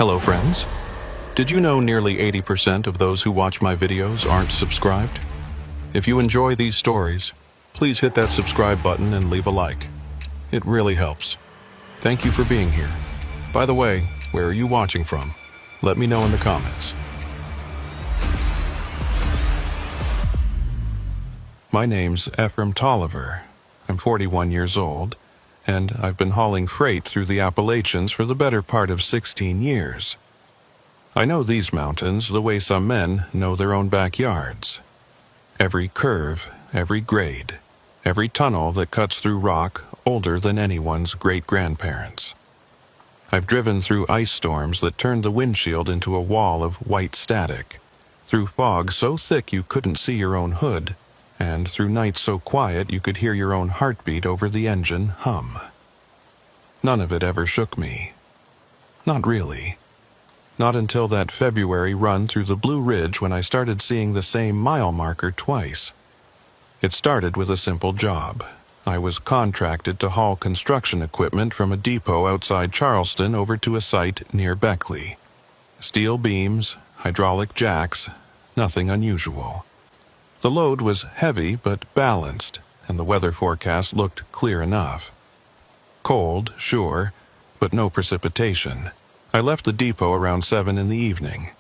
Hello friends. Did you know nearly 80% of those who watch my videos aren't subscribed? If you enjoy these stories, please hit that subscribe button and leave a like. It really helps. Thank you for being here. By the way, where are you watching from? Let me know in the comments. My name's Ephraim Tolliver. I'm 41 years old, and I've been hauling freight through the Appalachians for the better part of 16 years. I know these mountains the way some men know their own backyards. Every curve, every grade, every tunnel that cuts through rock older than anyone's great-grandparents. I've driven through ice storms that turned the windshield into a wall of white static, through fog so thick you couldn't see your own hood, and through nights so quiet you could hear your own heartbeat over the engine hum. None of it ever shook me. Not really. Not until that February run through the Blue Ridge when I started seeing the same mile marker twice. It started with a simple job. I was contracted to haul construction equipment from a depot outside Charleston over to a site near Beckley. Steel beams, hydraulic jacks, nothing unusual. The load was heavy but balanced, and the weather forecast looked clear enough. Cold, sure, but no precipitation. I left the depot around 7 in the evening,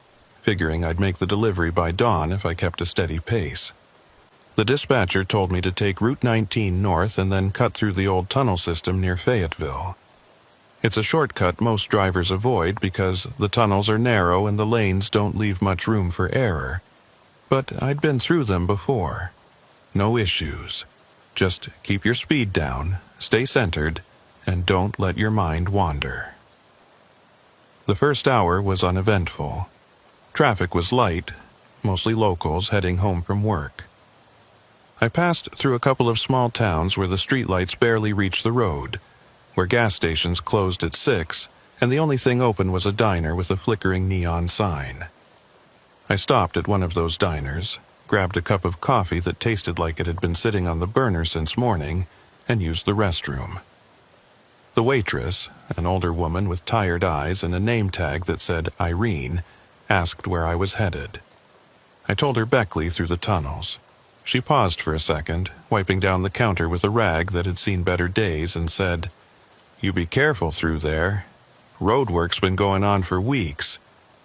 figuring I'd make the delivery by dawn if I kept a steady pace. The dispatcher told me to take Route 19 north and then cut through the old tunnel system near Fayetteville. It's a shortcut most drivers avoid because the tunnels are narrow and the lanes don't leave much room for error. But I'd been through them before. No issues. Just keep your speed down, stay centered, and don't let your mind wander. The first hour was uneventful. Traffic was light, mostly locals heading home from work. I passed through a couple of small towns where the streetlights barely reached the road, where gas stations closed at 6, and the only thing open was a diner with a flickering neon sign. I stopped at one of those diners, grabbed a cup of coffee that tasted like it had been sitting on the burner since morning, and used the restroom. The waitress, an older woman with tired eyes and a name tag that said Irene, asked where I was headed. I told her Beckley through the tunnels. She paused for a second, wiping down the counter with a rag that had seen better days, and said, "You be careful through there. Roadwork's been going on for weeks.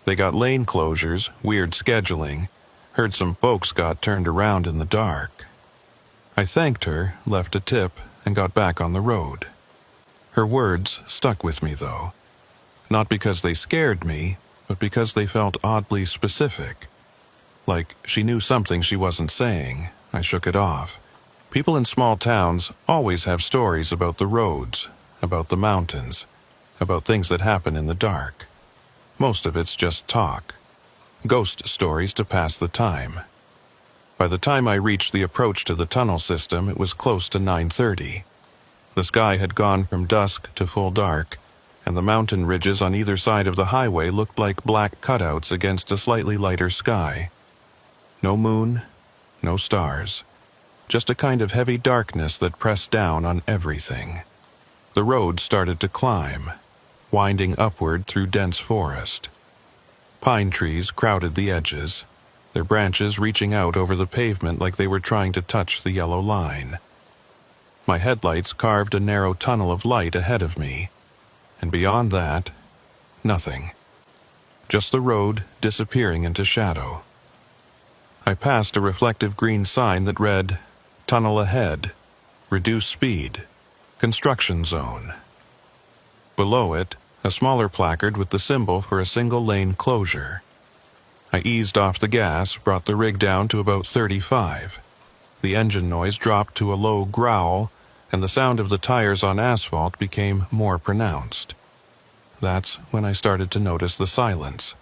They got lane closures, weird scheduling. Heard some folks got turned around in the dark." I thanked her, left a tip, and got back on the road. Her words stuck with me, though. Not because they scared me, but because they felt oddly specific. Like she knew something she wasn't saying. I shook it off. People in small towns always have stories about the roads, about the mountains, about things that happen in the dark. Most of it's just talk. Ghost stories to pass the time. By the time I reached the approach to the tunnel system, it was close to 9:30. The sky had gone from dusk to full dark, and the mountain ridges on either side of the highway looked like black cutouts against a slightly lighter sky. No moon, no stars. Just a kind of heavy darkness that pressed down on everything. The road started to climb, winding upward through dense forest. Pine trees crowded the edges, their branches reaching out over the pavement like they were trying to touch the yellow line. My headlights carved a narrow tunnel of light ahead of me, and beyond that, nothing. Just the road disappearing into shadow. I passed a reflective green sign that read, "Tunnel ahead, reduce speed, construction zone." Below it, a smaller placard with the symbol for a single-lane closure. I eased off the gas, brought the rig down to about 35. The engine noise dropped to a low growl, and the sound of the tires on asphalt became more pronounced. That's when I started to notice the silence.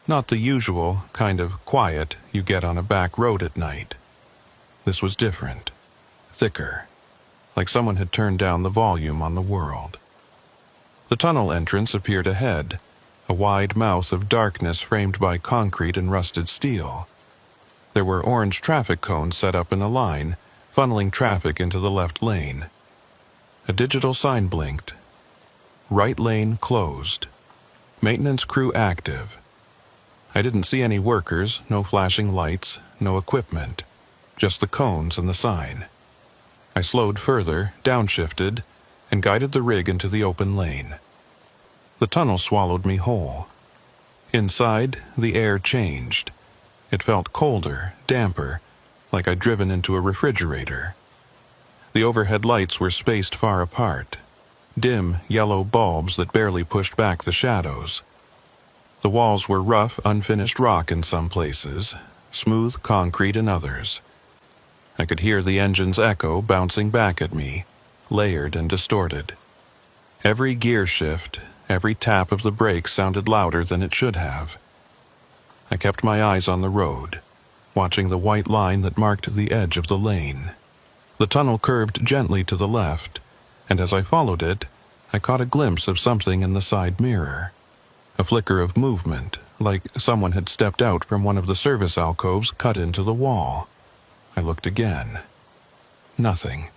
Not the usual kind of quiet you get on a back road at night. This was different, thicker, like someone had turned down the volume on the world. The tunnel entrance appeared ahead, a wide mouth of darkness framed by concrete and rusted steel. There were orange traffic cones set up in a line, funneling traffic into the left lane. A digital sign blinked. Right lane closed. Maintenance crew active. I didn't see any workers, no flashing lights, no equipment, just the cones and the sign. I slowed further, downshifted, and guided the rig into the open lane. The tunnel swallowed me whole. Inside, the air changed. It felt colder, damper, like I'd driven into a refrigerator. The overhead lights were spaced far apart, dim yellow bulbs that barely pushed back the shadows. The walls were rough, unfinished rock in some places, smooth concrete in others. I could hear the engine's echo bouncing back at me, layered and distorted. Every gear shift, every tap of the brake sounded louder than it should have. I kept my eyes on the road, watching the white line that marked the edge of the lane. The tunnel curved gently to the left, and as I followed it, I caught a glimpse of something in the side mirror. A flicker of movement, like someone had stepped out from one of the service alcoves cut into the wall. I looked again. Nothing.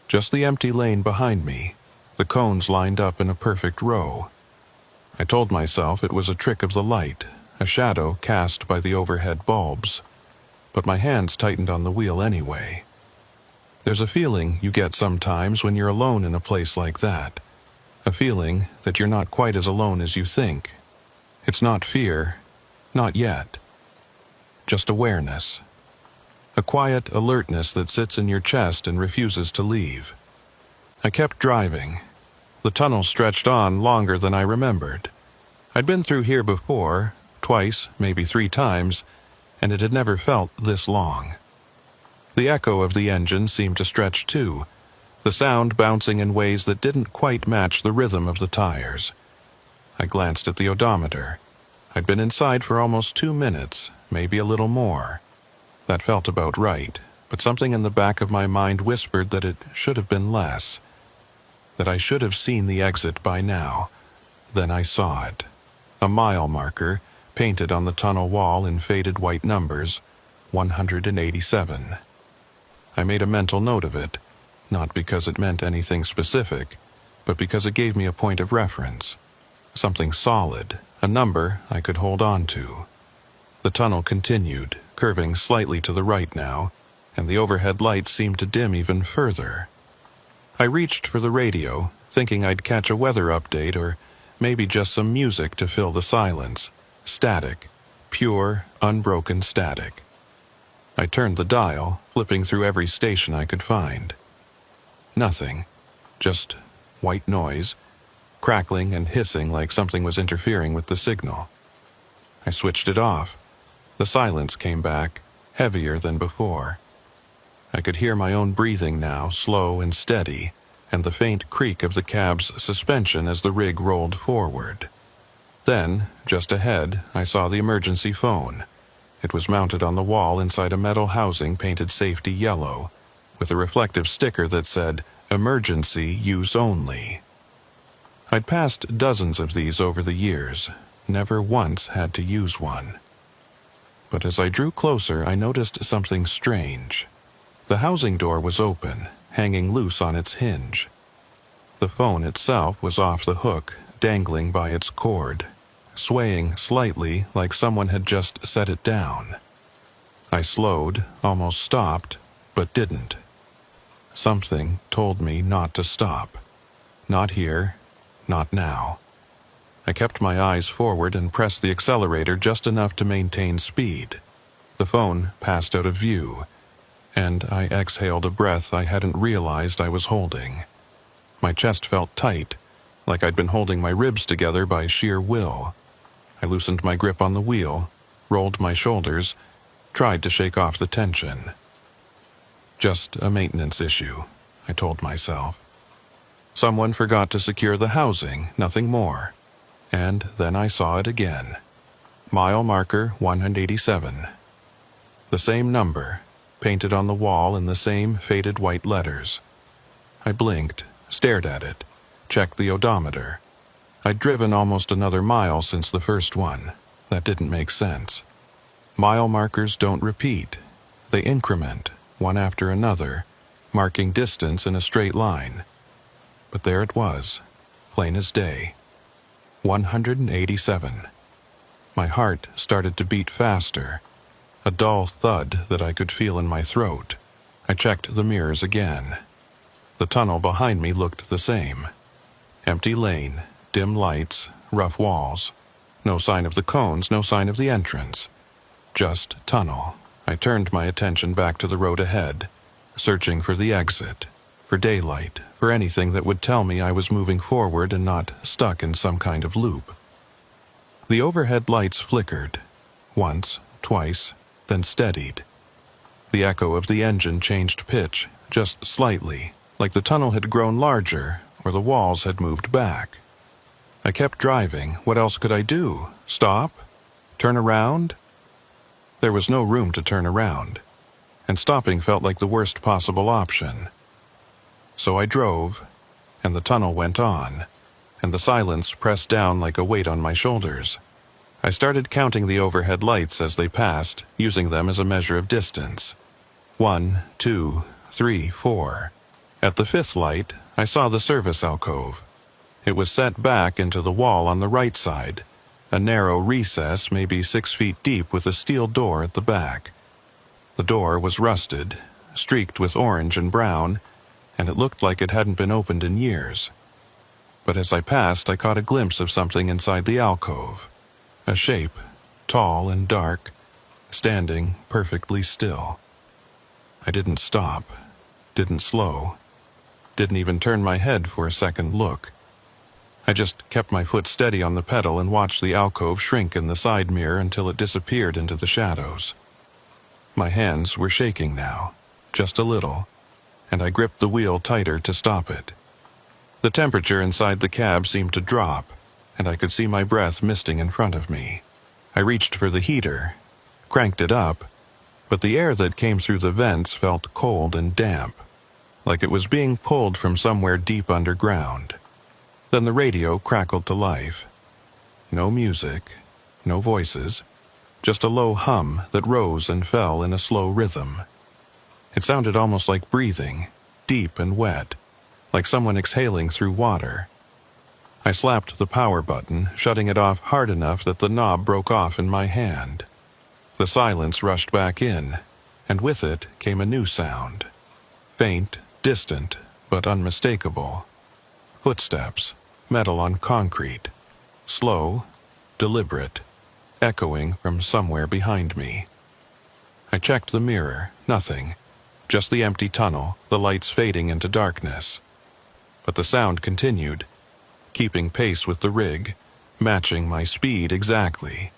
Just the empty lane behind me, the cones lined up in a perfect row. I told myself it was a trick of the light, a shadow cast by the overhead bulbs, but my hands tightened on the wheel anyway. There's a feeling you get sometimes when you're alone in a place like that, a feeling that you're not quite as alone as you think. It's not fear, not yet, just awareness. A quiet alertness that sits in your chest and refuses to leave. I kept driving. The tunnel stretched on longer than I remembered. I'd been through here before, twice, maybe 3 times, and it had never felt this long. The echo of the engine seemed to stretch too, the sound bouncing in ways that didn't quite match the rhythm of the tires. I glanced at the odometer. I'd been inside for almost 2 minutes, maybe a little more. That felt about right, but something in the back of my mind whispered that it should have been less, that I should have seen the exit by now. Then I saw it. A mile marker, painted on the tunnel wall in faded white numbers, 187. I made a mental note of it, not because it meant anything specific, but because it gave me a point of reference. Something solid, a number I could hold on to. The tunnel continued, curving slightly to the right now, and the overhead lights seemed to dim even further. I reached for the radio, thinking I'd catch a weather update or maybe just some music to fill the silence. Static, pure, unbroken static. I turned the dial, flipping through every station I could find. Nothing, just white noise, crackling and hissing like something was interfering with the signal. I switched it off. The silence came back, heavier than before. I could hear my own breathing now, slow and steady, and the faint creak of the cab's suspension as the rig rolled forward. Then, just ahead, I saw the emergency phone. It was mounted on the wall inside a metal housing painted safety yellow, with a reflective sticker that said, "Emergency use only." I'd passed dozens of these over the years, never once had to use one. But as I drew closer, I noticed something strange. The housing door was open, hanging loose on its hinge. The phone itself was off the hook, dangling by its cord, swaying slightly like someone had just set it down. I slowed, almost stopped, but didn't. Something told me not to stop. Not here, not now. I kept my eyes forward and pressed the accelerator just enough to maintain speed. The phone passed out of view, and I exhaled a breath I hadn't realized I was holding. My chest felt tight, like I'd been holding my ribs together by sheer will. I loosened my grip on the wheel, rolled my shoulders, tried to shake off the tension. Just a maintenance issue, I told myself. Someone forgot to secure the housing, nothing more. And then I saw it again. Mile marker 187. The same number, painted on the wall in the same faded white letters. I blinked, stared at it, checked the odometer. I'd driven almost another mile since the first one. That didn't make sense. Mile markers don't repeat. They increment, one after another, marking distance in a straight line. But there it was, plain as day. 187. My heart started to beat faster, a dull thud that I could feel in my throat. I checked the mirrors again. The tunnel behind me looked the same. Empty lane, dim lights, rough walls. No sign of the cones, no sign of the entrance. Just tunnel. I turned my attention back to the road ahead, searching for the exit, for daylight, for anything that would tell me I was moving forward and not stuck in some kind of loop. The overhead lights flickered, once, twice, then steadied. The echo of the engine changed pitch, just slightly, like the tunnel had grown larger or the walls had moved back. I kept driving. What else could I do? Stop? Turn around? There was no room to turn around, and stopping felt like the worst possible option. So I drove, and the tunnel went on, and the silence pressed down like a weight on my shoulders. I started counting the overhead lights as they passed, using them as a measure of distance. 1, 2, 3, 4. At the fifth light, I saw the service alcove. It was set back into the wall on the right side, a narrow recess maybe 6 feet deep with a steel door at the back. The door was rusted, streaked with orange and brown, and it looked like it hadn't been opened in years. But as I passed, I caught a glimpse of something inside the alcove. A shape, tall and dark, standing perfectly still. I didn't stop, didn't slow, didn't even turn my head for a second look. I just kept my foot steady on the pedal and watched the alcove shrink in the side mirror until it disappeared into the shadows. My hands were shaking now, just a little, and I gripped the wheel tighter to stop it. The temperature inside the cab seemed to drop, and I could see my breath misting in front of me. I reached for the heater, cranked it up, but the air that came through the vents felt cold and damp, like it was being pulled from somewhere deep underground. Then the radio crackled to life. No music, no voices, just a low hum that rose and fell in a slow rhythm. It sounded almost like breathing, deep and wet, like someone exhaling through water. I slapped the power button, shutting it off hard enough that the knob broke off in my hand. The silence rushed back in, and with it came a new sound. Faint, distant, but unmistakable. Footsteps, metal on concrete. Slow, deliberate, echoing from somewhere behind me. I checked the mirror, nothing. Just the empty tunnel, the lights fading into darkness. But the sound continued, keeping pace with the rig, matching my speed exactly.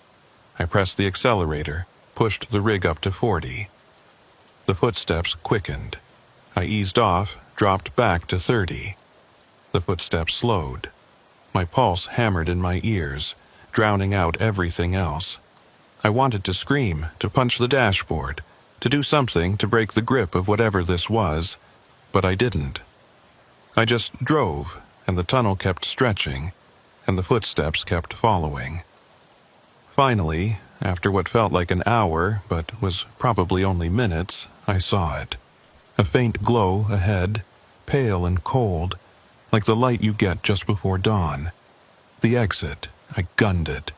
I pressed the accelerator, pushed the rig up to 40. The footsteps quickened. I eased off, dropped back to 30. The footsteps slowed. My pulse hammered in my ears, drowning out everything else. I wanted to scream, to punch the dashboard, to do something to break the grip of whatever this was, but I didn't. I just drove, and the tunnel kept stretching, and the footsteps kept following. Finally, after what felt like an hour, but was probably only minutes, I saw it. A faint glow ahead, pale and cold, like the light you get just before dawn. The exit. I gunned it,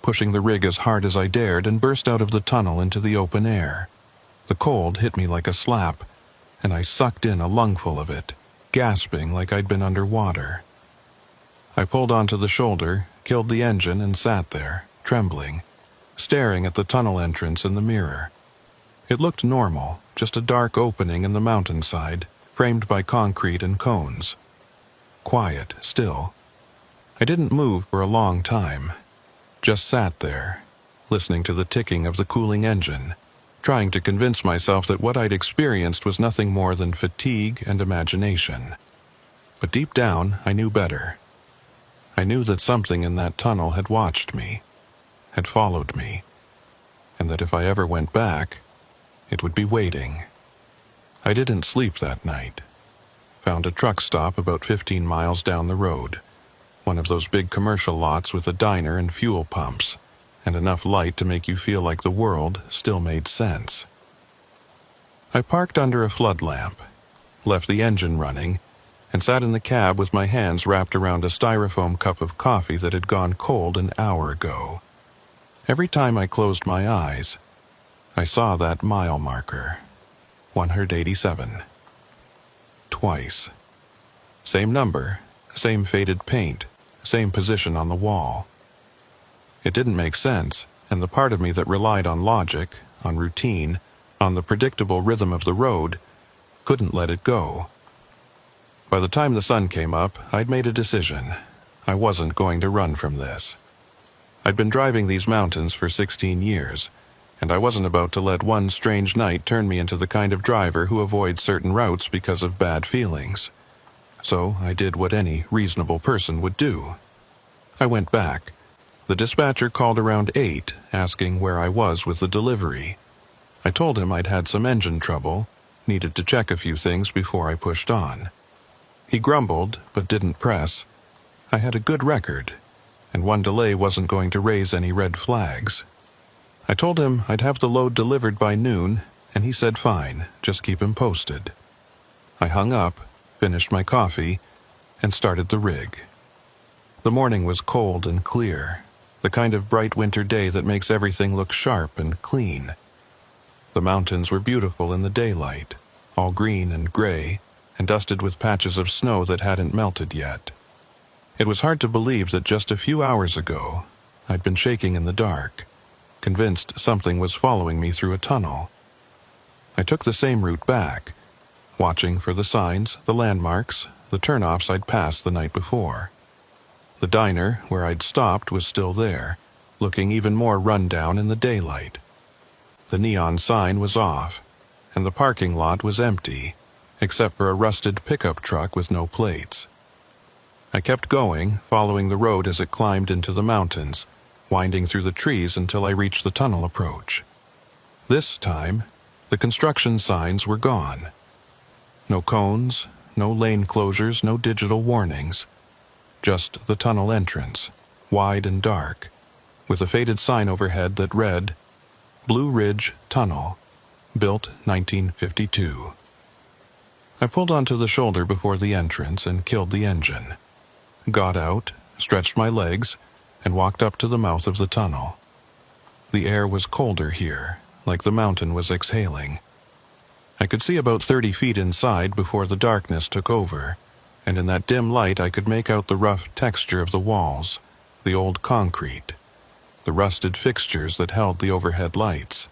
pushing the rig as hard as I dared, and burst out of the tunnel into the open air. The cold hit me like a slap, and I sucked in a lungful of it, gasping like I'd been underwater. I pulled onto the shoulder, killed the engine, and sat there, trembling, staring at the tunnel entrance in the mirror. It looked normal, just a dark opening in the mountainside, framed by concrete and cones. Quiet, still. I didn't move for a long time, just sat there, listening to the ticking of the cooling engine, trying to convince myself that what I'd experienced was nothing more than fatigue and imagination. But deep down, I knew better. I knew that something in that tunnel had watched me, had followed me, and that if I ever went back, it would be waiting. I didn't sleep that night. Found a truck stop about 15 miles down the road, one of those big commercial lots with a diner and fuel pumps, and enough light to make you feel like the world still made sense. I parked under a flood lamp, left the engine running, and sat in the cab with my hands wrapped around a styrofoam cup of coffee that had gone cold an hour ago. Every time I closed my eyes, I saw that mile marker, 187. Twice. Same number, same faded paint, same position on the wall. It didn't make sense, and the part of me that relied on logic, on routine, on the predictable rhythm of the road, couldn't let it go. By the time the sun came up, I'd made a decision. I wasn't going to run from this. I'd been driving these mountains for 16 years, and I wasn't about to let one strange night turn me into the kind of driver who avoids certain routes because of bad feelings. So I did what any reasonable person would do. I went back. The dispatcher called around 8, asking where I was with the delivery. I told him I'd had some engine trouble, needed to check a few things before I pushed on. He grumbled, but didn't press. I had a good record, and one delay wasn't going to raise any red flags. I told him I'd have the load delivered by noon, and he said fine, just keep him posted. I hung up, finished my coffee, and started the rig. The morning was cold and clear, the kind of bright winter day that makes everything look sharp and clean. The mountains were beautiful in the daylight, all green and gray, and dusted with patches of snow that hadn't melted yet. It was hard to believe that just a few hours ago, I'd been shaking in the dark, convinced something was following me through a tunnel. I took the same route back, watching for the signs, the landmarks, the turnoffs I'd passed the night before. The diner, where I'd stopped, was still there, looking even more run down in the daylight. The neon sign was off, and the parking lot was empty, except for a rusted pickup truck with no plates. I kept going, following the road as it climbed into the mountains, winding through the trees until I reached the tunnel approach. This time, the construction signs were gone. No cones, no lane closures, no digital warnings. Just the tunnel entrance, wide and dark, with a faded sign overhead that read, Blue Ridge Tunnel, built 1952. I pulled onto the shoulder before the entrance and killed the engine. Got out, stretched my legs, and walked up to the mouth of the tunnel. The air was colder here, like the mountain was exhaling. I could see about 30 feet inside before the darkness took over, and in that dim light I could make out the rough texture of the walls, the old concrete, the rusted fixtures that held the overhead lights.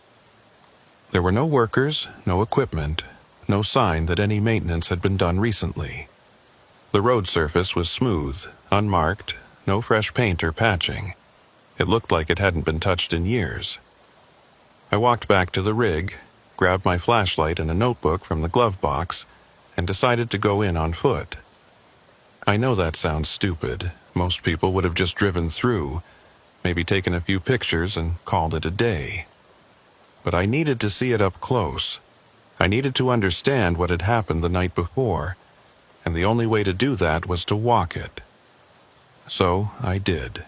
There were no workers, no equipment, no sign that any maintenance had been done recently. The road surface was smooth, unmarked, no fresh paint or patching. It looked like it hadn't been touched in years. I walked back to the rig, grabbed my flashlight and a notebook from the glove box, and decided to go in on foot. I know that sounds stupid. Most people would have just driven through, maybe taken a few pictures and called it a day. But I needed to see it up close. I needed to understand what had happened the night before, and the only way to do that was to walk it. So I did.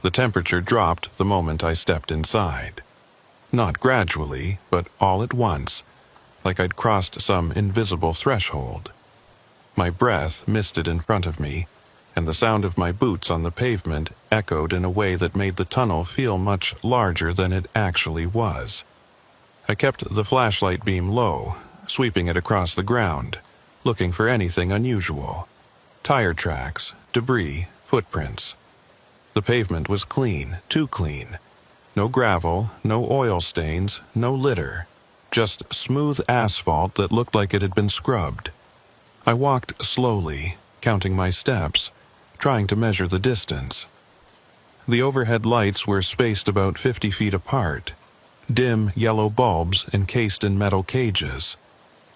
The temperature dropped the moment I stepped inside. Not gradually, but all at once, like I'd crossed some invisible threshold. My breath misted in front of me, and the sound of my boots on the pavement echoed in a way that made the tunnel feel much larger than it actually was. I kept the flashlight beam low, sweeping it across the ground, looking for anything unusual. Tire tracks, debris, footprints. The pavement was clean, too clean. No gravel, no oil stains, no litter. Just smooth asphalt that looked like it had been scrubbed. I walked slowly, counting my steps, trying to measure the distance. The overhead lights were spaced about 50 feet apart, dim yellow bulbs encased in metal cages.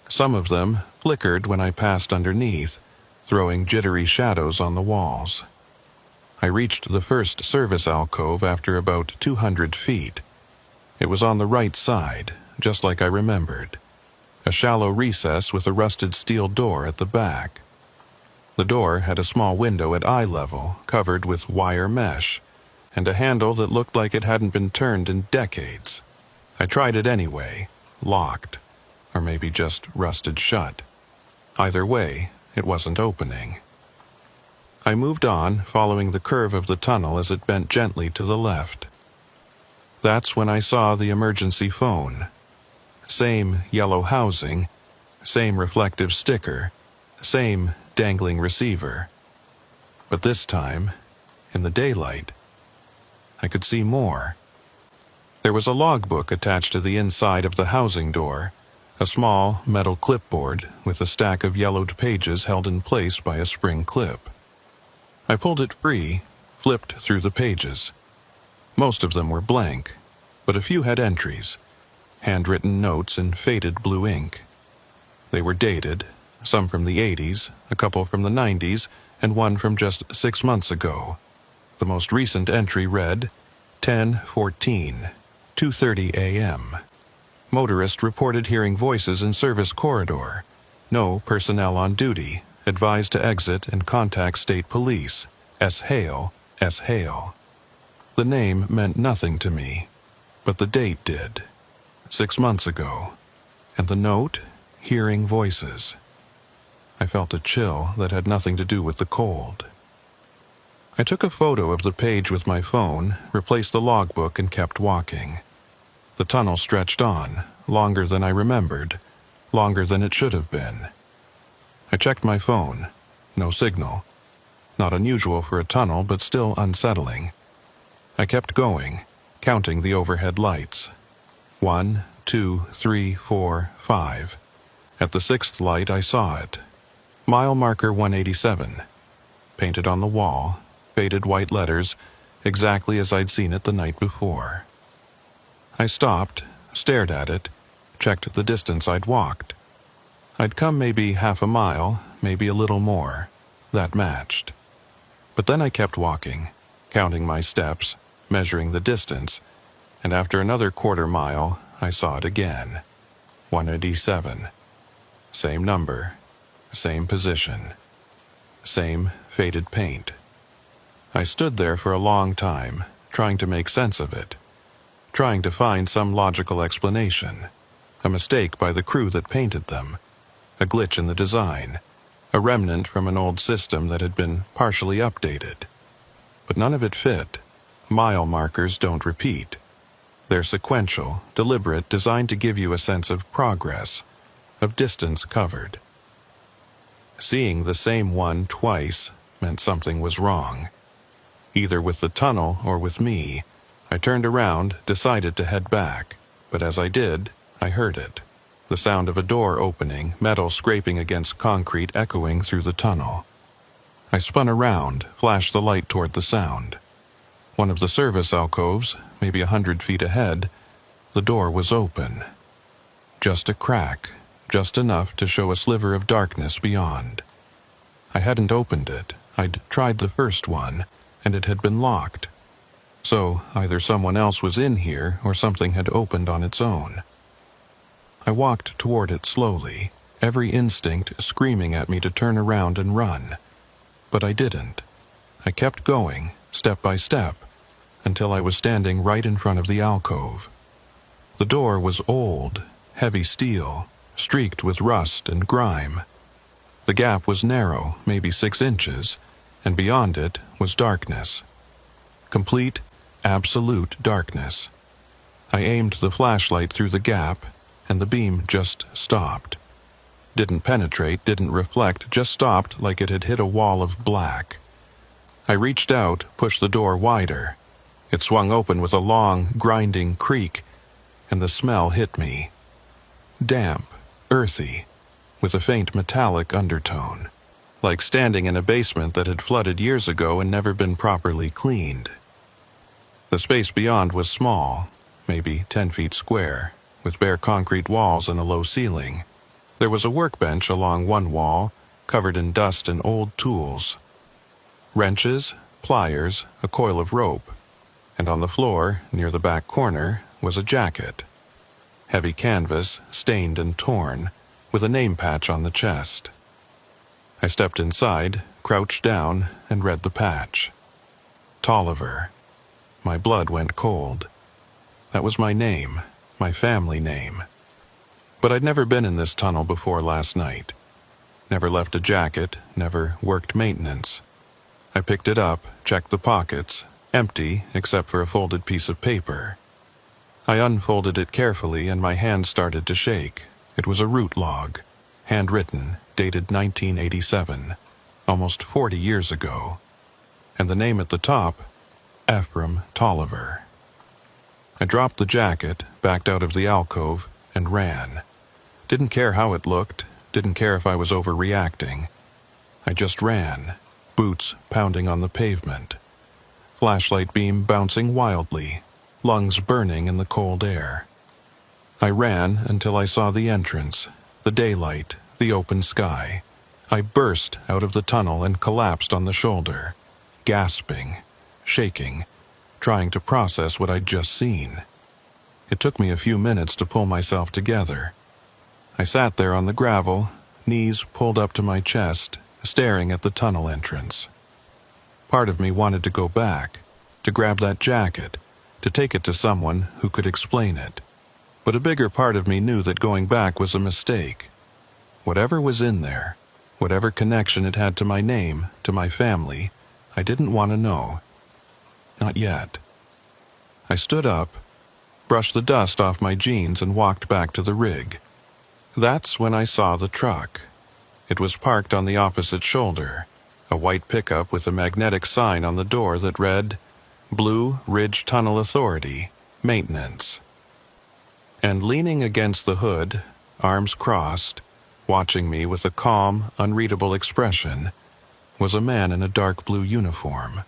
Some of them flickered when I passed underneath, throwing jittery shadows on the walls. I reached the first service alcove after about 200 feet. It was on the right side, just like I remembered. A shallow recess with a rusted steel door at the back. The door had a small window at eye level, covered with wire mesh, and a handle that looked like it hadn't been turned in decades. I tried it anyway, locked, or maybe just rusted shut. Either way, it wasn't opening. I moved on, following the curve of the tunnel as it bent gently to the left. That's when I saw the emergency phone. Same yellow housing, same reflective sticker, same dangling receiver. But this time, in the daylight, I could see more. There was a logbook attached to the inside of the housing door, a small metal clipboard with a stack of yellowed pages held in place by a spring clip. I pulled it free, flipped through the pages. Most of them were blank, but a few had entries, handwritten notes in faded blue ink. They were dated, some from the 80s, a couple from the 90s, and one from just 6 months ago. The most recent entry read, 10:14, 2:30 a.m. Motorist reported hearing voices in service corridor. No personnel on duty. Advised to exit and contact state police. S. Hale, S. Hale. The name meant nothing to me, but the date did. 6 months ago. And the note, hearing voices. I felt a chill that had nothing to do with the cold. I took a photo of the page with my phone, replaced the logbook, and kept walking. The tunnel stretched on, longer than I remembered, longer than it should have been. I checked my phone. No signal. Not unusual for a tunnel, but still unsettling. I kept going, counting the overhead lights. 1, 2, 3, 4, 5. At the 6th light, I saw it. Mile marker 187. Painted on the wall, faded white letters, exactly as I'd seen it the night before. I stopped, stared at it, checked the distance I'd walked. I'd come maybe half a mile, maybe a little more. That matched. But then I kept walking, counting my steps, measuring the distance, and after another quarter mile, I saw it again. 187. Same number, same position, same faded paint. I stood there for a long time, trying to make sense of it, trying to find some logical explanation. A mistake by the crew that painted them, a glitch in the design, a remnant from an old system that had been partially updated. But none of it fit. Mile markers don't repeat. They're sequential, deliberate, designed to give you a sense of progress, of distance covered. Seeing the same one twice meant something was wrong. Either with the tunnel or with me. I turned around, decided to head back, but as I did, I heard it. The sound of a door opening, metal scraping against concrete echoing through the tunnel. I spun around, flashed the light toward the sound. One of the service alcoves, maybe 100 feet ahead, the door was open. Just a crack, just enough to show a sliver of darkness beyond. I hadn't opened it. I'd tried the first one, and it had been locked. So either someone else was in here or something had opened on its own. I walked toward it slowly, every instinct screaming at me to turn around and run. But I didn't. I kept going, step by step, until I was standing right in front of the alcove. The door was old, heavy steel, streaked with rust and grime. The gap was narrow, maybe 6 inches, and beyond it was darkness. Complete, absolute darkness. I aimed the flashlight through the gap, and the beam just stopped. Didn't penetrate, didn't reflect, just stopped like it had hit a wall of black. I reached out, pushed the door wider. It swung open with a long, grinding creak, and the smell hit me. Damp, earthy, with a faint metallic undertone, like standing in a basement that had flooded years ago and never been properly cleaned. The space beyond was small, maybe 10 feet square, with bare concrete walls and a low ceiling. There was a workbench along one wall, covered in dust and old tools. Wrenches, pliers, a coil of rope, and on the floor, near the back corner, was a jacket. Heavy canvas, stained and torn, with a name patch on the chest. I stepped inside, crouched down, and read the patch. Tolliver. My blood went cold. That was my name, my family name. But I'd never been in this tunnel before last night. Never left a jacket, never worked maintenance. I picked it up, checked the pockets, empty except for a folded piece of paper. I unfolded it carefully and my hand started to shake. It was a route log, handwritten, dated 1987, almost 40 years ago. And the name at the top, Ephraim Tolliver. I dropped the jacket, backed out of the alcove, and ran. Didn't care how it looked, didn't care if I was overreacting. I just ran, boots pounding on the pavement, flashlight beam bouncing wildly, lungs burning in the cold air. I ran until I saw the entrance, the daylight, the open sky. I burst out of the tunnel and collapsed on the shoulder, gasping, shaking, trying to process what I'd just seen. It took me a few minutes to pull myself together. I sat there on the gravel, knees pulled up to my chest, staring at the tunnel entrance. Part of me wanted to go back, to grab that jacket, to take it to someone who could explain it. But a bigger part of me knew that going back was a mistake. Whatever was in there, whatever connection it had to my name, to my family, I didn't want to know. Not yet. I stood up, brushed the dust off my jeans and walked back to the rig. That's when I saw the truck. It was parked on the opposite shoulder, a white pickup with a magnetic sign on the door that read, Blue Ridge Tunnel Authority, Maintenance. And leaning against the hood, arms crossed, watching me with a calm, unreadable expression, was a man in a dark blue uniform.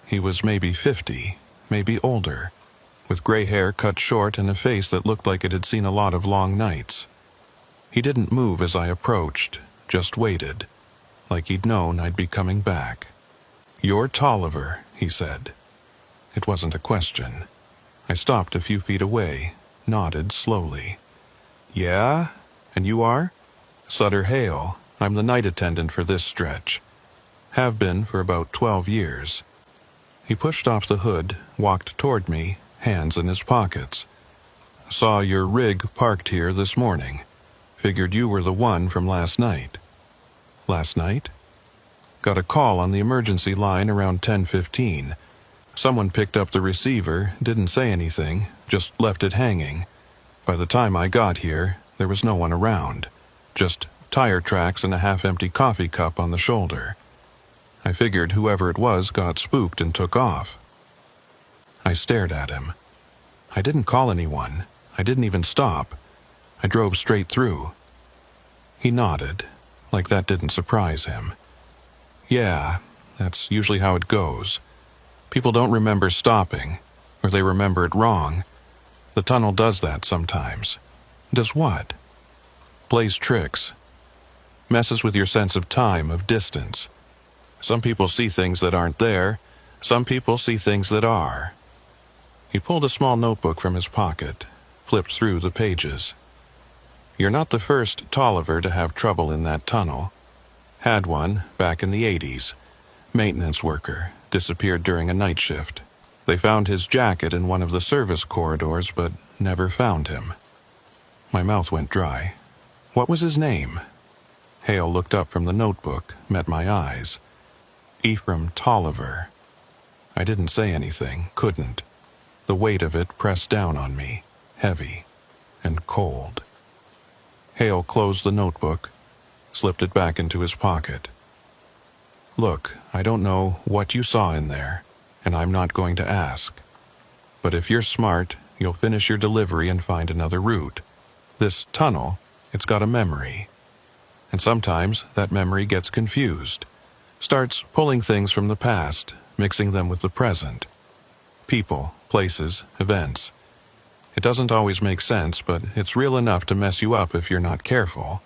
He was maybe 50, maybe older, with gray hair cut short and a face that looked like it had seen a lot of long nights. He didn't move as I approached, just waited, like he'd known I'd be coming back. "You're Tolliver," he said. It wasn't a question. I stopped a few feet away, nodded slowly. "Yeah? And you are?" "Sutter Hale. I'm the night attendant for this stretch. Have been for about 12 years. He pushed off the hood, walked toward me, hands in his pockets. "Saw your rig parked here this morning. Figured you were the one from last night." "Last night?" "Got a call on the emergency line around 10:15. Someone picked up the receiver, didn't say anything, just left it hanging. By the time I got here, there was no one around. Just tire tracks and a half-empty coffee cup on the shoulder. I figured whoever it was got spooked and took off." I stared at him. "I didn't call anyone. I didn't even stop. I drove straight through." He nodded, like that didn't surprise him. "Yeah, that's usually how it goes. People don't remember stopping, or they remember it wrong. The tunnel does that sometimes." "Does what?" "Plays tricks. Messes with your sense of time, of distance. Some people see things that aren't there. Some people see things that are." He pulled a small notebook from his pocket, flipped through the pages. "You're not the first Tolliver to have trouble in that tunnel. Had one back in the 80s. Maintenance worker, disappeared during a night shift. They found his jacket in one of the service corridors, but never found him." My mouth went dry. "What was his name?" Hale looked up from the notebook, met my eyes. "Ephraim Tolliver." I didn't say anything, couldn't. The weight of it pressed down on me, heavy and cold. Hale closed the notebook, slipped it back into his pocket. "Look, I don't know what you saw in there, and I'm not going to ask. But if you're smart, you'll finish your delivery and find another route. This tunnel, it's got a memory. And sometimes that memory gets confused, starts pulling things from the past, mixing them with the present. People, places, events. It doesn't always make sense, but it's real enough to mess you up if you're not careful.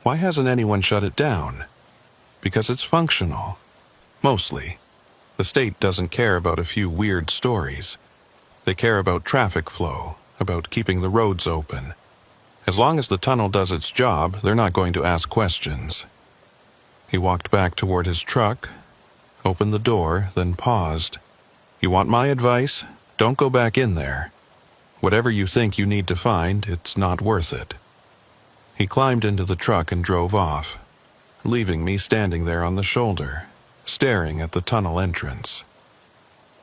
Why hasn't anyone shut it down? Because it's functional. Mostly. The state doesn't care about a few weird stories. They care about traffic flow, about keeping the roads open. As long as the tunnel does its job, they're not going to ask questions." He walked back toward his truck, opened the door, then paused. "You want my advice? Don't go back in there. Whatever you think you need to find, it's not worth it." He climbed into the truck and drove off. leaving me standing there on the shoulder, staring at the tunnel entrance.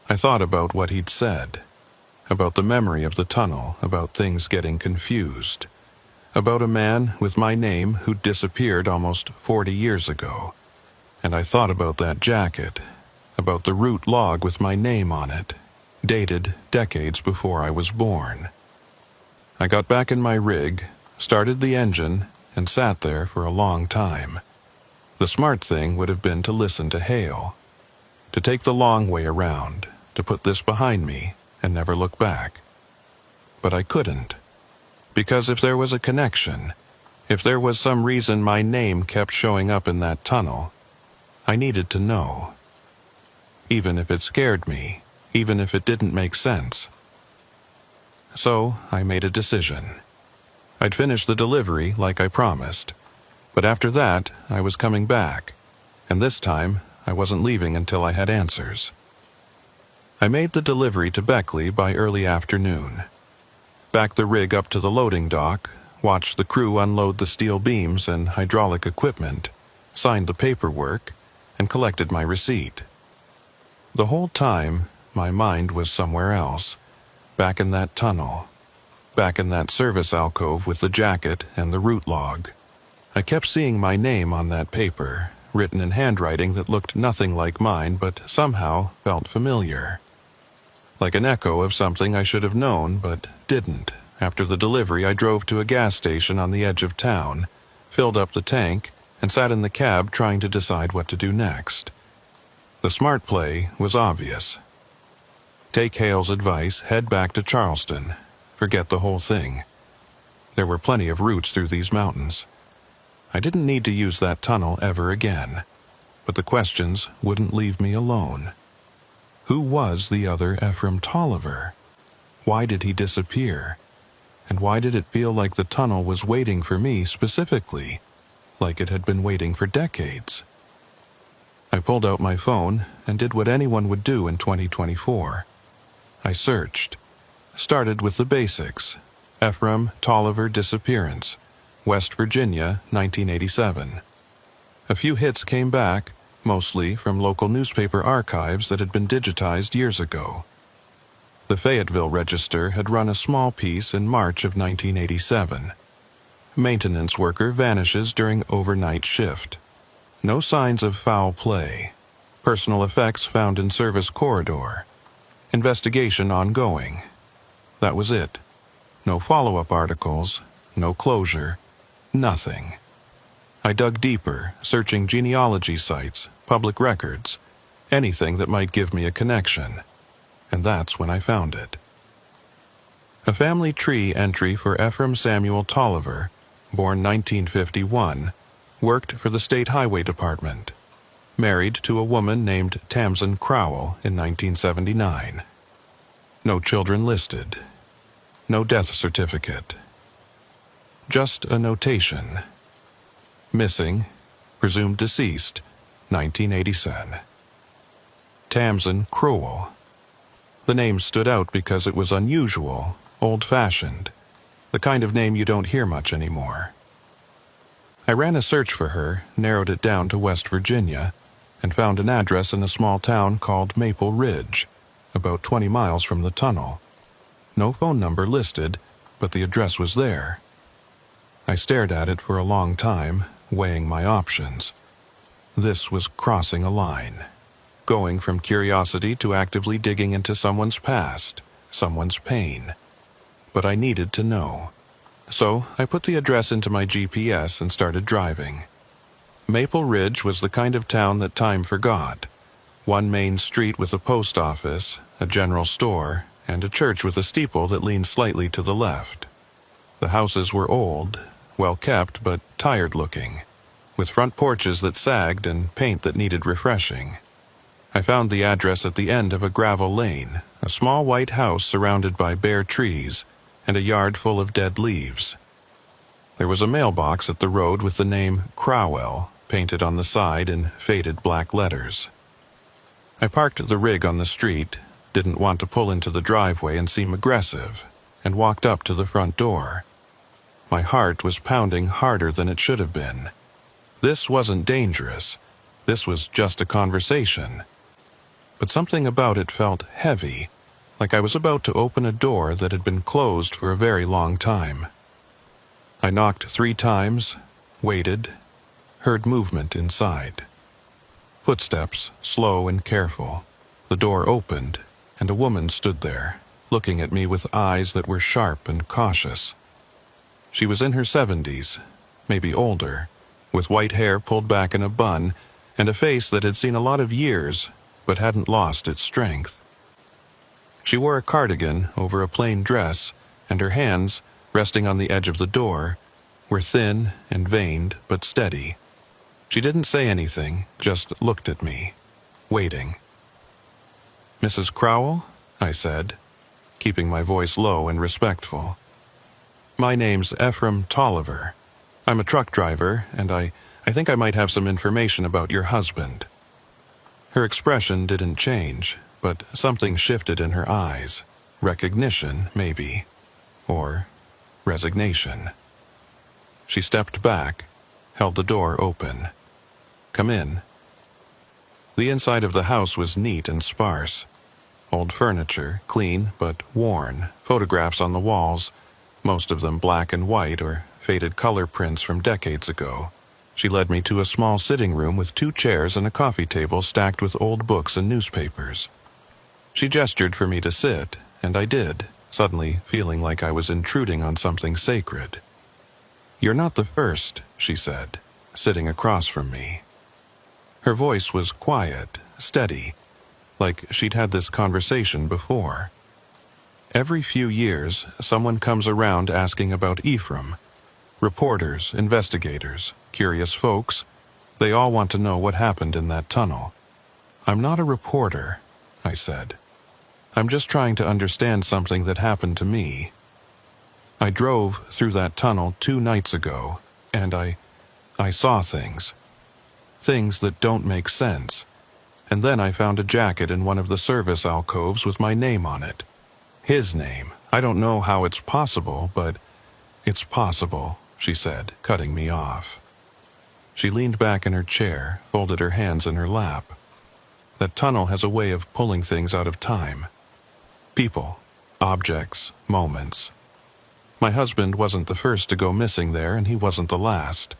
I thought about what he'd said, about the memory of the tunnel, about things getting confused, about a man with my name who'd disappeared almost 40 years ago. And I thought about that jacket, about the root log with my name on it, dated decades before I was born. I got back in my rig, started the engine, and sat there for a long time. The smart thing would have been to listen to Hale, to take the long way around, to put this behind me and never look back. But I couldn't, because if there was a connection, if there was some reason my name kept showing up in that tunnel, I needed to know. Even if it scared me, even if it didn't make sense. So I made a decision. I'd finish the delivery like I promised, but after that I was coming back, and this time I wasn't leaving until I had answers. I made the delivery to Beckley by early afternoon. Backed the rig up to the loading dock, watched the crew unload the steel beams and hydraulic equipment, signed the paperwork, and collected my receipt. The whole time, my mind was somewhere else, back in that tunnel, back in that service alcove with the jacket and the root log. I kept seeing my name on that paper, written in handwriting that looked nothing like mine but somehow felt familiar. Like an echo of something I should have known but didn't. After the delivery, I drove to a gas station on the edge of town, filled up the tank, and sat in the cab trying to decide what to do next. The smart play was obvious. Take Hale's advice, head back to Charleston. Forget the whole thing. There were plenty of routes through these mountains. I didn't need to use that tunnel ever again, but the questions wouldn't leave me alone. Who was the other Ephraim Tolliver? Why did he disappear? And why did it feel like the tunnel was waiting for me specifically, like it had been waiting for decades? I pulled out my phone and did what anyone would do in 2024. I searched. Started with the basics. Ephraim Tolliver disappearance, West Virginia, 1987. A few hits came back, mostly from local newspaper archives that had been digitized years ago. The Fayetteville Register had run a small piece in March of 1987. Maintenance worker vanishes during overnight shift. No signs of foul play. Personal effects found in service corridor. Investigation ongoing. That was it. No follow-up articles, no closure, nothing. I dug deeper, searching genealogy sites, public records, anything that might give me a connection. And that's when I found it. A family tree entry for Ephraim Samuel Tolliver, born 1951, worked for the State Highway Department. Married to a woman named Tamsin Crowell in 1979. No children listed. No death certificate. Just a notation. Missing, presumed deceased, 1987. Tamsin Crowell. The name stood out because it was unusual, old-fashioned, the kind of name you don't hear much anymore. I ran a search for her, narrowed it down to West Virginia, and found an address in a small town called Maple Ridge, about 20 miles from the tunnel. No phone number listed, but the address was there. I stared at it for a long time, weighing my options. This was crossing a line. Going from curiosity to actively digging into someone's past, someone's pain. But I needed to know. So I put the address into my GPS and started driving. Maple Ridge was the kind of town that time forgot. One main street with a post office, a general store, and a church with a steeple that leaned slightly to the left. The houses were old, well-kept but tired-looking, with front porches that sagged and paint that needed refreshing. I found the address at the end of a gravel lane, a small white house surrounded by bare trees, and a yard full of dead leaves. There was a mailbox at the road with the name Crowell painted on the side in faded black letters. I parked the rig on the street, didn't want to pull into the driveway and seem aggressive, and walked up to the front door. My heart was pounding harder than it should have been. This wasn't dangerous. This was just a conversation. But something about it felt heavy, like I was about to open a door that had been closed for a very long time. I knocked 3 times, waited, heard movement inside. Footsteps, slow and careful. The door opened, and a woman stood there, looking at me with eyes that were sharp and cautious. She was in her 70s, maybe older, with white hair pulled back in a bun, and a face that had seen a lot of years, but hadn't lost its strength. She wore a cardigan over a plain dress, and her hands, resting on the edge of the door, were thin and veined but steady. She didn't say anything, just looked at me, waiting. "Mrs. Crowell?" I said, keeping my voice low and respectful. "My name's Ephraim Tolliver. I'm a truck driver, and I think I might have some information about your husband." Her expression didn't change, but something shifted in her eyes. Recognition, maybe. Or resignation. She stepped back, held the door open. "Come in." The inside of the house was neat and sparse. Old furniture, clean but worn, photographs on the walls, most of them black and white or faded color prints from decades ago. She led me to a small sitting room with 2 chairs and a coffee table stacked with old books and newspapers. She gestured for me to sit, and I did, suddenly feeling like I was intruding on something sacred. "You're not the first," she said, sitting across from me. Her voice was quiet, steady, like she'd had this conversation before. "Every few years, someone comes around asking about Ephraim. Reporters, investigators, curious folks, they all want to know what happened in that tunnel. I'm not a reporter," I said. "I'm just trying to understand something that happened to me. I drove through that tunnel 2 nights ago, and I saw things. Things that don't make sense. And then I found a jacket in one of the service alcoves with my name on it. His name. I don't know how it's possible, but it's possible," she said, cutting me off. She leaned back in her chair, folded her hands in her lap. "That tunnel has a way of pulling things out of time. People, objects, moments. My husband wasn't the first to go missing there, and he wasn't the last.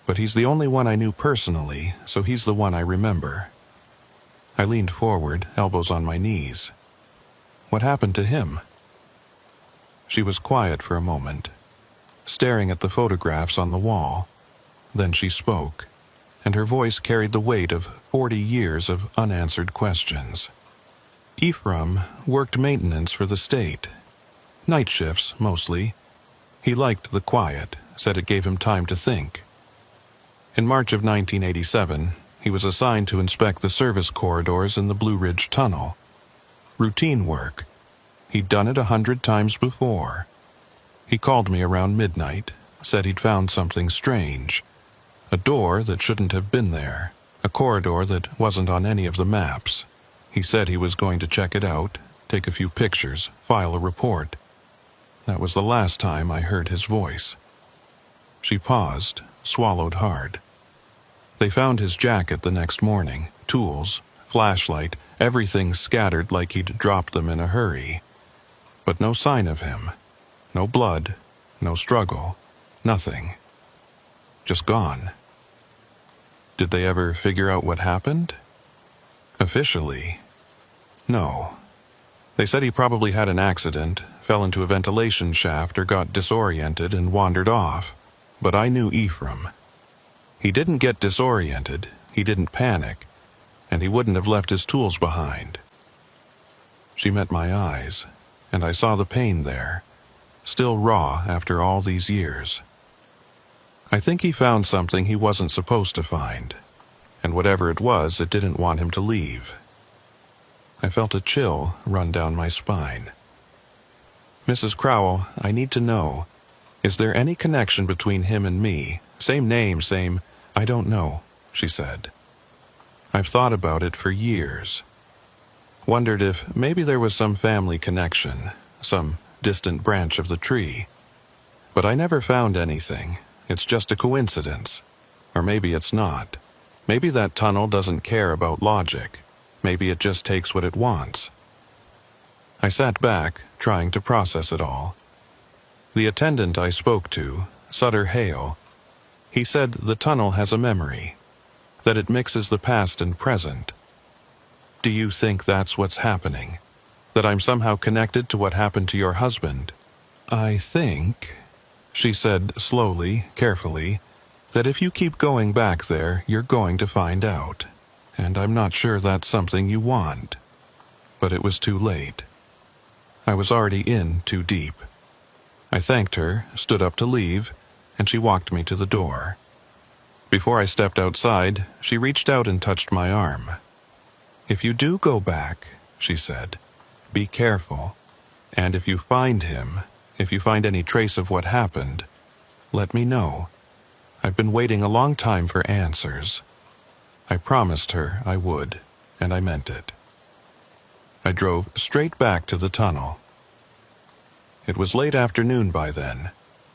But he's the only one I knew personally, so he's the one I remember." I leaned forward, elbows on my knees. "What happened to him?" She was quiet for a moment, staring at the photographs on the wall. Then she spoke, and her voice carried the weight of 40 years of unanswered questions. "Ephraim worked maintenance for the state. Night shifts, mostly. He liked the quiet, said it gave him time to think. In March of 1987, he was assigned to inspect the service corridors in the Blue Ridge Tunnel. Routine work. He'd done it 100 times before. He called me around midnight, said he'd found something strange. A door that shouldn't have been there, a corridor that wasn't on any of the maps. He said he was going to check it out, take a few pictures, file a report. That was the last time I heard his voice." She paused, swallowed hard. "They found his jacket the next morning, tools, flashlight, everything scattered like he'd dropped them in a hurry. But no sign of him. No blood, no struggle, nothing. Just gone." "Did they ever figure out what happened?" "Officially, no. They said he probably had an accident, fell into a ventilation shaft or got disoriented and wandered off. But I knew Ephraim. He didn't get disoriented, he didn't panic, and he wouldn't have left his tools behind." She met my eyes, and I saw the pain there, still raw after all these years. "I think he found something he wasn't supposed to find, and whatever it was, it didn't want him to leave." I felt a chill run down my spine. "Mrs. Crowell, I need to know, is there any connection between him and me? Same name, same—" "I don't know," she said. "I've thought about it for years. Wondered if maybe there was some family connection, some distant branch of the tree. But I never found anything. It's just a coincidence. Or maybe it's not. Maybe that tunnel doesn't care about logic. Maybe it just takes what it wants. I sat back, trying to process it all. The attendant I spoke to, Sutter Hale, he said the tunnel has a memory, that it mixes the past and present. Do you think that's what's happening? That I'm somehow connected to what happened to your husband? I think, she said slowly, carefully, that if you keep going back there, you're going to find out. And I'm not sure that's something you want. But it was too late. I was already in too deep. I thanked her, stood up to leave, and she walked me to the door. Before I stepped outside, she reached out and touched my arm. If you do go back, she said, be careful. And if you find him, if you find any trace of what happened, let me know. I've been waiting a long time for answers. I promised her I would, and I meant it. I drove straight back to the tunnel. It was late afternoon by then,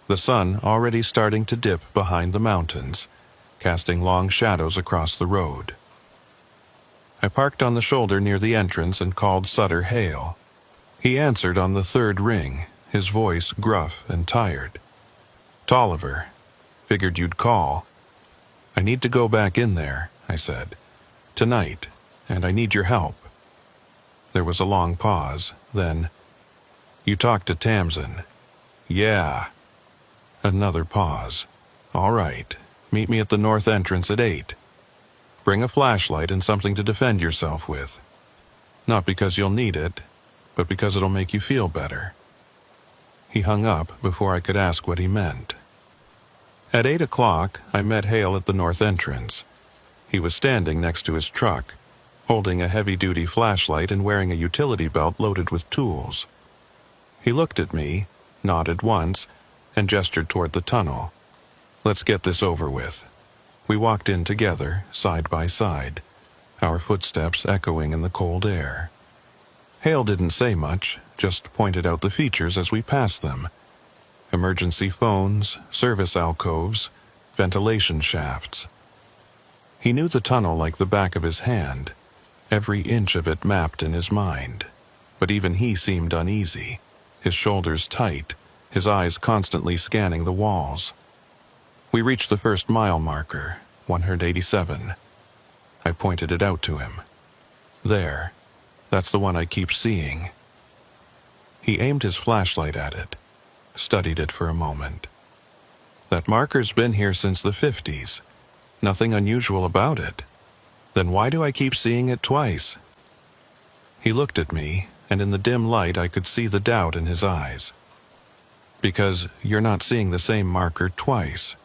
the sun already starting to dip behind the mountains, casting long shadows across the road. I parked on the shoulder near the entrance and called Sutter Hale. He answered on the third ring, his voice gruff and tired. "Tolliver, figured you'd call." "I need to go back in there," I said. "Tonight, and I need your help." There was a long pause, then, "You talked to Tamsin." "Yeah." Another pause. "All right, meet me at the north entrance at 8. Bring a flashlight and something to defend yourself with. Not because you'll need it, but because it'll make you feel better." He hung up before I could ask what he meant. At 8 o'clock, I met Hale at the north entrance. He was standing next to his truck, holding a heavy-duty flashlight and wearing a utility belt loaded with tools. He looked at me, nodded once, and gestured toward the tunnel. "Let's get this over with." We walked in together, side by side, our footsteps echoing in the cold air. Hale didn't say much, just pointed out the features as we passed them. Emergency phones, service alcoves, ventilation shafts. He knew the tunnel like the back of his hand, every inch of it mapped in his mind. But even he seemed uneasy, his shoulders tight, his eyes constantly scanning the walls. We reached the first mile marker, 187. I pointed it out to him. "There, that's the one I keep seeing." He aimed his flashlight at it, studied it for a moment. "That marker's been here since the 50s. Nothing unusual about it. Then why do I keep seeing it twice?" He looked at me, and in the dim light I could see the doubt in his eyes. "Because you're not seeing the same marker twice.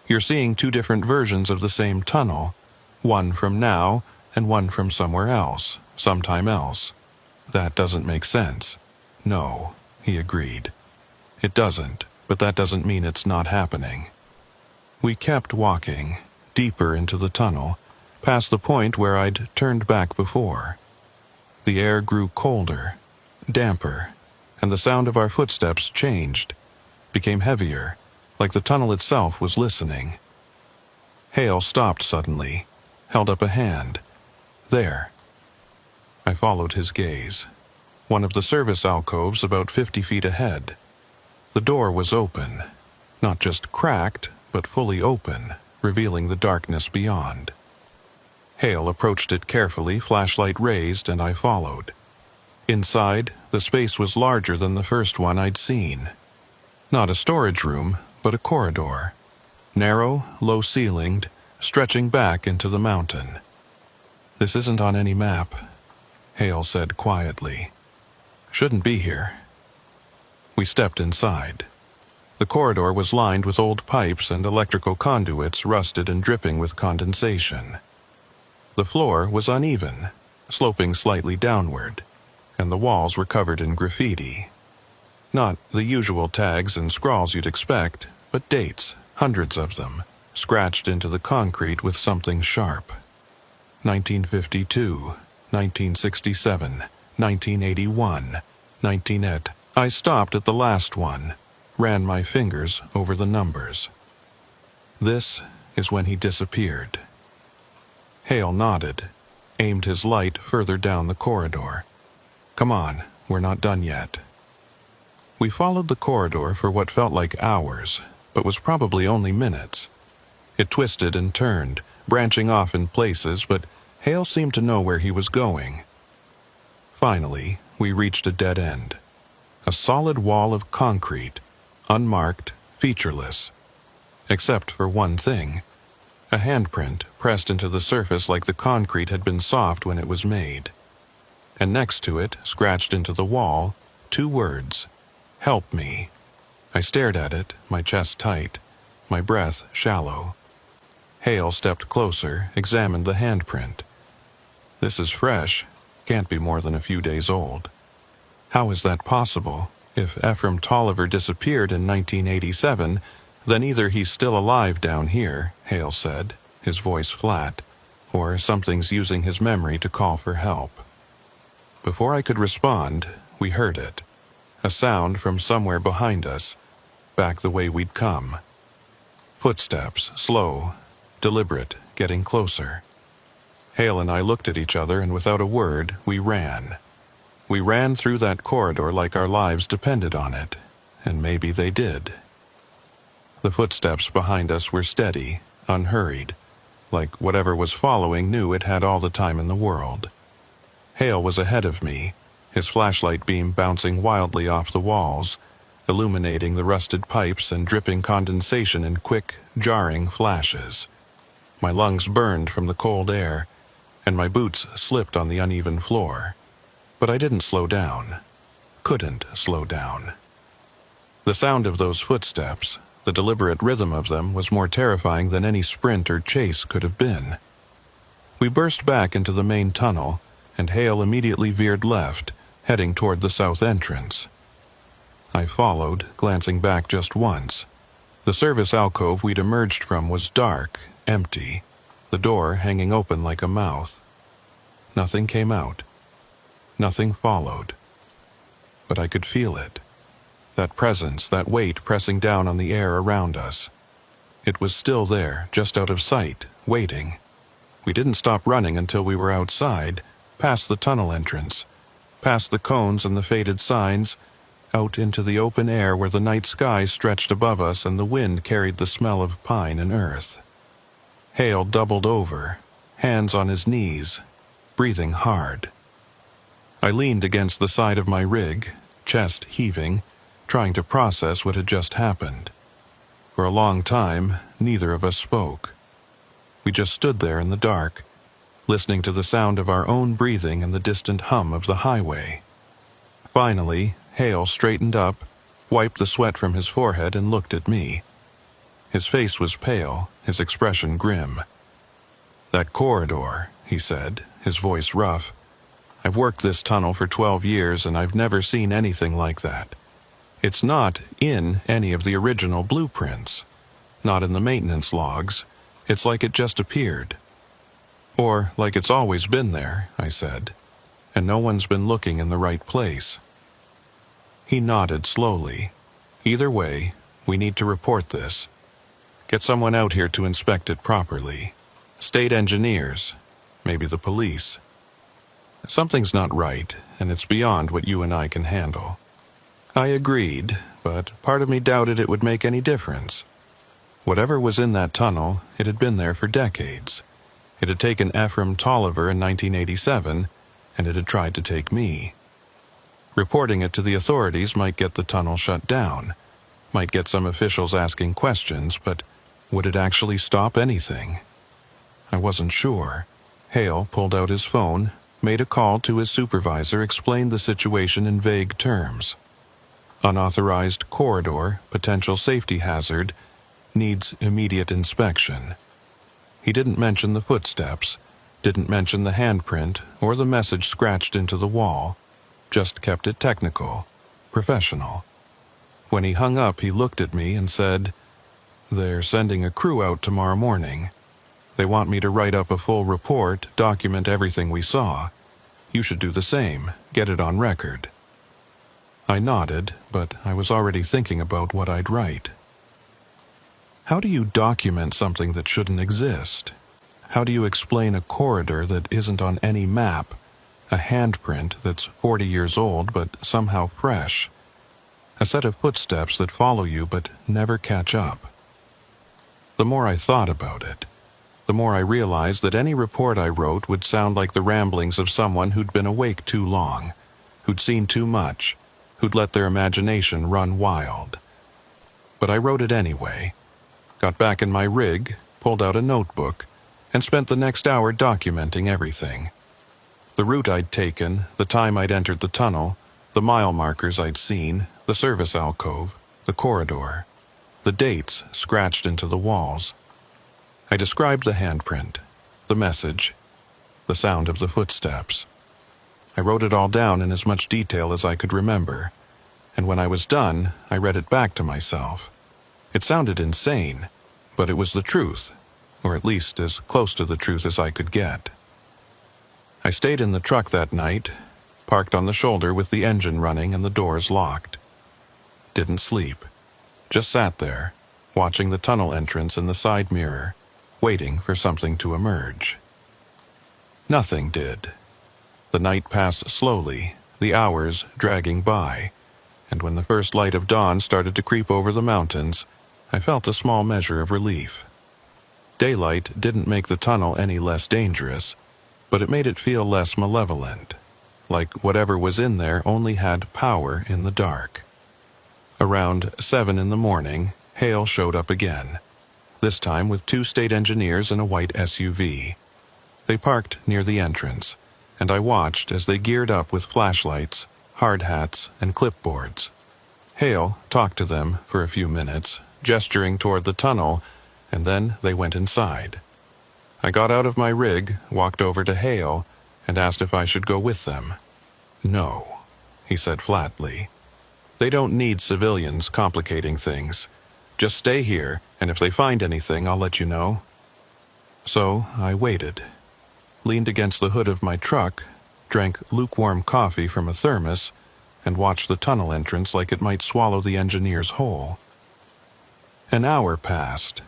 You're seeing two different versions of the same tunnel, one from now and one from somewhere else, sometime else. That doesn't make sense." "No," he agreed. "It doesn't, but that doesn't mean it's not happening." We kept walking, deeper into the tunnel, past the point where I'd turned back before. The air grew colder, damper, and the sound of our footsteps changed, became heavier, like the tunnel itself was listening. Hale stopped suddenly, held up a hand. "There." I followed his gaze. One of the service alcoves about 50 feet ahead. The door was open, not just cracked, but fully open, revealing the darkness beyond. Hale approached it carefully, flashlight raised, and I followed. Inside, the space was larger than the first one I'd seen. Not a storage room, but a corridor. Narrow, low-ceilinged, stretching back into the mountain. "This isn't on any map," Hale said quietly. "Shouldn't be here." We stepped inside. The corridor was lined with old pipes and electrical conduits rusted and dripping with condensation. The floor was uneven, sloping slightly downward, and the walls were covered in graffiti. Not the usual tags and scrawls you'd expect, but dates, hundreds of them, scratched into the concrete with something sharp. 1952, 1967, 1981, 19 I stopped at the last one, ran my fingers over the numbers. This is when he disappeared. Hale nodded, aimed his light further down the corridor. Come on, we're not done yet. We followed the corridor for what felt like hours, but was probably only minutes. It twisted and turned, branching off in places, but Hale seemed to know where he was going. Finally, we reached a dead end. A solid wall of concrete, unmarked, featureless. Except for one thing. A handprint pressed into the surface like the concrete had been soft when it was made. And next to it, scratched into the wall, 2 words. Help me. I stared at it, my chest tight, my breath shallow. Hale stepped closer, examined the handprint. This is fresh, can't be more than a few days old. How is that possible? If Ephraim Tolliver disappeared in 1987, then either he's still alive down here, Hale said, his voice flat, or something's using his memory to call for help. Before I could respond, we heard it. A sound from somewhere behind us, back the way we'd come. Footsteps, slow, deliberate, getting closer. Hale and I looked at each other, and without a word, we ran. We ran through that corridor like our lives depended on it, and maybe they did. The footsteps behind us were steady, unhurried, like whatever was following knew it had all the time in the world. Hale was ahead of me, his flashlight beam bouncing wildly off the walls, illuminating the rusted pipes and dripping condensation in quick, jarring flashes. My lungs burned from the cold air, and my boots slipped on the uneven floor. But I didn't slow down. Couldn't slow down. The sound of those footsteps, the deliberate rhythm of them, was more terrifying than any sprint or chase could have been. We burst back into the main tunnel, and Hale immediately veered left, heading toward the south entrance. I followed, glancing back just once. The service alcove we'd emerged from was dark, empty, the door hanging open like a mouth. Nothing came out. Nothing followed. But I could feel it. That presence, that weight pressing down on the air around us. It was still there, just out of sight, waiting. We didn't stop running until we were outside, past the tunnel entrance, past the cones and the faded signs, out into the open air where the night sky stretched above us and the wind carried the smell of pine and earth. Hale doubled over, hands on his knees, breathing hard. I leaned against the side of my rig, chest heaving, trying to process what had just happened. For a long time, neither of us spoke. We just stood there in the dark, listening to the sound of our own breathing and the distant hum of the highway. Finally, Hale straightened up, wiped the sweat from his forehead, and looked at me. His face was pale, his expression grim. "That corridor," he said, his voice rough. "I've worked this tunnel for 12 years, and I've never seen anything like that. It's not in any of the original blueprints, not in the maintenance logs. It's like it just appeared." "Or like it's always been there," I said, "and no one's been looking in the right place." He nodded slowly. "Either way, we need to report this. Get someone out here to inspect it properly. State engineers, maybe the police. Something's not right, and it's beyond what you and I can handle." I agreed, but part of me doubted it would make any difference. Whatever was in that tunnel, it had been there for decades. It had taken Ephraim Tolliver in 1987, and it had tried to take me. Reporting it to the authorities might get the tunnel shut down, might get some officials asking questions, but would it actually stop anything? I wasn't sure. Hale pulled out his phone, made a call to his supervisor, explained the situation in vague terms. Unauthorized corridor, potential safety hazard, needs immediate inspection. He didn't mention the footsteps, didn't mention the handprint or the message scratched into the wall, just kept it technical, professional. When he hung up, he looked at me and said, "They're sending a crew out tomorrow morning. They want me to write up a full report, document everything we saw. You should do the same, get it on record." I nodded, but I was already thinking about what I'd write. How do you document something that shouldn't exist? How do you explain a corridor that isn't on any map, a handprint that's 40 years old but somehow fresh, a set of footsteps that follow you but never catch up? The more I thought about it, the more I realized that any report I wrote would sound like the ramblings of someone who'd been awake too long, who'd seen too much, who'd let their imagination run wild. But I wrote it anyway, got back in my rig, pulled out a notebook, and spent the next hour documenting everything. The route I'd taken, the time I'd entered the tunnel, the mile markers I'd seen, the service alcove, the corridor, the dates scratched into the walls. I described the handprint, the message, the sound of the footsteps. I wrote it all down in as much detail as I could remember, and when I was done, I read it back to myself. It sounded insane, but it was the truth, or at least as close to the truth as I could get. I stayed in the truck that night, parked on the shoulder with the engine running and the doors locked. Didn't sleep, just sat there, watching the tunnel entrance in the side mirror, waiting for something to emerge. Nothing did. The night passed slowly, the hours dragging by, and when the first light of dawn started to creep over the mountains, I felt a small measure of relief. Daylight didn't make the tunnel any less dangerous, but it made it feel less malevolent, like whatever was in there only had power in the dark. Around 7 in the morning, Hale showed up again, this time with 2 state engineers in a white SUV. They parked near the entrance, and I watched as they geared up with flashlights, hard hats, and clipboards. Hale talked to them for a few minutes, gesturing toward the tunnel, and then they went inside. I got out of my rig, walked over to Hale, and asked if I should go with them. "No," he said flatly. "They don't need civilians complicating things. Just stay here, and if they find anything, I'll let you know." So I waited, leaned against the hood of my truck, drank lukewarm coffee from a thermos, and watched the tunnel entrance like it might swallow the engineers whole. An hour passed,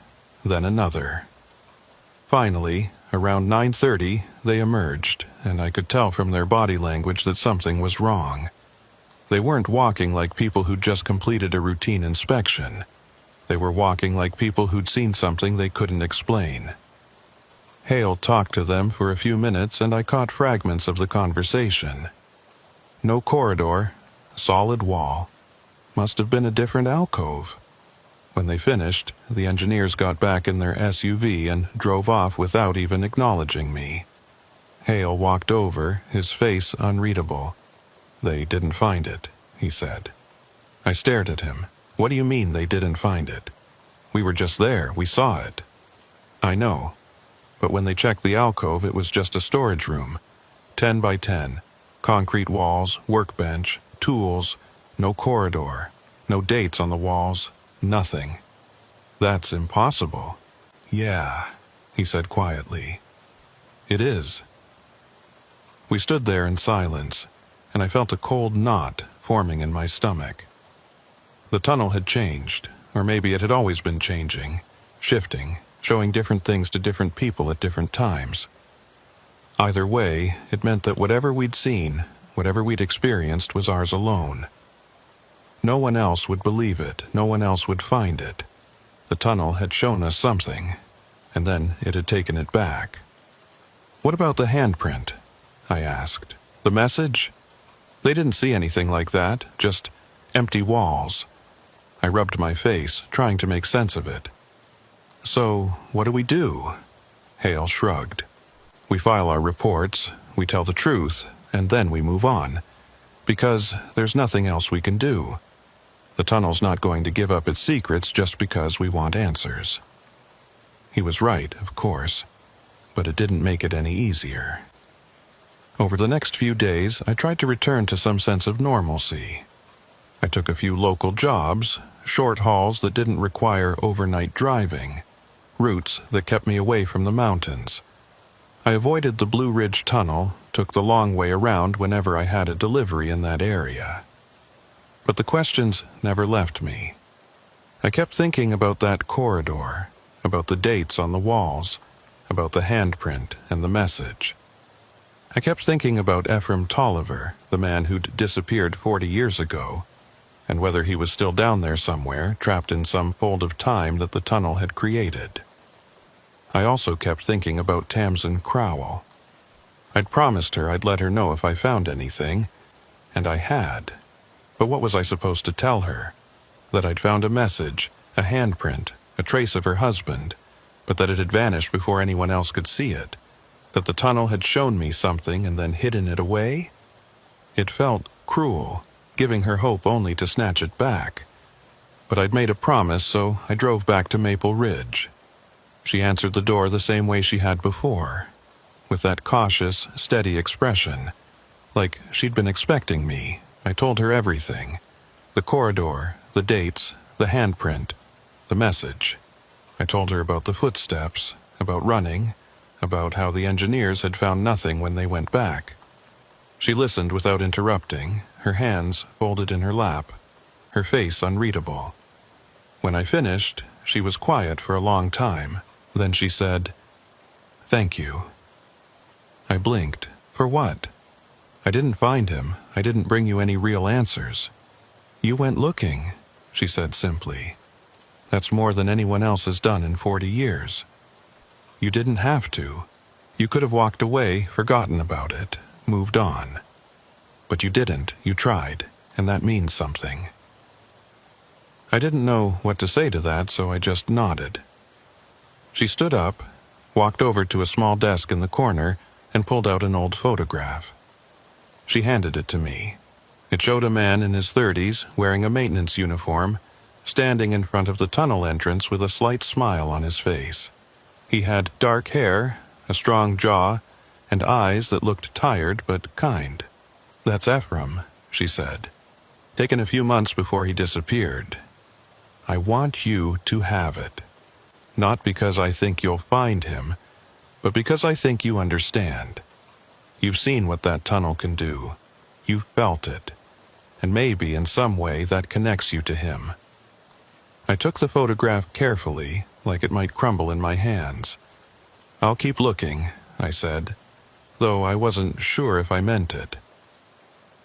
then another. Finally, around 9:30, they emerged, and I could tell from their body language that something was wrong. They weren't walking like people who'd just completed a routine inspection. They were walking like people who'd seen something they couldn't explain. Hale talked to them for a few minutes, and I caught fragments of the conversation. No corridor, solid wall. Must have been a different alcove. When they finished, the engineers got back in their SUV and drove off without even acknowledging me. Hale walked over, his face unreadable. "They didn't find it," he said. I stared at him. "What do you mean they didn't find it? We were just there, we saw it." "I know. But when they checked the alcove, it was just a storage room. 10 by 10. Concrete walls, workbench, tools, no corridor, no dates on the walls, nothing." "That's impossible." "Yeah," he said quietly. "It is." We stood there in silence, and I felt a cold knot forming in my stomach. The tunnel had changed, or maybe it had always been changing, shifting, showing different things to different people at different times. Either way, it meant that whatever we'd seen, whatever we'd experienced, was ours alone. No one else would believe it, no one else would find it. The tunnel had shown us something, and then it had taken it back. "What about the handprint?" I asked. "The message?" "They didn't see anything like that, just empty walls." I rubbed my face, trying to make sense of it. "So, what do we do?" Hale shrugged. "We file our reports, we tell the truth, and then we move on. Because there's nothing else we can do. The tunnel's not going to give up its secrets just because we want answers." He was right, of course, but it didn't make it any easier. Over the next few days, I tried to return to some sense of normalcy. I took a few local jobs, short hauls that didn't require overnight driving, routes that kept me away from the mountains. I avoided the Blue Ridge Tunnel, took the long way around whenever I had a delivery in that area. But the questions never left me. I kept thinking about that corridor, about the dates on the walls, about the handprint and the message. I kept thinking about Ephraim Tolliver, the man who'd disappeared 40 years ago, and whether he was still down there somewhere, trapped in some fold of time that the tunnel had created. I also kept thinking about Tamsin Crowell. I'd promised her I'd let her know if I found anything, and I had. But what was I supposed to tell her? That I'd found a message, a handprint, a trace of her husband, but that it had vanished before anyone else could see it? That the tunnel had shown me something and then hidden it away? It felt cruel, giving her hope only to snatch it back. But I'd made a promise, so I drove back to Maple Ridge. She answered the door the same way she had before, with that cautious, steady expression, like she'd been expecting me. I told her everything. The corridor, the dates, the handprint, the message. I told her about the footsteps, about running, about how the engineers had found nothing when they went back. She listened without interrupting, her hands folded in her lap, her face unreadable. When I finished, she was quiet for a long time. Then she said, "Thank you." I blinked. For what? I didn't find him. I didn't bring you any real answers. You went looking, she said simply. That's more than anyone else has done in 40 years. You didn't have to. You could have walked away, forgotten about it, moved on. But you didn't. You tried, and that means something. I didn't know what to say to that, so I just nodded. She stood up, walked over to a small desk in the corner, and pulled out an old photograph. She handed it to me. It showed a man in his 30s, wearing a maintenance uniform, standing in front of the tunnel entrance with a slight smile on his face. He had dark hair, a strong jaw, and eyes that looked tired but kind. "That's Ephraim," she said. "Taken a few months before he disappeared. I want you to have it. Not because I think you'll find him, but because I think you understand. You've seen what that tunnel can do. You've felt it. And maybe in some way that connects you to him." I took the photograph carefully, like it might crumble in my hands. "I'll keep looking," I said, though I wasn't sure if I meant it.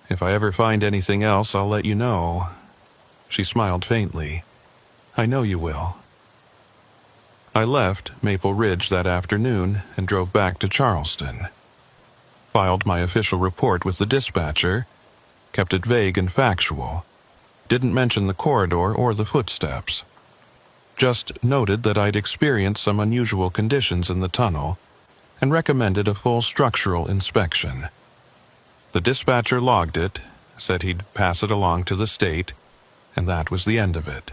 "If I ever find anything else, I'll let you know." She smiled faintly. "I know you will." I left Maple Ridge that afternoon and drove back to Charleston. Filed my official report with the dispatcher, kept it vague and factual, didn't mention the corridor or the footsteps. Just noted that I'd experienced some unusual conditions in the tunnel and recommended a full structural inspection. The dispatcher logged it, said he'd pass it along to the state, and that was the end of it.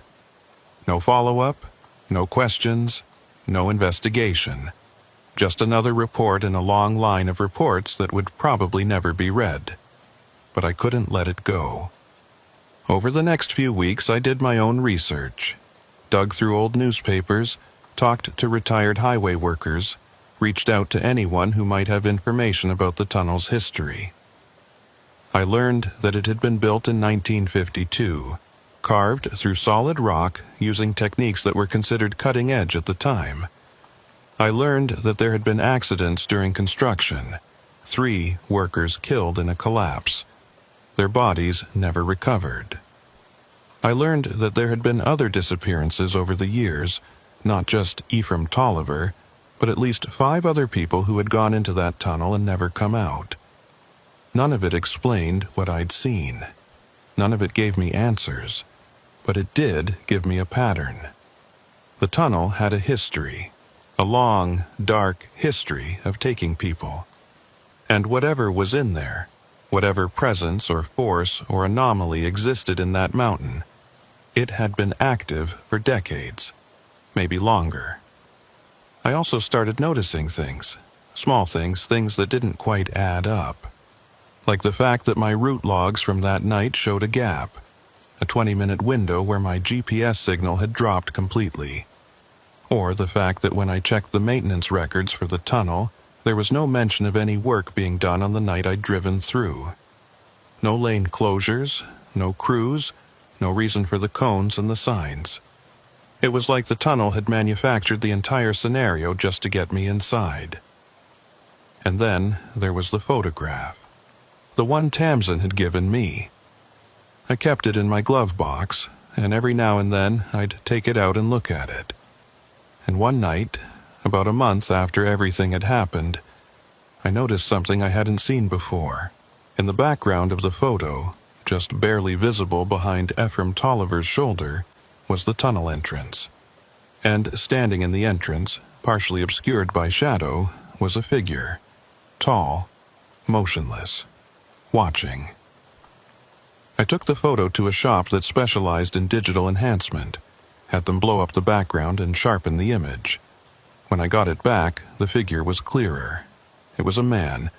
No follow-up, no questions, no investigation. Just another report in a long line of reports that would probably never be read. But I couldn't let it go. Over the next few weeks, I did my own research, dug through old newspapers, talked to retired highway workers, reached out to anyone who might have information about the tunnel's history. I learned that it had been built in 1952, carved through solid rock using techniques that were considered cutting edge at the time. I learned that there had been accidents during construction, 3 workers killed in a collapse. Their bodies never recovered. I learned that there had been other disappearances over the years, not just Ephraim Tolliver, but at least 5 other people who had gone into that tunnel and never come out. None of it explained what I'd seen. None of it gave me answers, but it did give me a pattern. The tunnel had a history. A long, dark history of taking people. And whatever was in there, whatever presence or force or anomaly existed in that mountain, it had been active for decades, maybe longer. I also started noticing things, small things, things that didn't quite add up. Like the fact that my route logs from that night showed a gap, a 20-minute window where my GPS signal had dropped completely. Or the fact that when I checked the maintenance records for the tunnel, there was no mention of any work being done on the night I'd driven through. No lane closures, no crews, no reason for the cones and the signs. It was like the tunnel had manufactured the entire scenario just to get me inside. And then there was the photograph. The one Tamsin had given me. I kept it in my glove box, and every now and then I'd take it out and look at it. And one night, about a month after everything had happened, I noticed something I hadn't seen before. In the background of the photo, just barely visible behind Ephraim Tolliver's shoulder, was the tunnel entrance. And standing in the entrance, partially obscured by shadow, was a figure. Tall, motionless, watching. I took the photo to a shop that specialized in digital enhancement, had them blow up the background and sharpen the image. When I got it back, the figure was clearer. It was a man,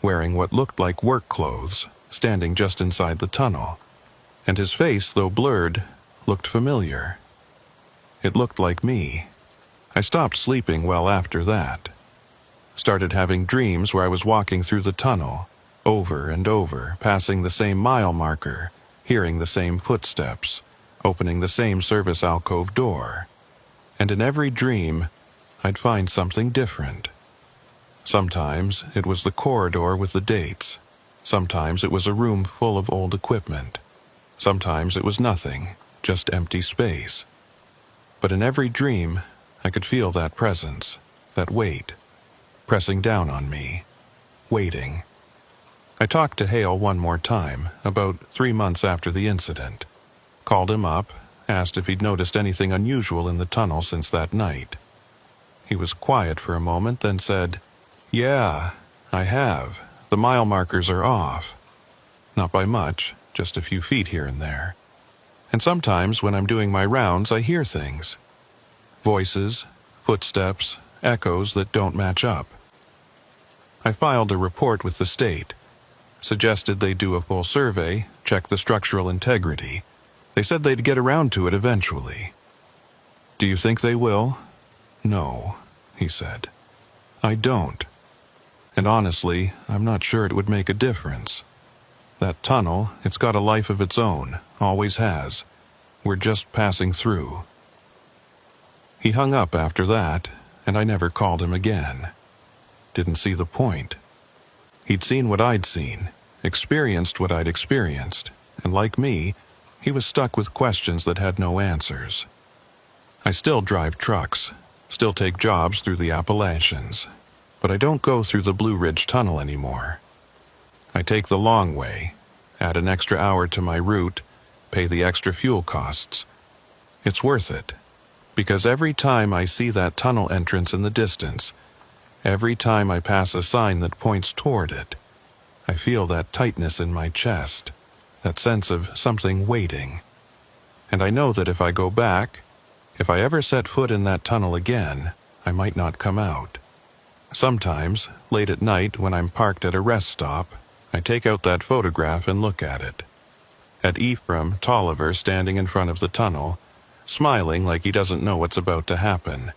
wearing what looked like work clothes, standing just inside the tunnel. And his face, though blurred, looked familiar. It looked like me. I stopped sleeping well after that. Started having dreams where I was walking through the tunnel, over and over, passing the same mile marker, hearing the same footsteps, opening the same service alcove door. And in every dream, I'd find something different. Sometimes it was the corridor with the dates. Sometimes it was a room full of old equipment. Sometimes it was nothing, just empty space. But in every dream, I could feel that presence, that weight, pressing down on me, waiting. I talked to Hale one more time, about 3 months after the incident. Called him up, asked if he'd noticed anything unusual in the tunnel since that night. He was quiet for a moment, then said, "Yeah, I have. The mile markers are off. Not by much, just a few feet here and there. And sometimes when I'm doing my rounds, I hear things. Voices, footsteps, echoes that don't match up." I filed a report with the state. Suggested they do a full survey, check the structural integrity. They said they'd get around to it eventually. "Do you think they will?" "No," he said. "I don't. And honestly, I'm not sure it would make a difference. That tunnel, it's got a life of its own, always has. We're just passing through." He hung up after that, and I never called him again. Didn't see the point. He'd seen what I'd seen, experienced what I'd experienced, and like me, he was stuck with questions that had no answers. I still drive trucks, still take jobs through the Appalachians, but I don't go through the Blue Ridge Tunnel anymore. I take the long way, add an extra hour to my route, pay the extra fuel costs. It's worth it, because every time I see that tunnel entrance in the distance, every time I pass a sign that points toward it, I feel that tightness in my chest, that sense of something waiting. And I know that if I go back, if I ever set foot in that tunnel again, I might not come out. Sometimes, late at night when I'm parked at a rest stop, I take out that photograph and look at it. At Ephraim Tolliver standing in front of the tunnel, smiling like he doesn't know what's about to happen.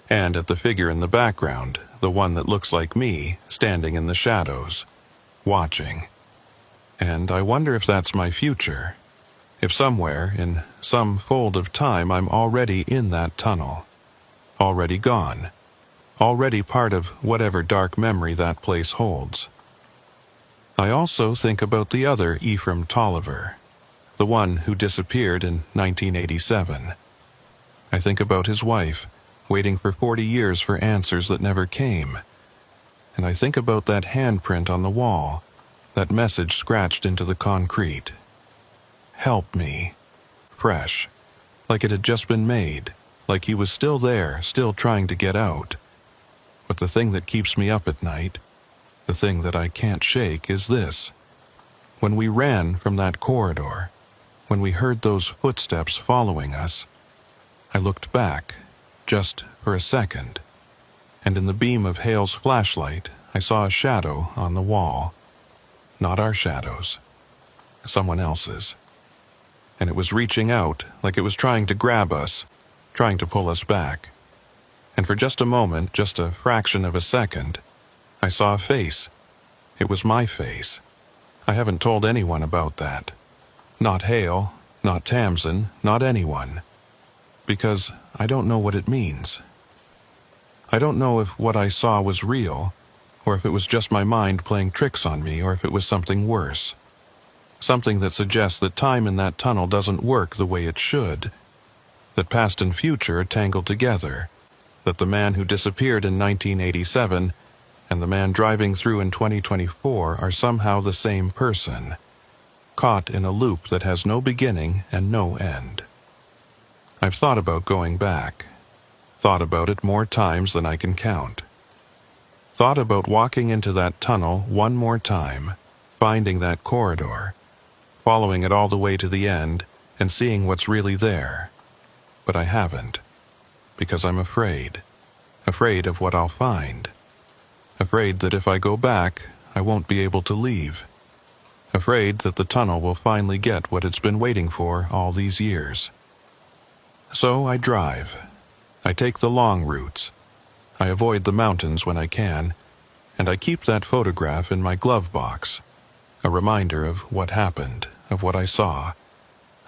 And at the figure in the background, the one that looks like me, standing in the shadows, watching. And I wonder if that's my future. If somewhere, in some fold of time, I'm already in that tunnel. Already gone. Already part of whatever dark memory that place holds. I also think about the other Ephraim Tolliver, the one who disappeared in 1987. I think about his wife, waiting for 40 years for answers that never came. And I think about that handprint on the wall, that message scratched into the concrete. "Help me." Fresh, like it had just been made, like he was still there, still trying to get out. But the thing that keeps me up at night, the thing that I can't shake, is this. When we ran from that corridor, when we heard those footsteps following us, I looked back, just for a second, and in the beam of Hale's flashlight, I saw a shadow on the wall. Not our shadows, someone else's. And it was reaching out like it was trying to grab us, trying to pull us back. And for just a moment, just a fraction of a second, I saw a face. It was my face. I haven't told anyone about that. Not Hale, not Tamsin, not anyone. because I don't know what it means. I don't know if what I saw was real, or if it was just my mind playing tricks on me, or if it was something worse. Something that suggests that time in that tunnel doesn't work the way it should, that past and future are tangled together, that the man who disappeared in 1987 and the man driving through in 2024 are somehow the same person, caught in a loop that has no beginning and no end. I've thought about going back, thought about it more times than I can count. Thought about walking into that tunnel one more time, finding that corridor, following it all the way to the end and seeing what's really there. But I haven't, because I'm afraid of what I'll find. Afraid that if I go back, I won't be able to leave. Afraid that the tunnel will finally get what it's been waiting for all these years. So I drive. I take the long routes. I avoid the mountains when I can, and I keep that photograph in my glove box, a reminder of what happened, of what I saw,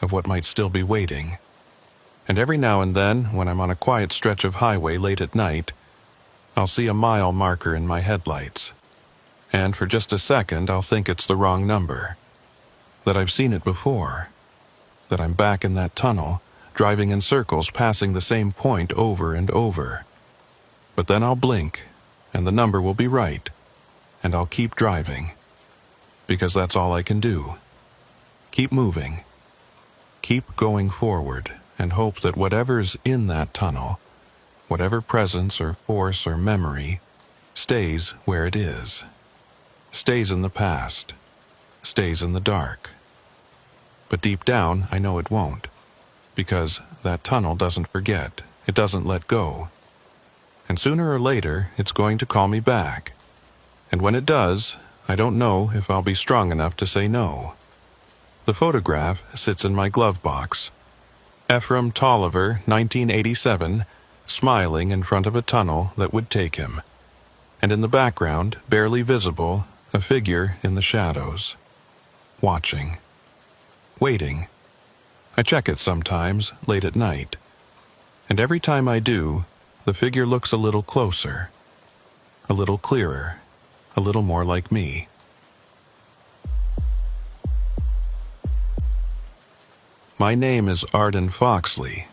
of what might still be waiting. And every now and then, when I'm on a quiet stretch of highway late at night, I'll see a mile marker in my headlights. And for just a second, I'll think it's the wrong number. That I've seen it before. That I'm back in that tunnel, driving in circles, passing the same point over and over. But then I'll blink, and the number will be right, and I'll keep driving. Because that's all I can do. Keep moving. Keep going forward, and hope that whatever's in that tunnel, whatever presence or force or memory, stays where it is. Stays in the past. Stays in the dark. But deep down, I know it won't. Because that tunnel doesn't forget. It doesn't let go. And sooner or later, it's going to call me back. And when it does, I don't know if I'll be strong enough to say no. The photograph sits in my glove box. Ephraim Tolliver, 1987, smiling in front of a tunnel that would take him. And in the background, barely visible, a figure in the shadows. Watching. Waiting. I check it sometimes, late at night. And every time I do, the figure looks a little closer. A little clearer. A little more like me. My name is Arden Foxley.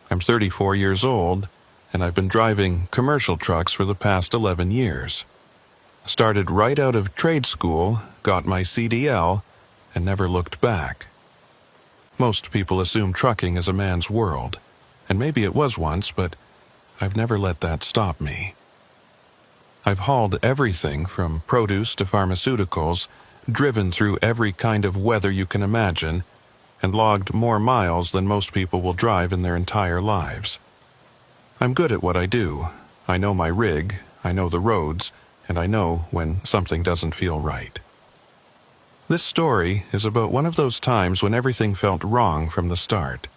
I'm 34 years old, and I've been driving commercial trucks for the past 11 years. Started right out of trade school, got my CDL, and never looked back. Most people assume trucking is a man's world, and maybe it was once, but I've never let that stop me. I've hauled everything from produce to pharmaceuticals, driven through every kind of weather you can imagine, and logged more miles than most people will drive in their entire lives. I'm good at what I do. I know my rig, I know the roads, and I know when something doesn't feel right. This story is about one of those times when everything felt wrong from the start,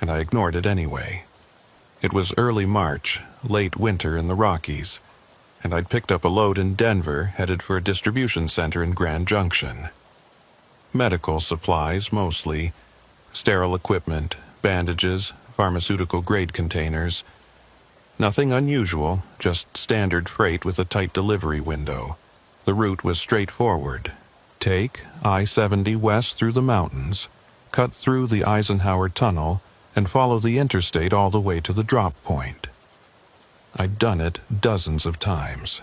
and I ignored it anyway. It was early March, late winter in the Rockies, and I'd picked up a load in Denver, headed for a distribution center in Grand Junction. Medical supplies, mostly. Sterile equipment, bandages, pharmaceutical-grade containers. Nothing unusual, just standard freight with a tight delivery window. The route was straightforward. Take I-70 west through the mountains, cut through the Eisenhower Tunnel, and follow the interstate all the way to the drop point. I'd done it dozens of times.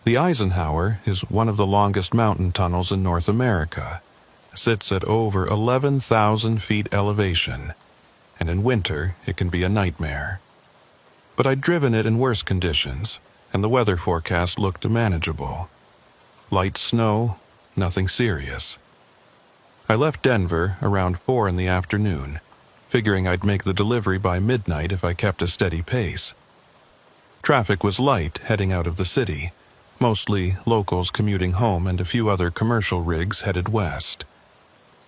The Eisenhower is one of the longest mountain tunnels in North America. Sits at over 11,000 feet elevation, and in winter it can be a nightmare. But I'd driven it in worse conditions, and the weather forecast looked manageable. Light snow, nothing serious. I left Denver around 4 in the afternoon, figuring I'd make the delivery by midnight if I kept a steady pace. Traffic was light heading out of the city, mostly locals commuting home and a few other commercial rigs headed west.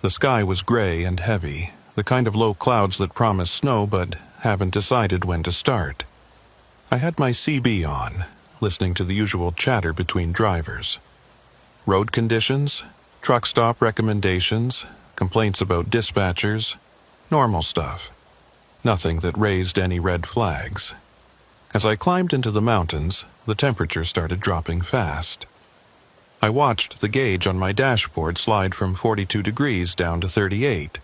The sky was gray and heavy, the kind of low clouds that promise snow but haven't decided when to start. I had my CB on, listening to the usual chatter between drivers. Road conditions, truck stop recommendations, complaints about dispatchers, normal stuff. nothing that raised any red flags. As I climbed into the mountains, the temperature started dropping fast. I watched the gauge on my dashboard slide from 42 degrees down to 38,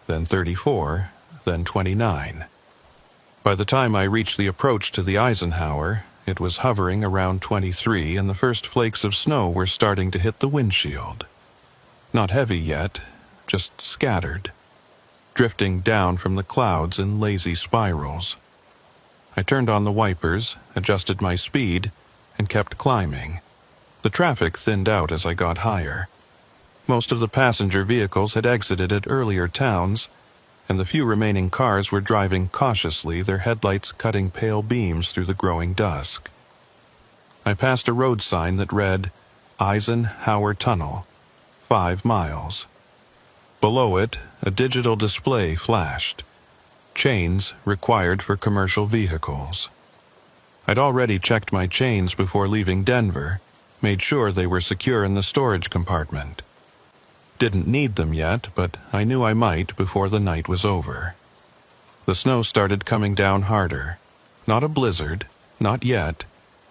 then 34, then 29. By the time I reached the approach to the Eisenhower, it was hovering around 23 and the first flakes of snow were starting to hit the windshield. Not heavy yet, just scattered, drifting down from the clouds in lazy spirals. I turned on the wipers, adjusted my speed, and kept climbing. The traffic thinned out as I got higher. Most of the passenger vehicles had exited at earlier towns, and the few remaining cars were driving cautiously, their headlights cutting pale beams through the growing dusk. I passed a road sign that read, Eisenhower Tunnel, 5 miles. Below it, a digital display flashed. Chains required for commercial vehicles. I'd already checked my chains before leaving Denver, made sure they were secure in the storage compartment. Didn't need them yet, but I knew I might before the night was over. The snow started coming down harder. Not a blizzard, not yet,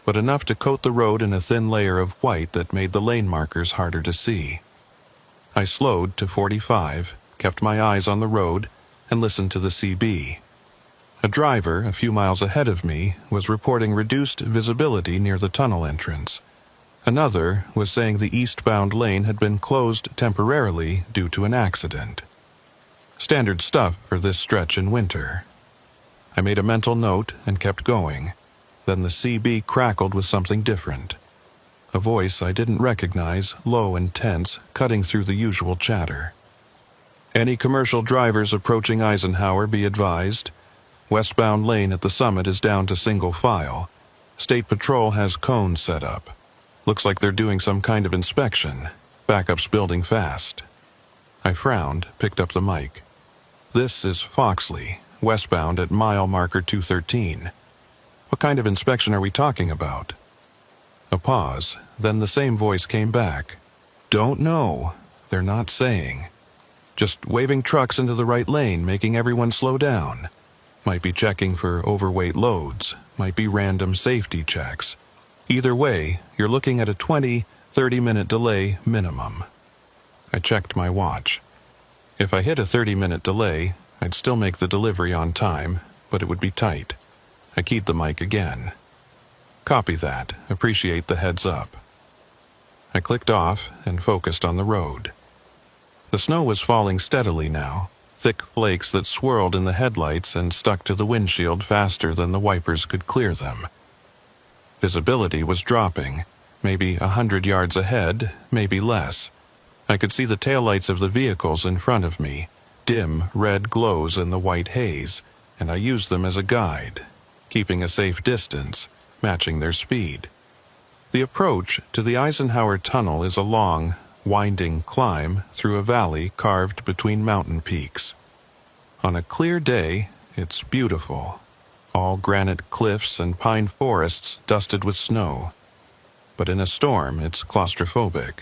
but enough to coat the road in a thin layer of white that made the lane markers harder to see. I slowed to 45, kept my eyes on the road, and listened to the CB. A driver, a few miles ahead of me, was reporting reduced visibility near the tunnel entrance. Another was saying the eastbound lane had been closed temporarily due to an accident. Standard stuff for this stretch in winter. I made a mental note and kept going. Then the CB crackled with something different. A voice I didn't recognize, low and tense, cutting through the usual chatter. Any commercial drivers approaching Eisenhower be advised. Westbound lane at the summit is down to single file. State Patrol has cones set up. Looks like they're doing some kind of inspection. Backup's building fast. I frowned, picked up the mic. This is Foxley, westbound at mile marker 213. What kind of inspection are we talking about? A pause, then the same voice came back. Don't know. They're not saying. Just waving trucks into the right lane, making everyone slow down. Might be checking for overweight loads. Might be random safety checks. Either way, you're looking at a 20-30-minute delay minimum. I checked my watch. If I hit a 30-minute delay, I'd still make the delivery on time, but it would be tight. I keyed the mic again. Copy that. Appreciate the heads up. I clicked off and focused on the road. The snow was falling steadily now, thick flakes that swirled in the headlights and stuck to the windshield faster than the wipers could clear them. Visibility was dropping, maybe 100 yards ahead, maybe less. I could see the taillights of the vehicles in front of me, dim red glows in the white haze, and I used them as a guide, keeping a safe distance, matching their speed. The approach to the Eisenhower Tunnel is a long, winding climb through a valley carved between mountain peaks. On a clear day, it's beautiful. All granite cliffs and pine forests dusted with snow. But in a storm, it's claustrophobic.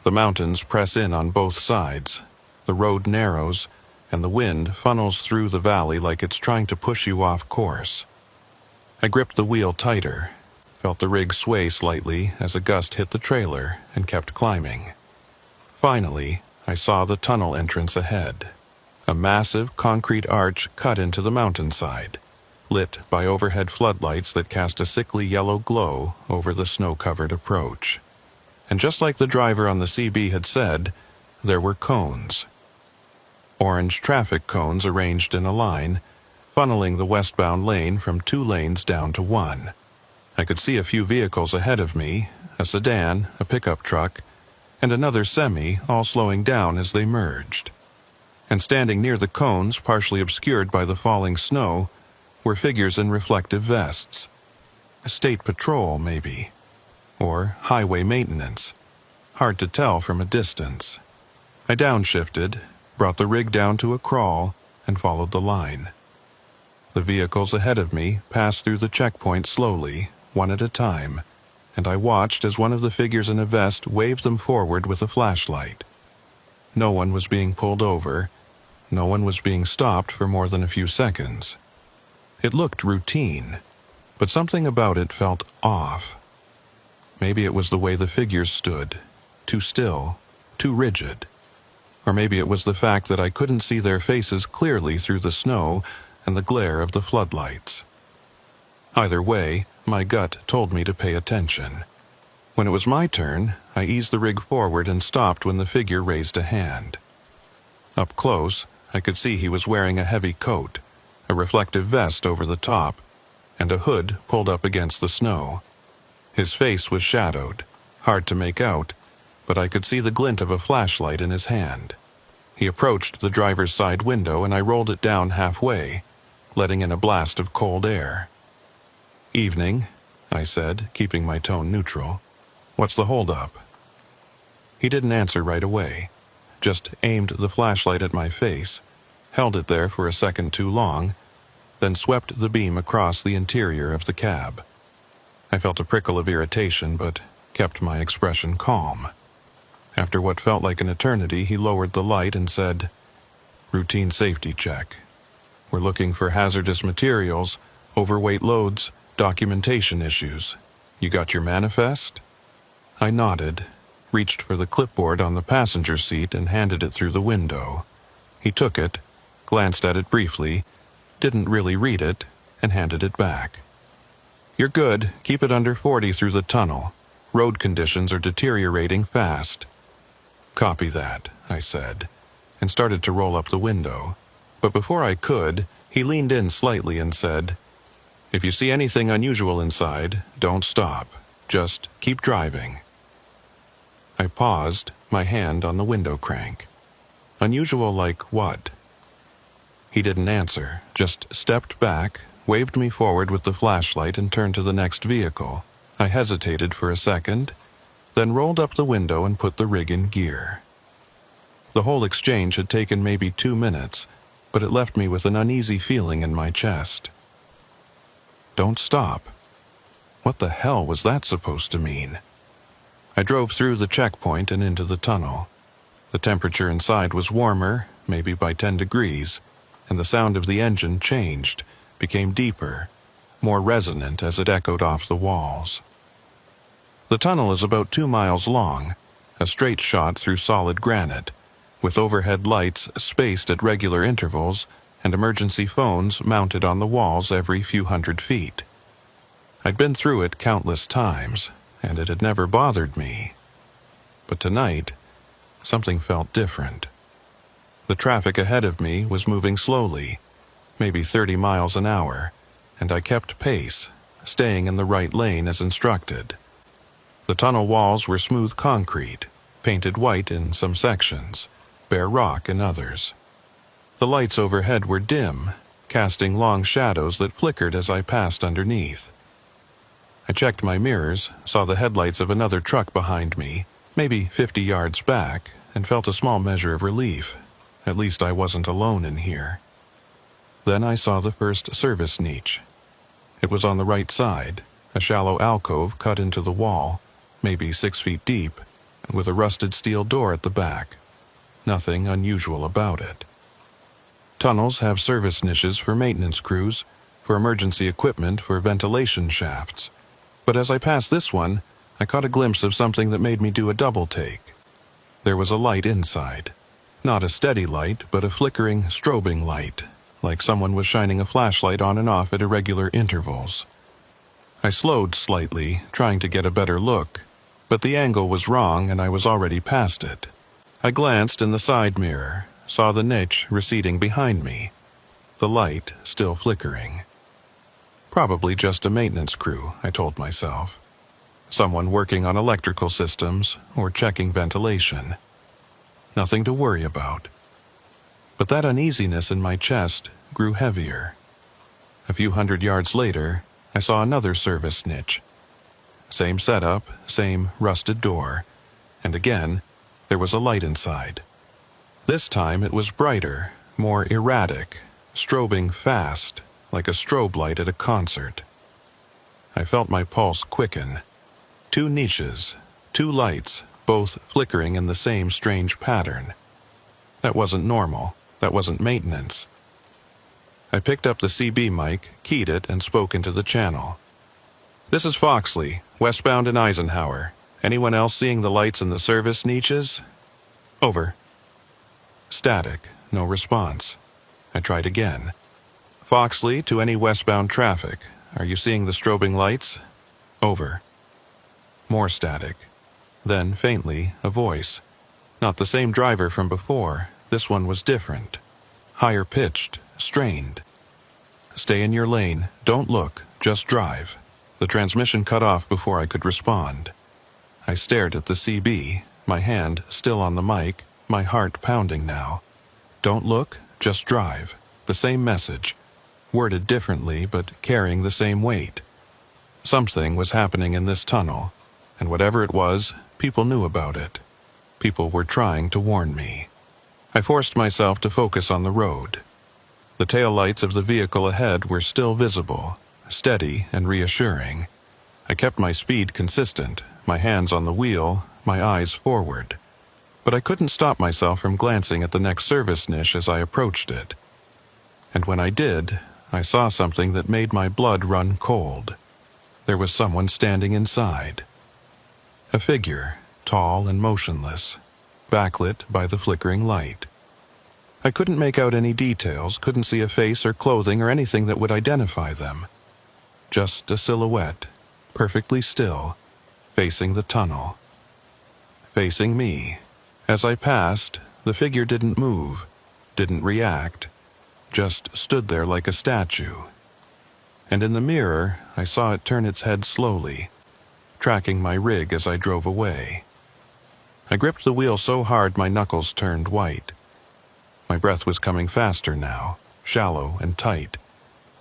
The mountains press in on both sides. The road narrows, and the wind funnels through the valley like it's trying to push you off course. I gripped the wheel tighter, felt the rig sway slightly as a gust hit the trailer, and kept climbing. Finally, I saw the tunnel entrance ahead. A massive concrete arch cut into the mountainside, lit by overhead floodlights that cast a sickly yellow glow over the snow-covered approach. And just like the driver on the CB had said, there were cones. Orange traffic cones arranged in a line, funneling the westbound lane from 2 lanes down to 1. I could see a few vehicles ahead of me, a sedan, a pickup truck, and another semi, all slowing down as they merged. And standing near the cones, partially obscured by the falling snow, were figures in reflective vests. State Patrol, maybe. Or highway maintenance. Hard to tell from a distance. I downshifted, brought the rig down to a crawl, and followed the line. The vehicles ahead of me passed through the checkpoint slowly, one at a time, and I watched as one of the figures in a vest waved them forward with a flashlight. No one was being pulled over, No one was being stopped for more than a few seconds. It looked routine, but something about it felt off. Maybe it was the way the figures stood, too still, too rigid. Or maybe it was the fact that I couldn't see their faces clearly through the snow and the glare of the floodlights. Either way, my gut told me to pay attention. When it was my turn, I eased the rig forward and stopped when the figure raised a hand. Up close, I could see he was wearing a heavy coat, a reflective vest over the top, and a hood pulled up against the snow. His face was shadowed, hard to make out, but I could see the glint of a flashlight in his hand. He approached the driver's side window and I rolled it down halfway, letting in a blast of cold air. "Evening," I said, keeping my tone neutral. "What's the holdup?" He didn't answer right away, just aimed the flashlight at my face, held it there for a second too long, then swept the beam across the interior of the cab. I felt a prickle of irritation, but kept my expression calm. After what felt like an eternity, he lowered the light and said, "Routine safety check. We're looking for hazardous materials, overweight loads, documentation issues. You got your manifest?" I nodded, reached for the clipboard on the passenger seat and handed it through the window. He took it, glanced at it briefly, didn't really read it, and handed it back. "You're good. Keep it under 40 through the tunnel. Road conditions are deteriorating fast." "Copy that," I said, and started to roll up the window. But before I could, he leaned in slightly and said, "If you see anything unusual inside, don't stop. Just keep driving." I paused, my hand on the window crank. "Unusual like what?" He didn't answer, just stepped back, waved me forward with the flashlight and turned to the next vehicle. I hesitated for a second, then rolled up the window and put the rig in gear. The whole exchange had taken maybe 2 minutes, but it left me with an uneasy feeling in my chest. Don't stop. What the hell was that supposed to mean? I drove through the checkpoint and into the tunnel. The temperature inside was warmer, maybe by 10 degrees, and the sound of the engine changed, became deeper, more resonant as it echoed off the walls. The tunnel is about 2 miles long, a straight shot through solid granite, with overhead lights spaced at regular intervals and emergency phones mounted on the walls every few hundred feet. I'd been through it countless times, and it had never bothered me. But tonight, something felt different. The traffic ahead of me was moving slowly, maybe 30 miles an hour, and I kept pace, staying in the right lane as instructed. The tunnel walls were smooth concrete, painted white in some sections, bare rock in others. The lights overhead were dim, casting long shadows that flickered as I passed underneath. I checked my mirrors, saw the headlights of another truck behind me, maybe 50 yards back, and felt a small measure of relief. At least I wasn't alone in here. Then I saw the first service niche. It was on the right side, a shallow alcove cut into the wall, maybe 6 feet deep, with a rusted steel door at the back. Nothing unusual about it. Tunnels have service niches for maintenance crews, for emergency equipment, for ventilation shafts. But as I passed this one, I caught a glimpse of something that made me do a double take. There was a light inside. Not a steady light, but a flickering, strobing light, like someone was shining a flashlight on and off at irregular intervals. I slowed slightly, trying to get a better look, but the angle was wrong and I was already past it. I glanced in the side mirror, saw the niche receding behind me, the light still flickering. Probably just a maintenance crew, I told myself. Someone working on electrical systems or checking ventilation. Nothing to worry about. But that uneasiness in my chest grew heavier. A few hundred yards later, I saw another service niche. Same setup, same rusted door, and again, there was a light inside. This time it was brighter, more erratic, strobing fast, like a strobe light at a concert. I felt my pulse quicken. 2 niches, 2 lights, both flickering in the same strange pattern. That wasn't normal. That wasn't maintenance. I picked up the CB mic, keyed it, and spoke into the channel. "This is Foxley, westbound in Eisenhower. Anyone else seeing the lights in the service niches?" "Over." Static, no response. I tried again. "Foxley, to any westbound traffic. Are you seeing the strobing lights?" "Over." More static. Then, faintly, a voice. Not the same driver from before. This one was different. Higher pitched, strained. "Stay in your lane. Don't look. Just drive." The transmission cut off before I could respond. I stared at the CB, my hand still on the mic, my heart pounding now. "Don't look. Just drive." The same message. Worded differently, but carrying the same weight. Something was happening in this tunnel, and whatever it was, people knew about it. People were trying to warn me. I forced myself to focus on the road. The taillights of the vehicle ahead were still visible, steady and reassuring. I kept my speed consistent, my hands on the wheel, my eyes forward. But I couldn't stop myself from glancing at the next service niche as I approached it. And when I did, I saw something that made my blood run cold. There was someone standing inside. A figure, tall and motionless, backlit by the flickering light. I couldn't make out any details, couldn't see a face or clothing or anything that would identify them. Just a silhouette, perfectly still, facing the tunnel. Facing me. As I passed, the figure didn't move, didn't react, just stood there like a statue. And in the mirror, I saw it turn its head slowly, tracking my rig as I drove away. I gripped the wheel so hard my knuckles turned white. My breath was coming faster now, shallow and tight,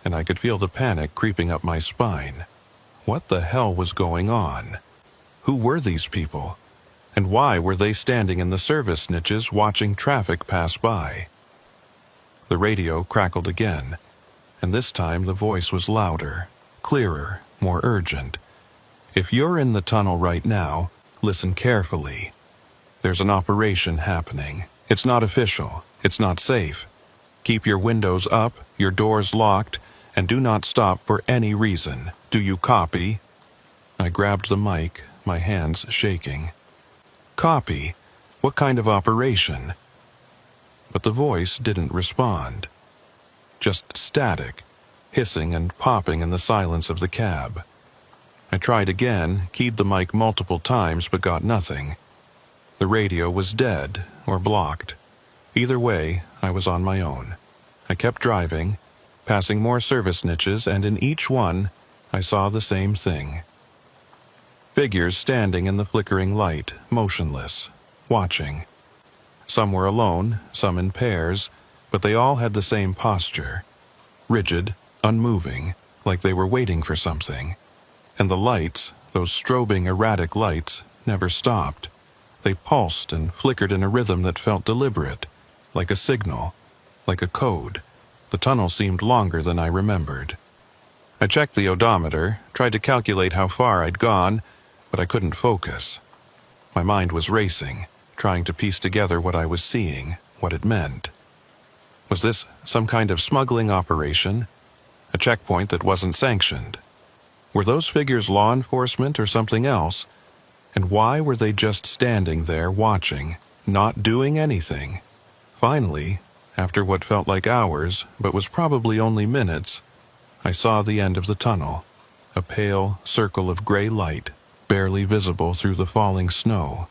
and I could feel the panic creeping up my spine. What the hell was going on? Who were these people? And why were they standing in the service niches watching traffic pass by? The radio crackled again, and this time the voice was louder, clearer, more urgent. "If you're in the tunnel right now, listen carefully. There's an operation happening. It's not official. It's not safe. Keep your windows up, your doors locked, and do not stop for any reason. Do you copy?" I grabbed the mic, my hands shaking. Copy? What kind of operation? But the voice didn't respond. Just static, hissing and popping in the silence of the cab. I tried again, keyed the mic multiple times, but got nothing. The radio was dead or blocked. Either way, I was on my own. I kept driving, passing more service niches, and in each one, I saw the same thing. Figures standing in the flickering light, motionless, watching. Some were alone, some in pairs, but they all had the same posture. Rigid, unmoving, like they were waiting for something. And the lights, those strobing erratic lights, never stopped. They pulsed and flickered in a rhythm that felt deliberate, like a signal, like a code. The tunnel seemed longer than I remembered. I checked the odometer, tried to calculate how far I'd gone, but I couldn't focus. My mind was racing, trying to piece together what I was seeing, what it meant. Was this some kind of smuggling operation? A checkpoint that wasn't sanctioned? Were those figures law enforcement or something else? And why were they just standing there watching, not doing anything? Finally, after what felt like hours, but was probably only minutes, I saw the end of the tunnel, a pale circle of gray light, barely visible through the falling snow.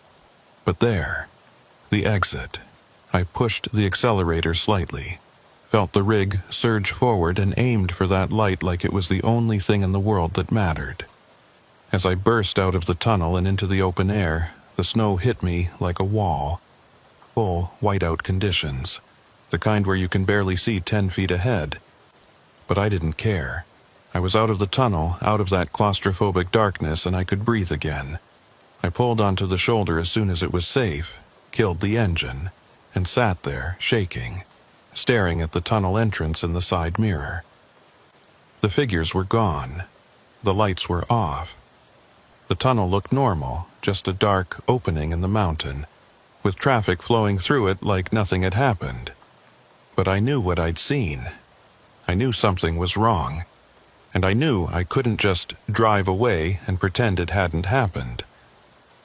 But there, the exit. I pushed the accelerator slightly, felt the rig surge forward and aimed for that light like it was the only thing in the world that mattered. As I burst out of the tunnel and into the open air, the snow hit me like a wall. Full whiteout conditions, the kind where you can barely see 10 feet ahead. But I didn't care. I was out of the tunnel, out of that claustrophobic darkness, and I could breathe again. I pulled onto the shoulder as soon as it was safe, killed the engine, and sat there, shaking, staring at the tunnel entrance in the side mirror. The figures were gone. The lights were off. The tunnel looked normal, just a dark opening in the mountain, with traffic flowing through it like nothing had happened. But I knew what I'd seen. I knew something was wrong. And I knew I couldn't just drive away and pretend it hadn't happened.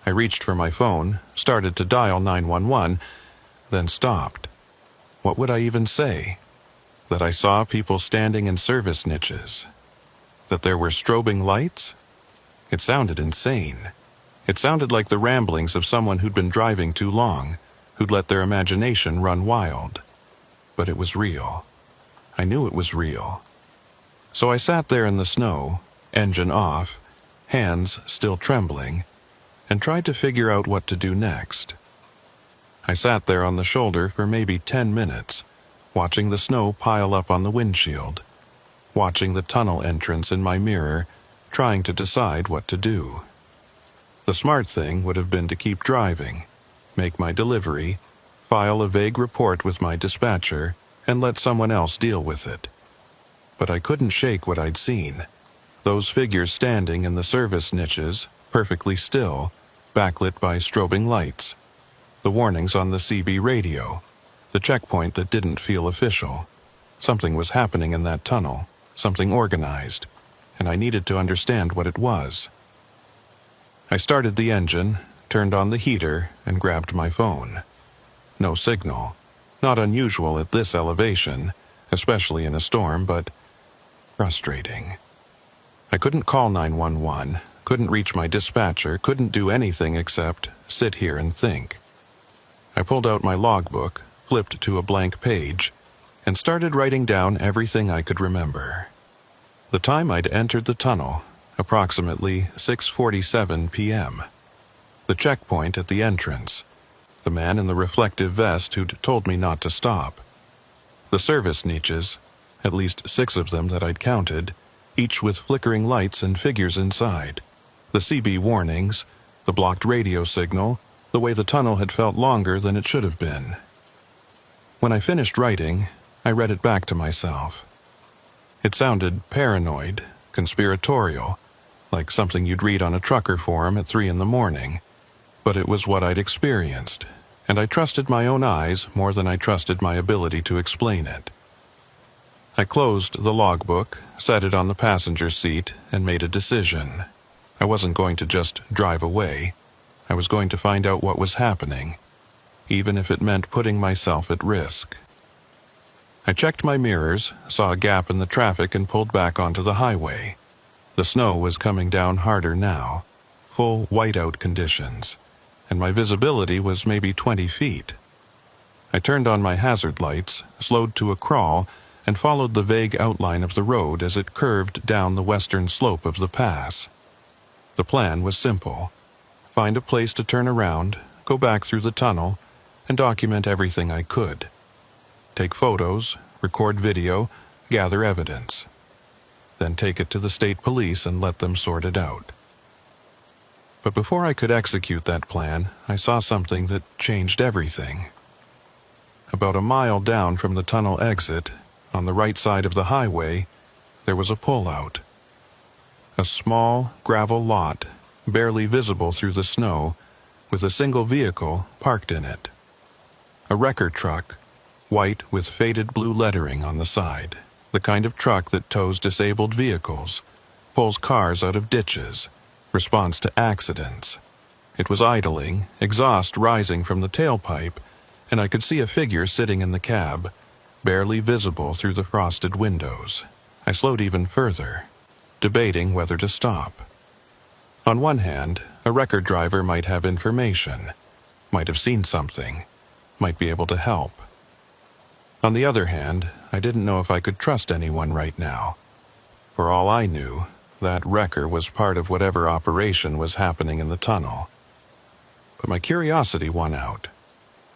I reached for my phone, started to dial 911, then stopped. What would I even say? That I saw people standing in service niches? That there were strobing lights? It sounded insane. It sounded like the ramblings of someone who'd been driving too long, who'd let their imagination run wild. But it was real. I knew it was real. So I sat there in the snow, engine off, hands still trembling, and tried to figure out what to do next. I sat there on the shoulder for maybe 10 minutes, watching the snow pile up on the windshield, watching the tunnel entrance in my mirror, trying to decide what to do. The smart thing would have been to keep driving, make my delivery, file a vague report with my dispatcher, and let someone else deal with it. But I couldn't shake what I'd seen. Those figures standing in the service niches, perfectly still, backlit by strobing lights. The warnings on the CB radio. The checkpoint that didn't feel official. Something was happening in that tunnel, something organized, and I needed to understand what it was. I started the engine, turned on the heater, and grabbed my phone. No signal. Not unusual at this elevation, especially in a storm, but frustrating. I couldn't call 911, couldn't reach my dispatcher, couldn't do anything except sit here and think. I pulled out my logbook, flipped to a blank page, and started writing down everything I could remember. The time I'd entered the tunnel, approximately 6:47 p.m. The checkpoint at the entrance. The man in the reflective vest who'd told me not to stop. The service niches, at least 6 of them that I'd counted, each with flickering lights and figures inside. The CB warnings, the blocked radio signal, the way the tunnel had felt longer than it should have been. When I finished writing, I read it back to myself. It sounded paranoid, conspiratorial, like something you'd read on a trucker forum at 3 a.m, but it was what I'd experienced, and I trusted my own eyes more than I trusted my ability to explain it. I closed the logbook, set it on the passenger seat, and made a decision. I wasn't going to just drive away. I was going to find out what was happening, even if it meant putting myself at risk. I checked my mirrors, saw a gap in the traffic, and pulled back onto the highway. The snow was coming down harder now, full whiteout conditions, and my visibility was maybe 20 feet. I turned on my hazard lights, slowed to a crawl, and followed the vague outline of the road as it curved down the western slope of the pass. The plan was simple. Find a place to turn around, go back through the tunnel, and document everything I could. Take photos, record video, gather evidence. Then take it to the state police and let them sort it out. But before I could execute that plan, I saw something that changed everything. About a mile down from the tunnel exit, on the right side of the highway, there was a pullout. A small gravel lot, barely visible through the snow, with a single vehicle parked in it. A wrecker truck, white with faded blue lettering on the side, the kind of truck that tows disabled vehicles, pulls cars out of ditches, responds to accidents. It was idling, exhaust rising from the tailpipe, and I could see a figure sitting in the cab, barely visible through the frosted windows. I slowed even further, debating whether to stop. On one hand, a wrecker driver might have information, might have seen something, might be able to help. On the other hand, I didn't know if I could trust anyone right now. For all I knew, that wrecker was part of whatever operation was happening in the tunnel. But my curiosity won out.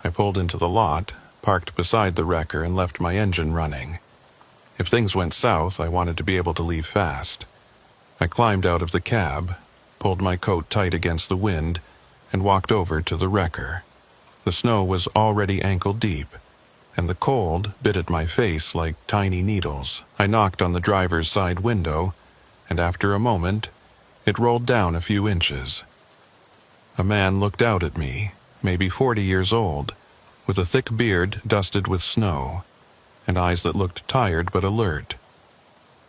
I pulled into the lot, parked beside the wrecker, and left my engine running. If things went south, I wanted to be able to leave fast. I climbed out of the cab, pulled my coat tight against the wind, and walked over to the wrecker. The snow was already ankle-deep, and the cold bit at my face like tiny needles. I knocked on the driver's side window, and after a moment, it rolled down a few inches. A man looked out at me, maybe 40 years old, with a thick beard dusted with snow. and eyes that looked tired but alert.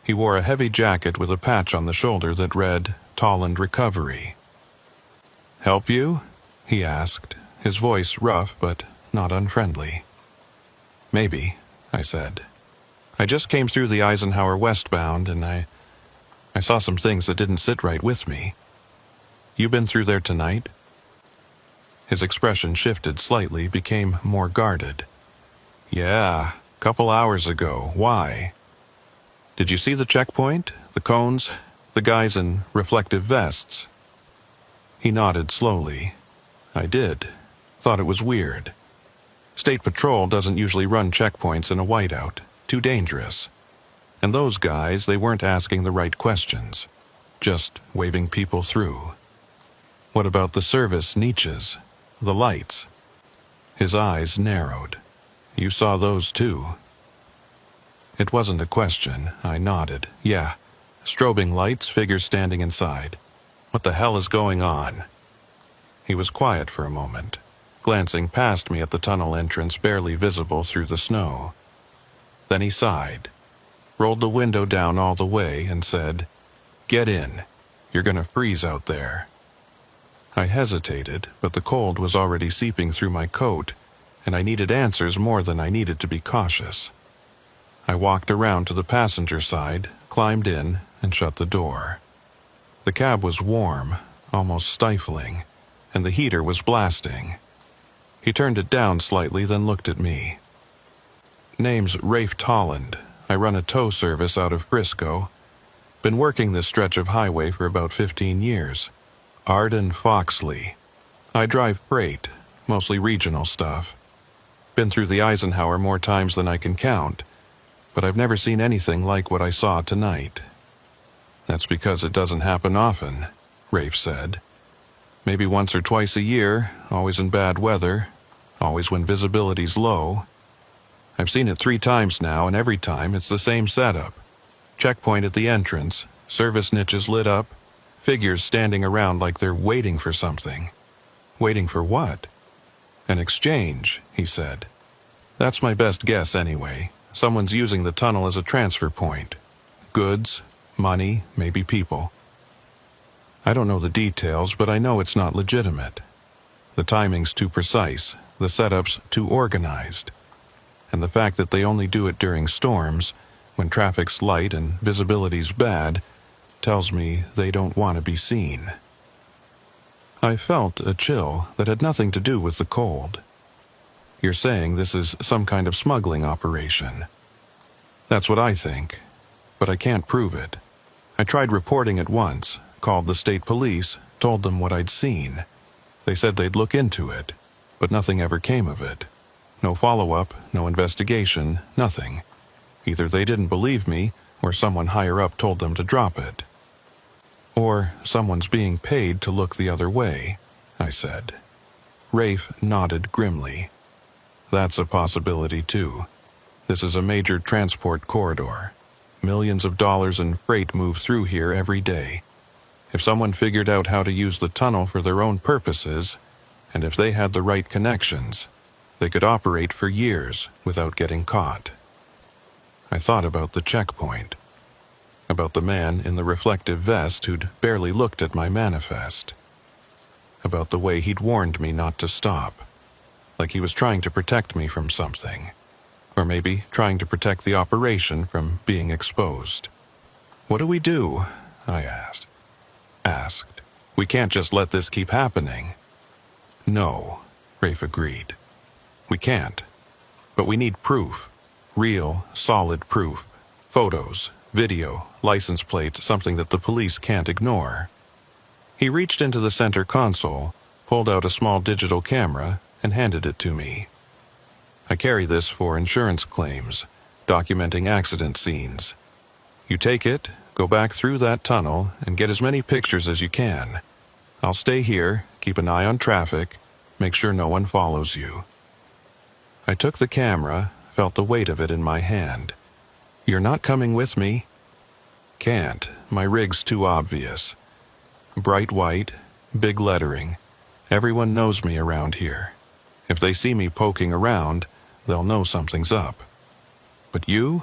He wore a heavy jacket with a patch on the shoulder that read, "Tolland Recovery." "Help you?" he asked, his voice rough but not unfriendly. "Maybe," I said. "I just came through the Eisenhower westbound, and I saw some things that didn't sit right with me. You been through there tonight?" His expression shifted slightly, became more guarded. "Yeah, couple hours ago. Why?" "Did you see the checkpoint? The cones? The guys in reflective vests?" He nodded slowly. "I did. Thought it was weird. State Patrol doesn't usually run checkpoints in a whiteout. Too dangerous. And those guys, they weren't asking the right questions. Just waving people through. What about the service niches? The lights?" His eyes narrowed. "You saw those too?" It wasn't a question. I nodded. "Yeah. Strobing lights, figures standing inside. What the hell is going on?" He was quiet for a moment, glancing past me at the tunnel entrance barely visible through the snow. Then he sighed, rolled the window down all the way, and said, "Get in. You're gonna freeze out there." I hesitated, but the cold was already seeping through my coat, and I needed answers more than I needed to be cautious. I walked around to the passenger side, climbed in, and shut the door. The cab was warm, almost stifling, and the heater was blasting. He turned it down slightly, then looked at me. "Name's Rafe Tolland. I run a tow service out of Frisco. Been working this stretch of highway for about 15 years. Arden Foxley. I drive freight, mostly regional stuff. Been through the Eisenhower more times than I can count, but I've never seen anything like what I saw tonight." "That's because it doesn't happen often," Rafe said. "Maybe once or twice a year, always in bad weather, always when visibility's low. I've seen it 3 times now, and every time it's the same setup. Checkpoint at the entrance, service niches lit up, figures standing around like they're waiting for something." "Waiting for what?" "An exchange," he said. "That's my best guess anyway. Someone's using the tunnel as a transfer point. Goods, money, maybe people. I don't know the details, but I know it's not legitimate. The timing's too precise, the setup's too organized. And the fact that they only do it during storms, when traffic's light and visibility's bad, tells me they don't want to be seen." I felt a chill that had nothing to do with the cold. "You're saying this is some kind of smuggling operation?" "That's what I think, but I can't prove it. I tried reporting it once, called the state police, told them what I'd seen. They said they'd look into it, but nothing ever came of it. No follow-up, no investigation, nothing. Either they didn't believe me, or someone higher up told them to drop it. Or someone's being paid to look the other way," I said. Rafe nodded grimly. "That's a possibility too. This is a major transport corridor. Millions of dollars in freight move through here every day. If someone figured out how to use the tunnel for their own purposes, and if they had the right connections, they could operate for years without getting caught." I thought about the checkpoint. About the man in the reflective vest who'd barely looked at my manifest. About the way he'd warned me not to stop. Like he was trying to protect me from something. Or maybe trying to protect the operation from being exposed. "What do we do?" I asked. "We can't just let this keep happening." "No," Rafe agreed. "We can't. But we need proof. Real, solid proof. Photos, video, license plates, something that the police can't ignore." He reached into the center console, pulled out a small digital camera, and handed it to me. "I carry this for insurance claims, documenting accident scenes. You take it, go back through that tunnel, and get as many pictures as you can. I'll stay here, keep an eye on traffic, make sure no one follows you." I took the camera, felt the weight of it in my hand. "You're not coming with me?" "Can't. My rig's too obvious. Bright white, big lettering. Everyone knows me around here. If they see me poking around, they'll know something's up." But you're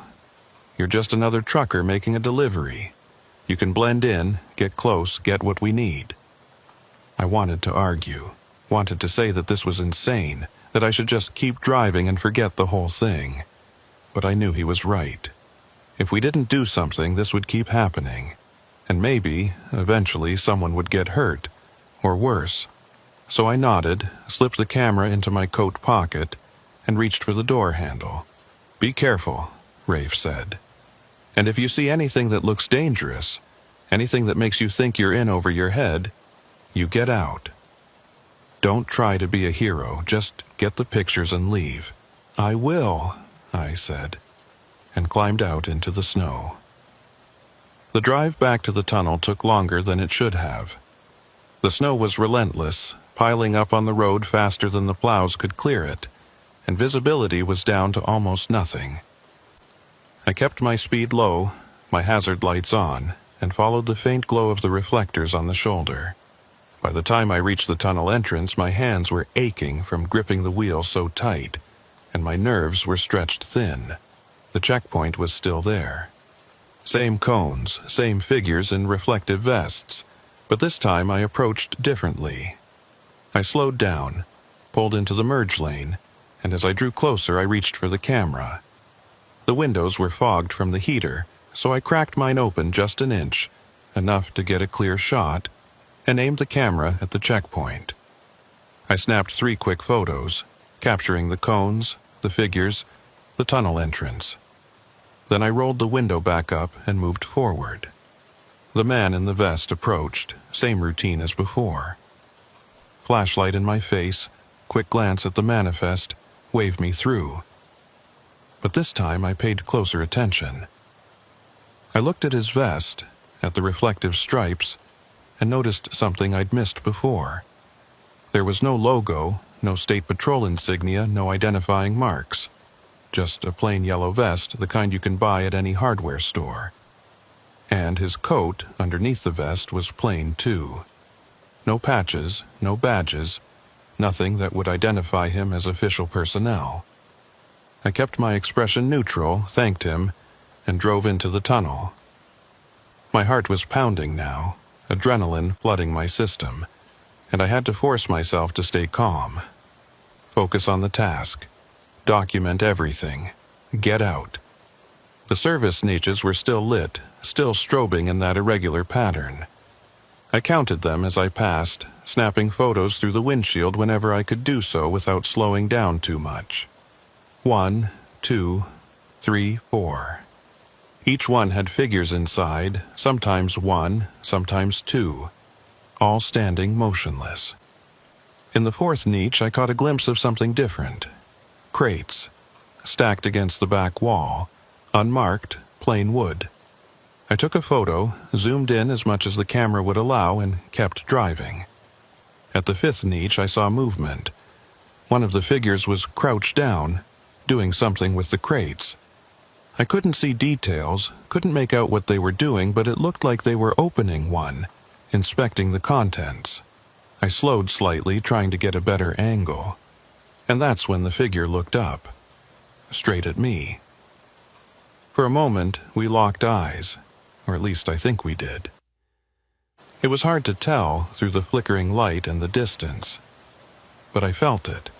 just another trucker making a delivery. You can blend in, get close, get what we need. I wanted to argue, wanted to say that this was insane, that I should just keep driving and forget the whole thing. But I knew he was right. If we didn't do something, this would keep happening. And maybe, eventually, someone would get hurt, or worse. So I nodded, slipped the camera into my coat pocket, and reached for the door handle. "Be careful," Rafe said. "And if you see anything that looks dangerous, anything that makes you think you're in over your head, you get out. Don't try to be a hero, just get the pictures and leave." "I will," I said, and climbed out into the snow. The drive back to the tunnel took longer than it should have. The snow was relentless, piling up on the road faster than the plows could clear it, and visibility was down to almost nothing. I kept my speed low, my hazard lights on, and followed the faint glow of the reflectors on the shoulder. By the time I reached the tunnel entrance, my hands were aching from gripping the wheel so tight, and my nerves were stretched thin. The checkpoint was still there. Same cones, same figures in reflective vests, but this time I approached differently. I slowed down, pulled into the merge lane, and as I drew closer I reached for the camera. The windows were fogged from the heater, so I cracked mine open just an inch, enough to get a clear shot, and aimed the camera at the checkpoint. I snapped 3 quick photos, capturing the cones, the figures, the tunnel entrance. Then I rolled the window back up and moved forward. The man in the vest approached, same routine as before. Flashlight in my face, quick glance at the manifest, waved me through. But this time I paid closer attention. I looked at his vest, at the reflective stripes, and noticed something I'd missed before. There was no logo, no state patrol insignia, no identifying marks. Just a plain yellow vest, the kind you can buy at any hardware store. And his coat, underneath the vest, was plain too. No patches, no badges, nothing that would identify him as official personnel. I kept my expression neutral, thanked him, and drove into the tunnel. My heart was pounding now, adrenaline flooding my system, and I had to force myself to stay calm. Focus on the task. Document everything. Get out. The service niches were still lit, still strobing in that irregular pattern. I counted them as I passed, snapping photos through the windshield whenever I could do so without slowing down too much. 1, 2, 3, 4. Each one had figures inside, sometimes 1, sometimes 2, all standing motionless. In the 4th niche, I caught a glimpse of something different. Crates, stacked against the back wall, unmarked, plain wood. I took a photo, zoomed in as much as the camera would allow, and kept driving. At the 5th niche, I saw movement. One of the figures was crouched down, doing something with the crates. I couldn't see details, couldn't make out what they were doing, but it looked like they were opening one, inspecting the contents. I slowed slightly, trying to get a better angle. And that's when the figure looked up, straight at me. For a moment, we locked eyes, or at least I think we did. It was hard to tell through the flickering light and the distance, but I felt it,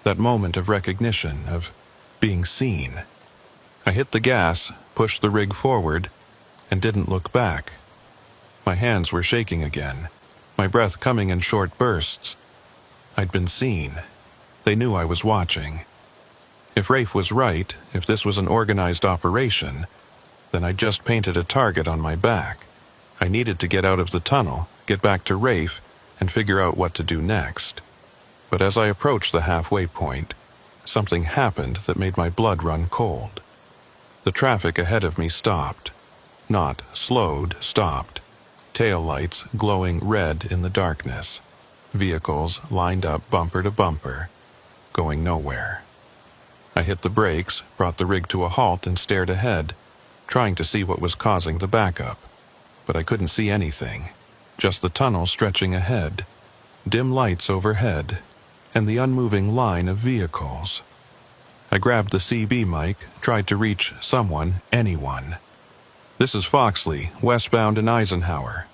that moment of recognition, of being seen. I hit the gas, pushed the rig forward, and didn't look back. My hands were shaking again, my breath coming in short bursts. I'd been seen. They knew I was watching. If Rafe was right, if this was an organized operation, then I'd just painted a target on my back. I needed to get out of the tunnel, get back to Rafe, and figure out what to do next. But as I approached the halfway point, something happened that made my blood run cold. The traffic ahead of me stopped. Not slowed, stopped. Tail lights glowing red in the darkness. Vehicles lined up bumper to bumper, going nowhere. I hit the brakes, brought the rig to a halt, and stared ahead, trying to see what was causing the backup. But I couldn't see anything, just the tunnel stretching ahead, dim lights overhead, and the unmoving line of vehicles. I grabbed the CB mic, tried to reach someone, anyone. "This is Foxley, westbound in Eisenhower.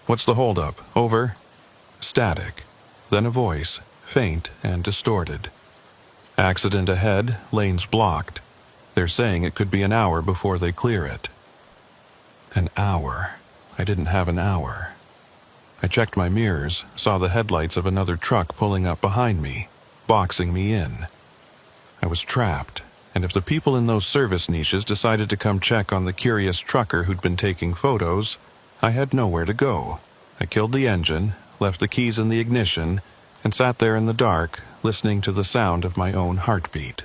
What's the holdup? Over?" Static. Then a voice, faint and distorted. "Accident ahead, lanes blocked. They're saying it could be an hour before they clear it." An hour. I didn't have an hour. I checked my mirrors, saw the headlights of another truck pulling up behind me, boxing me in. I was trapped, and if the people in those service niches decided to come check on the curious trucker who'd been taking photos, I had nowhere to go. I killed the engine, left the keys in the ignition, and sat there in the dark, listening to the sound of my own heartbeat.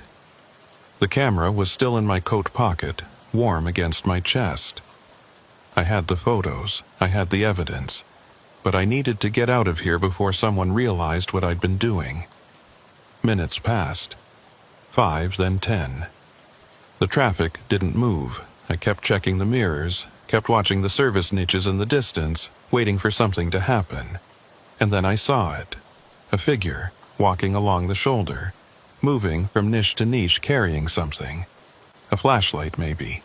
The camera was still in my coat pocket, warm against my chest. I had the photos, I had the evidence, but I needed to get out of here before someone realized what I'd been doing. Minutes passed. 5, then 10. The traffic didn't move. I kept checking the mirrors, kept watching the service niches in the distance, waiting for something to happen. And then I saw it. A figure, walking along the shoulder, moving from niche to niche carrying something. A flashlight, maybe.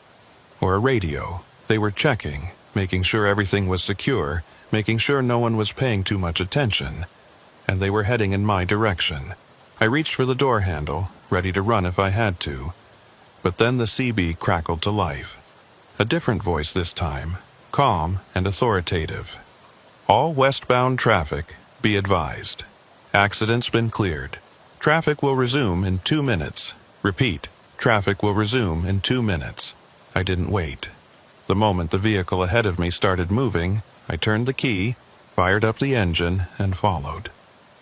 Or a radio. They were checking, making sure everything was secure, making sure no one was paying too much attention. And they were heading in my direction. I reached for the door handle, ready to run if I had to. But then the CB crackled to life. A different voice this time, calm and authoritative. "All westbound traffic, be advised. Accident's been cleared. Traffic will resume in 2 minutes. Repeat, traffic will resume in 2 minutes." I didn't wait. The moment the vehicle ahead of me started moving, I turned the key, fired up the engine, and followed.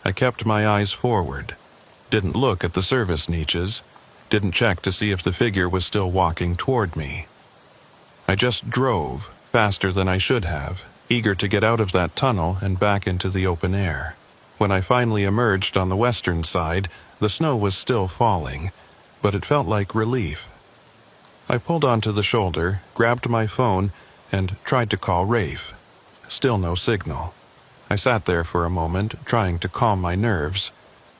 I kept my eyes forward. Didn't look at the service niches. Didn't check to see if the figure was still walking toward me. I just drove, faster than I should have, eager to get out of that tunnel and back into the open air. When I finally emerged on the western side, the snow was still falling, but it felt like relief. I pulled onto the shoulder, grabbed my phone, and tried to call Rafe. Still no signal. I sat there for a moment, trying to calm my nerves,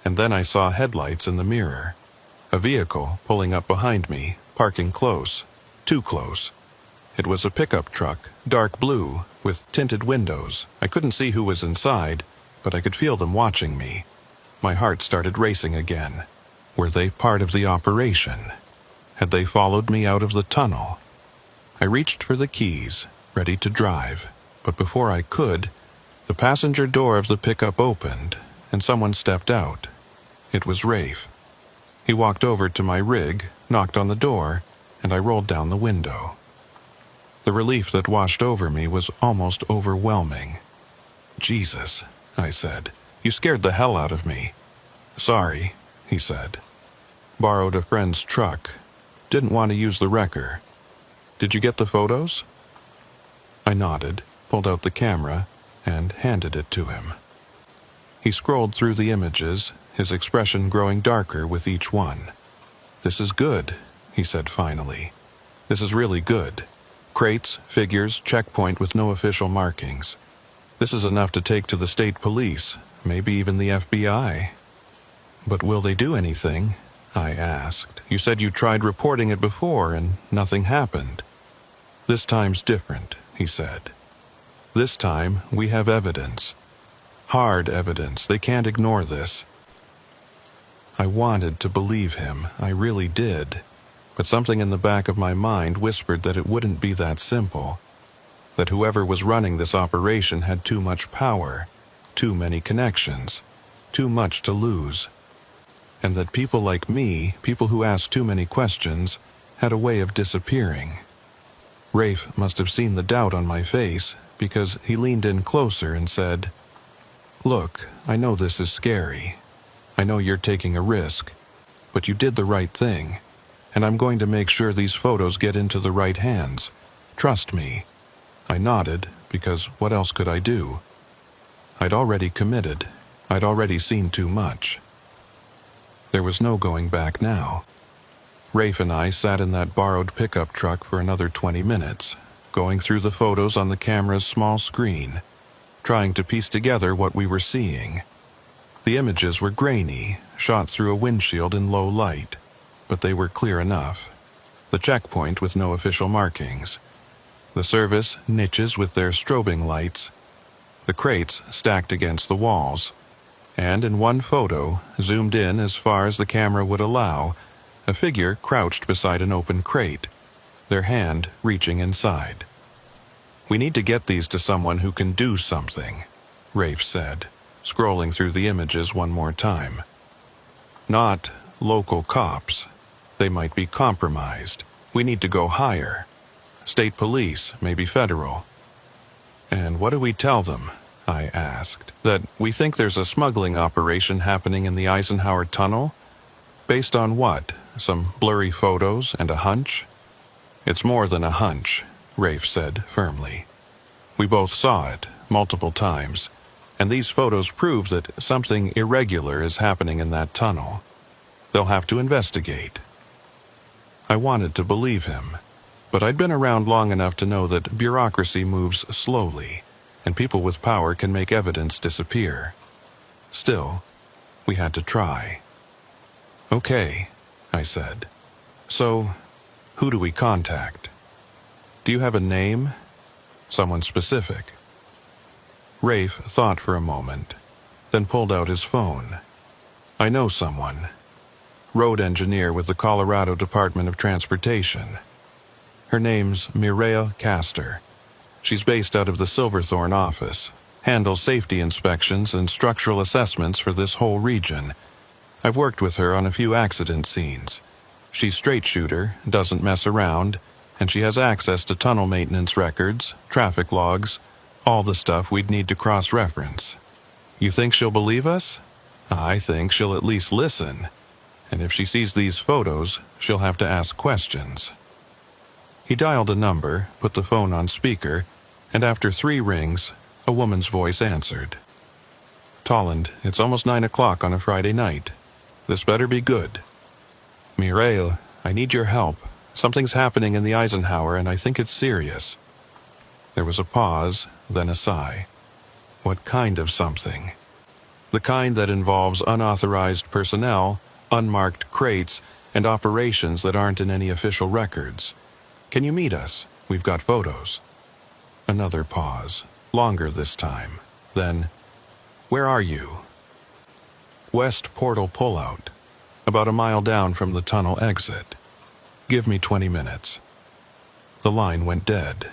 and then I saw headlights in the mirror. A vehicle pulling up behind me, parking close. Too close. It was a pickup truck, dark blue, with tinted windows. I couldn't see who was inside, but I could feel them watching me. My heart started racing again. Were they part of the operation? Had they followed me out of the tunnel? I reached for the keys, ready to drive, but before I could, the passenger door of the pickup opened, and someone stepped out. It was Rafe. He walked over to my rig, knocked on the door, and I rolled down the window. The relief that washed over me was almost overwhelming. "Jesus," I said. "You scared the hell out of me." "Sorry," he said. "Borrowed a friend's truck. Didn't want to use the wrecker. Did you get the photos?" I nodded, pulled out the camera, and handed it to him. He scrolled through the images, his expression growing darker with each one. "This is good," he said finally. "This is really good. Crates, figures, checkpoint with no official markings. This is enough to take to the state police, maybe even the FBI." "But will they do anything?" I asked. "You said you tried reporting it before and nothing happened." "This time's different," he said. "This time we have evidence. Hard evidence. They can't ignore this." I wanted to believe him. I really did. But something in the back of my mind whispered that it wouldn't be that simple. That whoever was running this operation had too much power, too many connections, too much to lose. And that people like me, people who asked too many questions, had a way of disappearing. Rafe must have seen the doubt on my face, because he leaned in closer and said, "Look, I know this is scary. I know you're taking a risk, but you did the right thing, and I'm going to make sure these photos get into the right hands. Trust me." I nodded, because what else could I do? I'd already committed. I'd already seen too much. There was no going back now. Rafe and I sat in that borrowed pickup truck for another 20 minutes, going through the photos on the camera's small screen, trying to piece together what we were seeing. The images were grainy, shot through a windshield in low light. but they were clear enough. The checkpoint with no official markings. The service niches with their strobing lights. The crates stacked against the walls. And in one photo, zoomed in as far as the camera would allow, a figure crouched beside an open crate, their hand reaching inside. "We need to get these to someone who can do something," Rafe said, scrolling through the images one more time. "Not local cops. They might be compromised. We need to go higher. State police, maybe federal." "And what do we tell them?" I asked. "That we think there's a smuggling operation happening in the Eisenhower Tunnel? Based on what? Some blurry photos and a hunch?" "It's more than a hunch," Rafe said firmly. "We both saw it, multiple times, and these photos prove that something irregular is happening in that tunnel. They'll have to investigate." I wanted to believe him, but I'd been around long enough to know that bureaucracy moves slowly, and people with power can make evidence disappear. Still, we had to try. "Okay," I said. "So, who do we contact? Do you have a name? Someone specific?" Rafe thought for a moment, then pulled out his phone. "I know someone. Road engineer with the Colorado Department of Transportation. Her name's Mireille Castor. She's based out of the Silverthorne office, handles safety inspections and structural assessments for this whole region. I've worked with her on a few accident scenes. She's straight shooter, doesn't mess around, and she has access to tunnel maintenance records, traffic logs, all the stuff we'd need to cross-reference. You think she'll believe us? I think she'll at least listen. And if she sees these photos, she'll have to ask questions." He dialed a number, put the phone on speaker, and after 3 rings, a woman's voice answered. "Tolland, it's almost 9 o'clock on a Friday night. This better be good. Mireille, I need your help. Something's happening in the Eisenhower, and I think it's serious." There was a pause, then a sigh. "What kind of something?" "The kind that involves unauthorized personnel, unmarked crates, and operations that aren't in any official records. Can you meet us? We've got photos." Another pause, longer this time. Then, "Where are you?" "West Portal Pullout, about a mile down from the tunnel exit. Give me 20 minutes." The line went dead.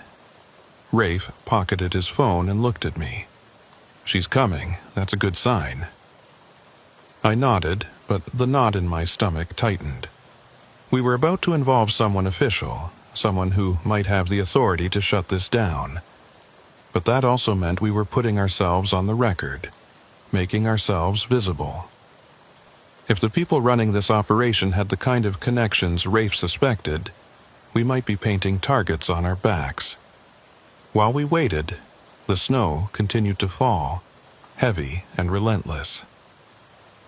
Rafe pocketed his phone and looked at me. "She's coming. That's a good sign." I nodded, but the knot in my stomach tightened. We were about to involve someone official, someone who might have the authority to shut this down. But that also meant we were putting ourselves on the record, making ourselves visible. If the people running this operation had the kind of connections Rafe suspected, we might be painting targets on our backs. While we waited, the snow continued to fall, heavy and relentless.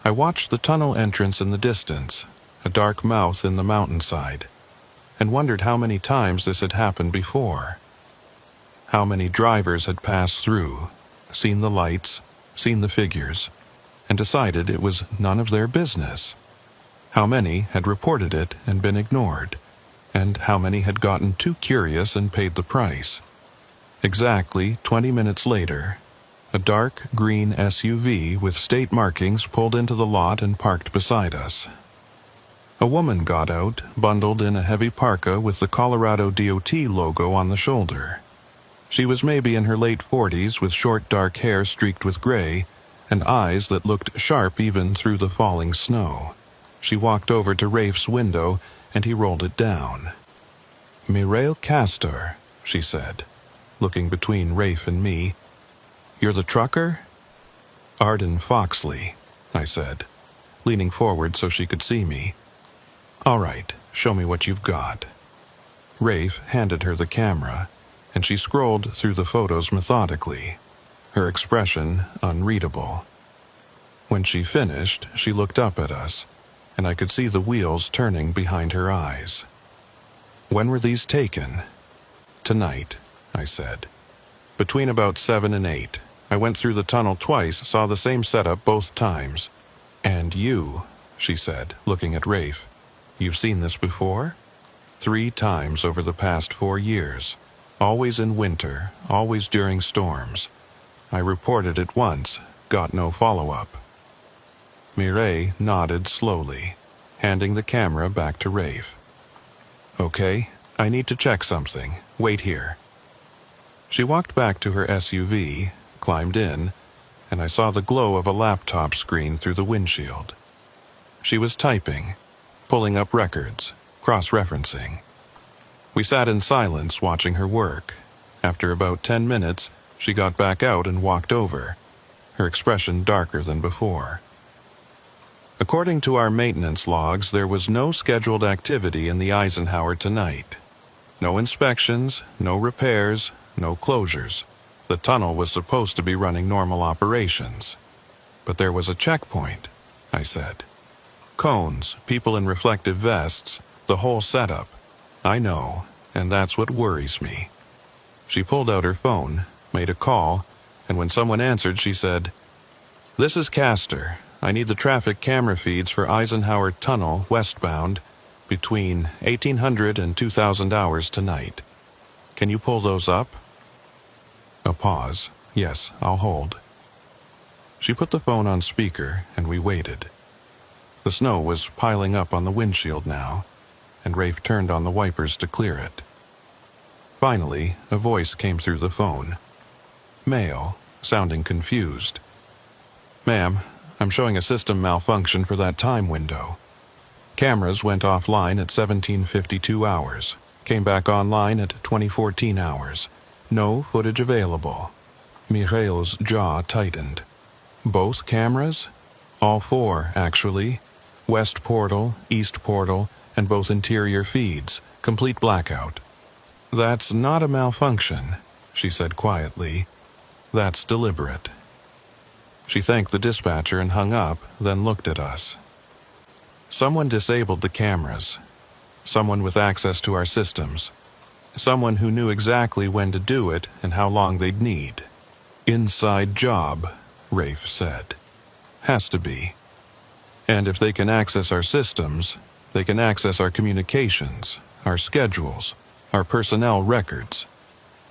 I watched the tunnel entrance in the distance, a dark mouth in the mountainside, and wondered how many times this had happened before. How many drivers had passed through, seen the lights, seen the figures, and decided it was none of their business. How many had reported it and been ignored, and how many had gotten too curious and paid the price. Exactly 20 minutes later, a dark green SUV with state markings pulled into the lot and parked beside us. A woman got out, bundled in a heavy parka with the Colorado DOT logo on the shoulder. She was maybe in her late 40s with short dark hair streaked with gray and eyes that looked sharp even through the falling snow. She walked over to Rafe's window and he rolled it down. "Mireille Castor," she said, looking between Rafe and me. "You're the trucker?" "Arden Foxley," I said, leaning forward so she could see me. "All right, show me what you've got." Rafe handed her the camera, and she scrolled through the photos methodically, her expression unreadable. When she finished, she looked up at us, and I could see the wheels turning behind her eyes. "When were these taken?" "Tonight," I said. "Between about 7 and 8. I went through the tunnel twice, saw the same setup both times." "And you," she said, looking at Rafe. You've seen this before? 3 times over the past 4 years. Always in winter, always during storms. I reported it once, got no follow-up. Mireille nodded slowly, handing the camera back to Rafe. Okay, I need to check something. Wait here. She walked back to her SUV, climbed in, and I saw the glow of a laptop screen through the windshield. She was typing, pulling up records, cross-referencing. We sat in silence watching her work. After about 10 minutes, she got back out and walked over, her expression darker than before. According to our maintenance logs, there was no scheduled activity in the Eisenhower tonight. No inspections, no repairs, no closures. The tunnel was supposed to be running normal operations. But there was a checkpoint, I said. Cones, people in reflective vests, the whole setup. I know, and that's what worries me. She pulled out her phone, made a call, and when someone answered, she said, "This is Castor. I need the traffic camera feeds for Eisenhower Tunnel westbound between 1800 and 2000 hours tonight. Can you pull those up?" A pause. Yes, I'll hold. She put the phone on speaker, and we waited. The snow was piling up on the windshield now, and Rafe turned on the wipers to clear it. Finally, a voice came through the phone. Male, sounding confused. "Ma'am, I'm showing a system malfunction for that time window. Cameras went offline at 1752 hours, came back online at 2014 hours. No footage available." Mireille's jaw tightened. "Both cameras?" "All 4, actually. West portal, east portal, and both interior feeds. Complete blackout." "That's not a malfunction," she said quietly. "That's deliberate." She thanked the dispatcher and hung up, then looked at us. "Someone disabled the cameras. Someone with access to our systems. Someone who knew exactly when to do it and how long they'd need. Inside job," Rafe said. "Has to be. And if they can access our systems, they can access our communications, our schedules, our personnel records,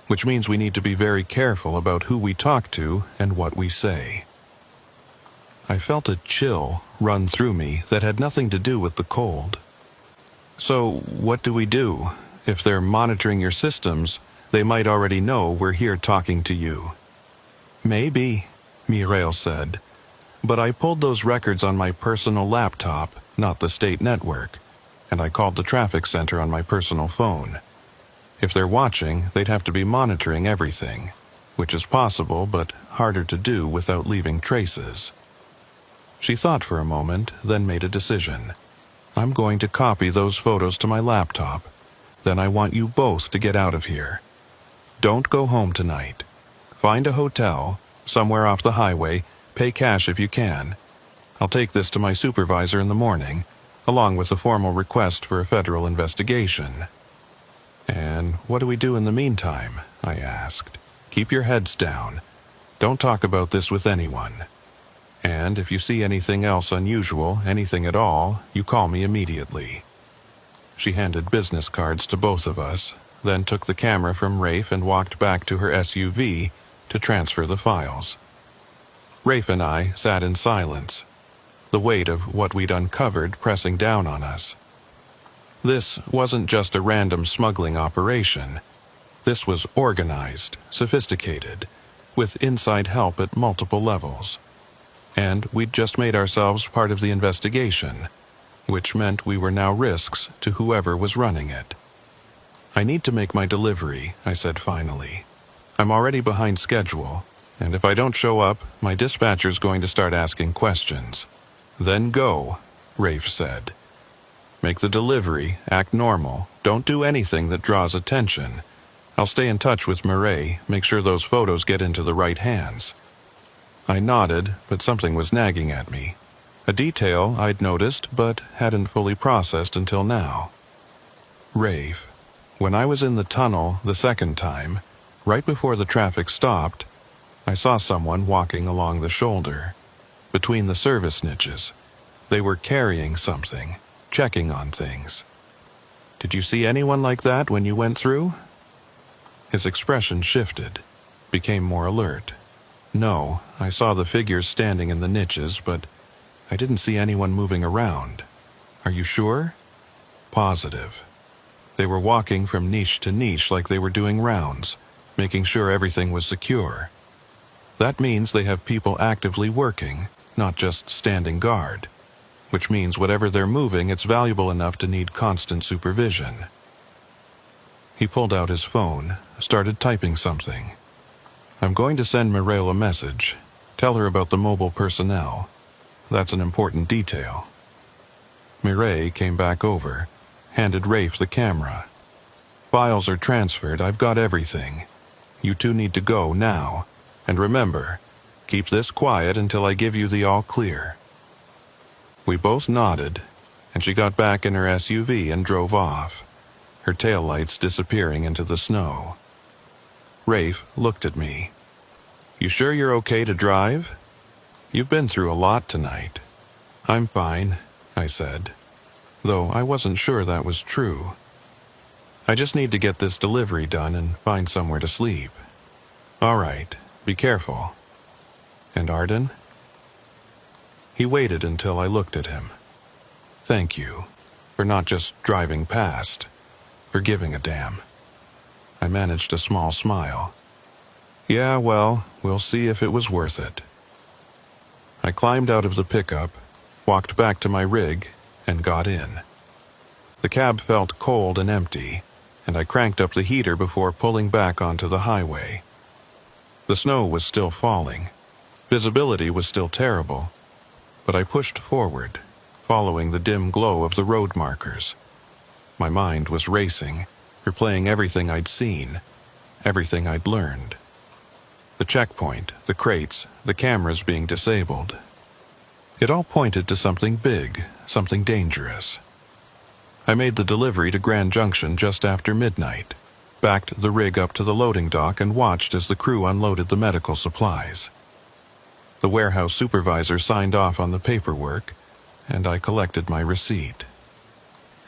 which means we need to be very careful about who we talk to and what we say." I felt a chill run through me that had nothing to do with the cold. "So, what do we do? If they're monitoring your systems, they might already know we're here talking to you." "Maybe," Mireille said, "but I pulled those records on my personal laptop, not the state network, and I called the traffic center on my personal phone. If they're watching, they'd have to be monitoring everything, which is possible but harder to do without leaving traces." She thought for a moment, then made a decision. "I'm going to copy those photos to my laptop. Then I want you both to get out of here. Don't go home tonight. Find a hotel, somewhere off the highway, pay cash if you can. I'll take this to my supervisor in the morning, along with the formal request for a federal investigation." "And what do we do in the meantime?" I asked. "Keep your heads down. Don't talk about this with anyone. And if you see anything else unusual, anything at all, you call me immediately." She handed business cards to both of us, then took the camera from Rafe and walked back to her SUV to transfer the files. Rafe and I sat in silence, the weight of what we'd uncovered pressing down on us. This wasn't just a random smuggling operation. This was organized, sophisticated, with inside help at multiple levels. And we'd just made ourselves part of the investigation, which meant we were now risks to whoever was running it. "I need to make my delivery," I said finally. "I'm already behind schedule, and if I don't show up, my dispatcher's going to start asking questions." "Then go," Rafe said. "Make the delivery, act normal, don't do anything that draws attention. I'll stay in touch with Mireille, make sure those photos get into the right hands." I nodded, but something was nagging at me. A detail I'd noticed but hadn't fully processed until now. "Rafe, when I was in the tunnel the second time, right before the traffic stopped, I saw someone walking along the shoulder, between the service niches. They were carrying something, checking on things. Did you see anyone like that when you went through? His expression shifted, became more alert. No, I saw the figures standing in the niches, but I didn't see anyone moving around. Are you sure? Positive. They were walking from niche to niche like they were doing rounds, making sure everything was secure. That means they have people actively working, not just standing guard, which means whatever they're moving, it's valuable enough to need constant supervision. He pulled out his phone, started typing something. I'm going to send Mireille a message. Tell her about the mobile personnel. That's an important detail. Mireille came back over, handed Rafe the camera. Files are transferred, I've got everything. You two need to go now. And remember, keep this quiet until I give you the all clear. We both nodded, and she got back in her SUV and drove off, her taillights disappearing into the snow. Rafe looked at me. You sure you're okay to drive? You've been through a lot tonight. I'm fine, I said, though I wasn't sure that was true. I just need to get this delivery done and find somewhere to sleep. All right, be careful. And Arden? He waited until I looked at him. Thank you for not just driving past, for giving a damn. I managed a small smile. Yeah, well, we'll see if it was worth it. I climbed out of the pickup, walked back to my rig, and got in. The cab felt cold and empty, and I cranked up the heater before pulling back onto the highway. The snow was still falling. Visibility was still terrible, but I pushed forward, following the dim glow of the road markers. My mind was racing, replaying everything I'd seen, everything I'd learned. The checkpoint, the crates, the cameras being disabled. It all pointed to something big, something dangerous. I made the delivery to Grand Junction just after midnight, backed the rig up to the loading dock and watched as the crew unloaded the medical supplies. The warehouse supervisor signed off on the paperwork, and I collected my receipt.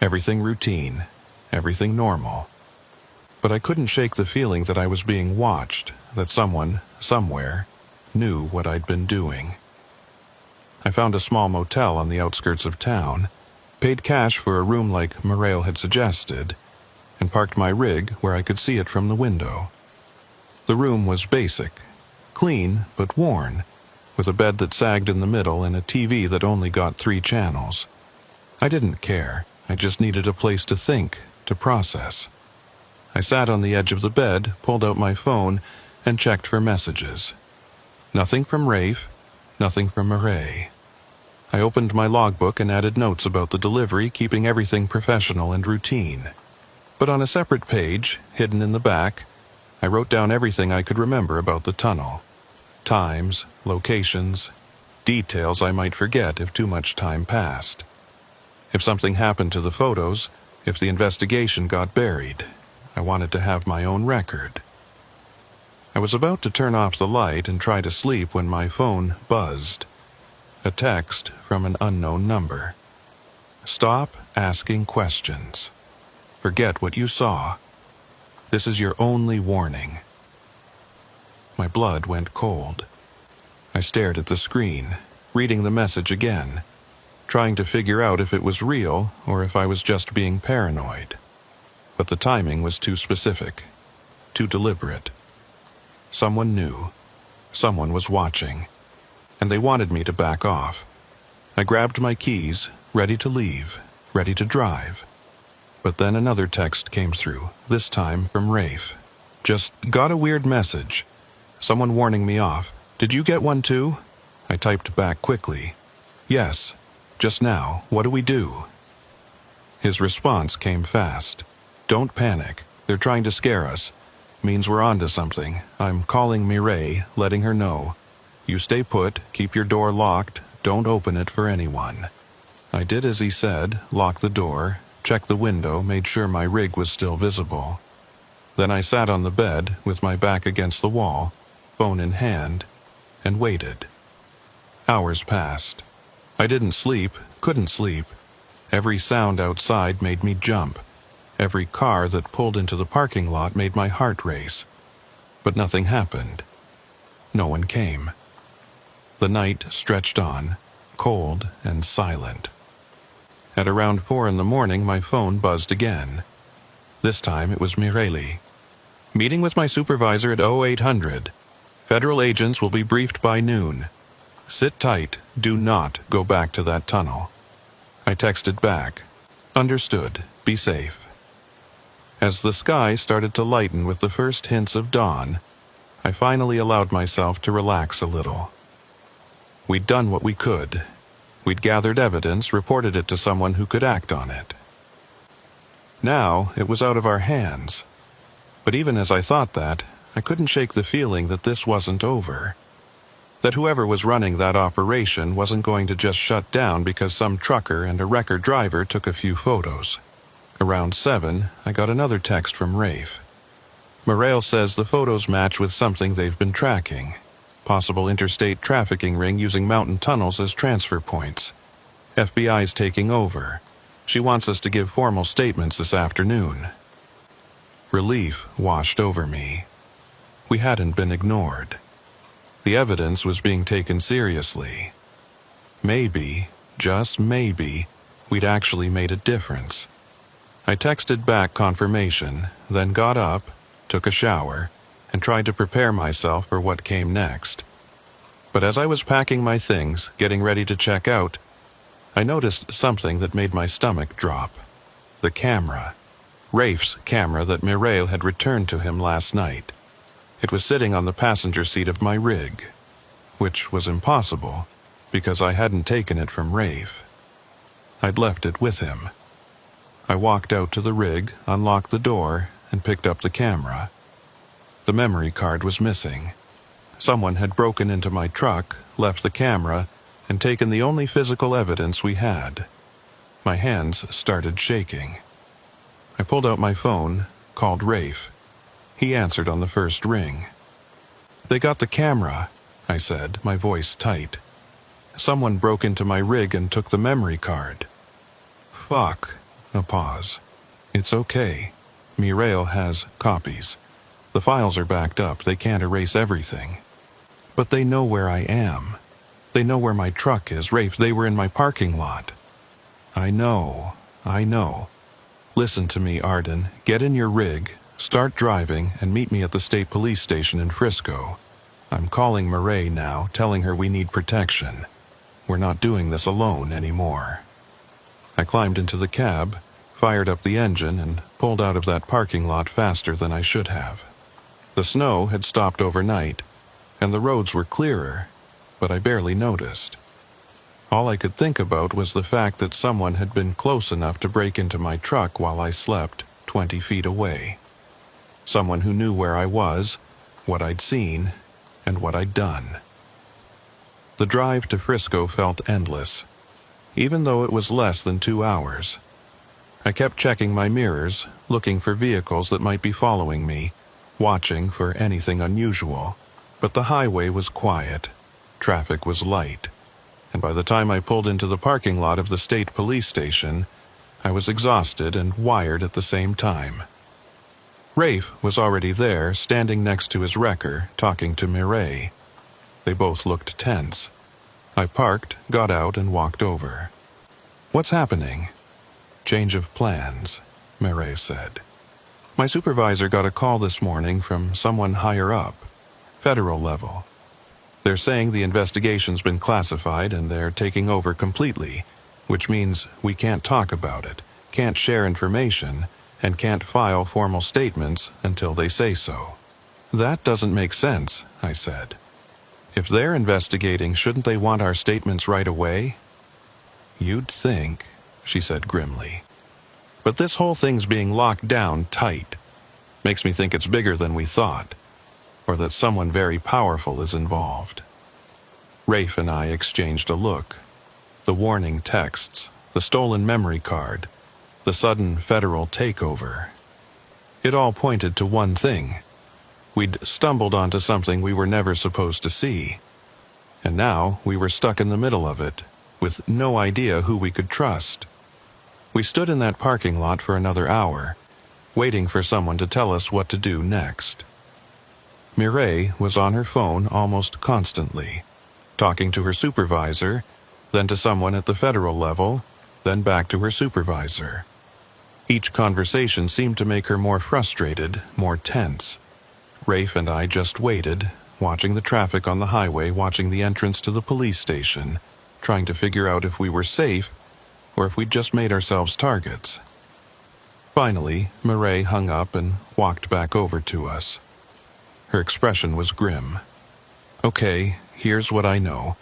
Everything routine, everything normal. But I couldn't shake the feeling that I was being watched, that someone, somewhere, knew what I'd been doing. I found a small motel on the outskirts of town, paid cash for a room like Mireille had suggested, and parked my rig where I could see it from the window. The room was basic, clean but worn, with a bed that sagged in the middle and a TV that only got 3 channels. I didn't care. I just needed a place to think, to process. I sat on the edge of the bed, pulled out my phone, and checked for messages. Nothing from Rafe, nothing from Mireille. I opened my logbook and added notes about the delivery, keeping everything professional and routine. But on a separate page, hidden in the back, I wrote down everything I could remember about the tunnel. Times, locations, details I might forget if too much time passed. If something happened to the photos, if the investigation got buried, I wanted to have my own record. I was about to turn off the light and try to sleep when my phone buzzed. A text from an unknown number. Stop asking questions. Forget what you saw. This is your only warning. My blood went cold. I stared at the screen, reading the message again, trying to figure out if it was real or if I was just being paranoid. But the timing was too specific, too deliberate. Someone knew. Someone was watching. And they wanted me to back off. I grabbed my keys, ready to leave, ready to drive. But then another text came through, this time from Rafe. Just got a weird message. Someone warning me off. Did you get one too? I typed back quickly. Yes. Just now. What do we do? His response came fast. Don't panic. They're trying to scare us. Means we're onto something. I'm calling Mireille, letting her know. You stay put, keep your door locked, don't open it for anyone. I did as he said, locked the door, checked the window, made sure my rig was still visible. Then I sat on the bed, with my back against the wall, phone in hand, and waited. Hours passed. I didn't sleep, couldn't sleep, Every sound outside made me jump. Every car that pulled into the parking lot made my heart race. But nothing happened. No one came. The night stretched on, cold and silent. At around 4 in the morning, my phone buzzed again. This time it was Mireille. Meeting with my supervisor at 0800. Federal agents will be briefed by noon. Sit tight. Do not go back to that tunnel. I texted back. Understood. Be safe. As the sky started to lighten with the first hints of dawn, I finally allowed myself to relax a little. We'd done what we could. We'd gathered evidence, reported it to someone who could act on it. Now it was out of our hands. But even as I thought that, I couldn't shake the feeling that this wasn't over. That whoever was running that operation wasn't going to just shut down because some trucker and a wrecker driver took a few photos. Around 7, I got another text from Rafe. Mireille says the photos match with something they've been tracking. Possible interstate trafficking ring using mountain tunnels as transfer points. FBI's taking over. She wants us to give formal statements this afternoon. Relief washed over me. We hadn't been ignored. The evidence was being taken seriously. Maybe, just maybe, we'd actually made a difference. I texted back confirmation, then got up, took a shower, and tried to prepare myself for what came next. But as I was packing my things, getting ready to check out, I noticed something that made my stomach drop. The camera. Rafe's camera that Mireille had returned to him last night. It was sitting on the passenger seat of my rig, which was impossible because I hadn't taken it from Rafe. I'd left it with him. I walked out to the rig, unlocked the door, and picked up the camera. The memory card was missing. Someone had broken into my truck, left the camera, and taken the only physical evidence we had. My hands started shaking. I pulled out my phone, called Rafe. He answered on the first ring. "They got the camera," I said, my voice tight. "Someone broke into my rig and took the memory card." "Fuck." A pause. "It's okay. Mireille has copies. The files are backed up. They can't erase everything. But they know where I am. They know where my truck is. Rafe, they were in my parking lot." I know. Listen to me, Arden. Get in your rig, start driving, and meet me at the state police station in Frisco. I'm calling Mireille now, telling her we need protection. We're not doing this alone anymore." I climbed into the cab, fired up the engine, and pulled out of that parking lot faster than I should have. The snow had stopped overnight, and the roads were clearer, but I barely noticed. All I could think about was the fact that someone had been close enough to break into my truck while I slept 20 feet away. Someone who knew where I was, what I'd seen, and what I'd done. The drive to Frisco felt endless, even though it was less than 2 hours. I kept checking my mirrors, looking for vehicles that might be following me, watching for anything unusual. But the highway was quiet, traffic was light, and by the time I pulled into the parking lot of the state police station, I was exhausted and wired at the same time. Rafe was already there, standing next to his wrecker, talking to Mireille. They both looked tense. I parked, got out, and walked over. "What's happening?" "Change of plans," Mireille said. "My supervisor got a call this morning from someone higher up, federal level. They're saying the investigation's been classified and they're taking over completely, which means we can't talk about it, can't share information, and can't file formal statements until they say so." "That doesn't make sense," I said. "If they're investigating, shouldn't they want our statements right away?" "You'd think," she said grimly. "But this whole thing's being locked down tight. Makes me think it's bigger than we thought, or that someone very powerful is involved." Rafe and I exchanged a look. The warning texts, the stolen memory card, the sudden federal takeover. It all pointed to one thing. We'd stumbled onto something we were never supposed to see. And now we were stuck in the middle of it, with no idea who we could trust. We stood in that parking lot for another hour, waiting for someone to tell us what to do next. Mireille was on her phone almost constantly, talking to her supervisor, then to someone at the federal level, then back to her supervisor. Each conversation seemed to make her more frustrated, more tense. Rafe and I just waited, watching the traffic on the highway, watching the entrance to the police station, trying to figure out if we were safe or if we'd just made ourselves targets. Finally, Mireille hung up and walked back over to us. Her expression was grim. Okay, here's what I know.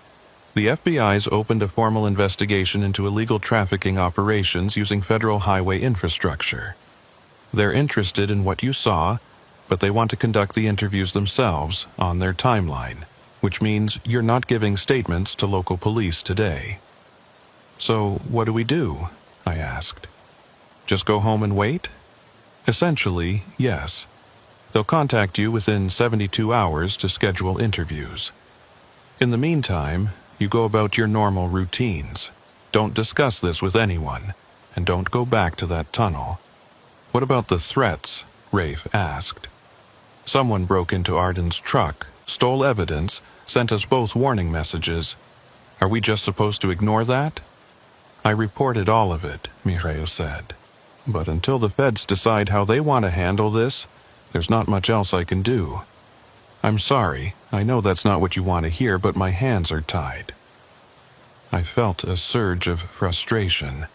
The FBI's opened a formal investigation into illegal trafficking operations using federal highway infrastructure. They're interested in what you saw, but they want to conduct the interviews themselves on their timeline, which means you're not giving statements to local police today. So what do we do? I asked. Just go home and wait? Essentially, yes. They'll contact you within 72 hours to schedule interviews. In the meantime, you go about your normal routines. Don't discuss this with anyone, and don't go back to that tunnel. What about the threats? Rafe asked. Someone broke into Arden's truck, stole evidence, sent us both warning messages. Are we just supposed to ignore that? I reported all of it, Mireille said. But until the feds decide how they want to handle this, there's not much else I can do. I'm sorry, I know that's not what you want to hear, but my hands are tied. I felt a surge of frustration.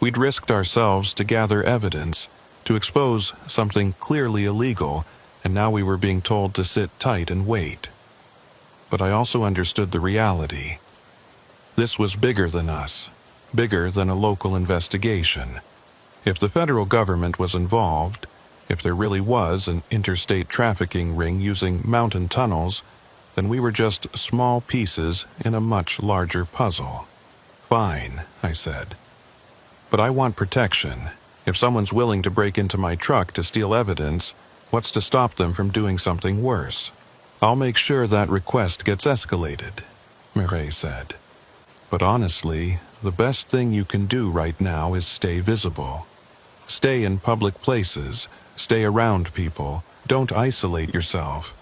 We'd risked ourselves to gather evidence, to expose something clearly illegal, and now we were being told to sit tight and wait. But I also understood the reality. This was bigger than us, bigger than a local investigation. If the federal government was involved, if there really was an interstate trafficking ring using mountain tunnels, then we were just small pieces in a much larger puzzle. Fine, I said. But I want protection. If someone's willing to break into my truck to steal evidence, what's to stop them from doing something worse? I'll make sure that request gets escalated, Mireille said. But honestly, the best thing you can do right now is stay visible. Stay in public places. Stay around people. Don't isolate yourself.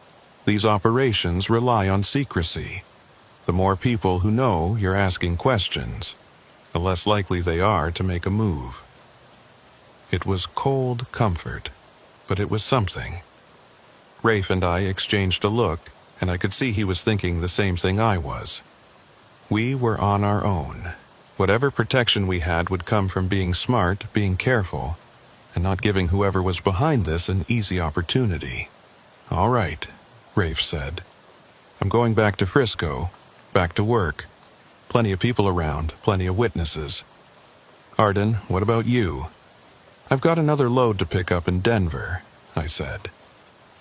These operations rely on secrecy. The more people who know you're asking questions, the less likely they are to make a move. It was cold comfort, but it was something. Rafe and I exchanged a look, and I could see he was thinking the same thing I was. We were on our own. Whatever protection we had would come from being smart, being careful, and not giving whoever was behind this an easy opportunity. All right, Rafe said. I'm going back to Frisco, back to work. Plenty of people around, plenty of witnesses. Arden, what about you? I've got another load to pick up in Denver, I said.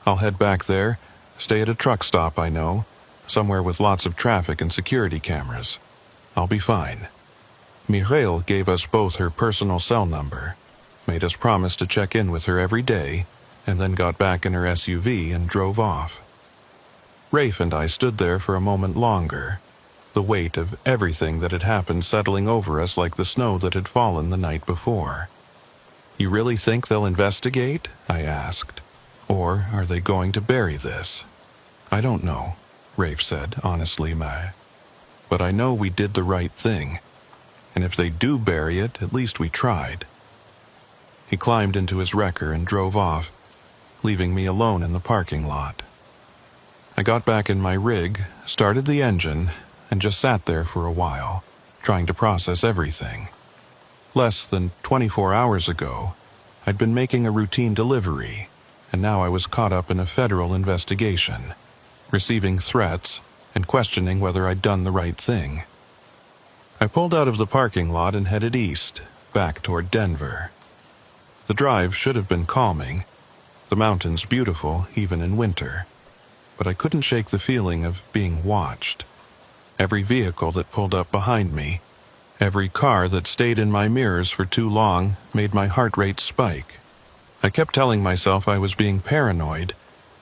I'll head back there, stay at a truck stop I know, somewhere with lots of traffic and security cameras. I'll be fine. Mireille gave us both her personal cell number, made us promise to check in with her every day, and then got back in her SUV and drove off. Rafe and I stood there for a moment longer, the weight of everything that had happened settling over us like the snow that had fallen the night before. You really think they'll investigate? I asked. Or are they going to bury this? I don't know, Rafe said, honestly, Mae. But I know we did the right thing, and if they do bury it, at least we tried. He climbed into his wrecker and drove off, leaving me alone in the parking lot. I got back in my rig, started the engine, and just sat there for a while, trying to process everything. Less than 24 hours ago, I'd been making a routine delivery, and now I was caught up in a federal investigation, receiving threats and questioning whether I'd done the right thing. I pulled out of the parking lot and headed east, back toward Denver. The drive should have been calming, the mountains beautiful even in winter, but I couldn't shake the feeling of being watched. Every vehicle that pulled up behind me, every car that stayed in my mirrors for too long made my heart rate spike. I kept telling myself I was being paranoid,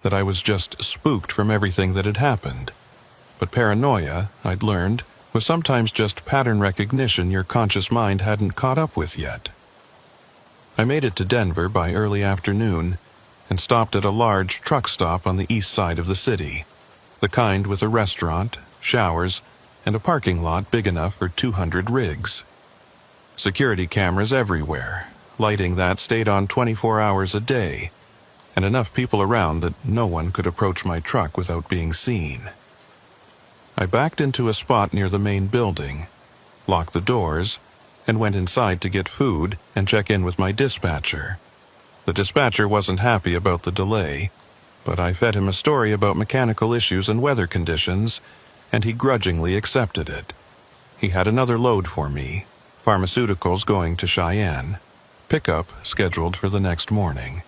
that I was just spooked from everything that had happened. But paranoia, I'd learned, was sometimes just pattern recognition your conscious mind hadn't caught up with yet. I made it to Denver by early afternoon and stopped at a large truck stop on the east side of the city, the kind with a restaurant, showers, and a parking lot big enough for 200 rigs. Security cameras everywhere, lighting that stayed on 24 hours a day, and enough people around that no one could approach my truck without being seen. I backed into a spot near the main building, locked the doors, and went inside to get food and check in with my dispatcher. The dispatcher wasn't happy about the delay, but I fed him a story about mechanical issues and weather conditions, and he grudgingly accepted it. He had another load for me, pharmaceuticals going to Cheyenne, pickup scheduled for the next morning.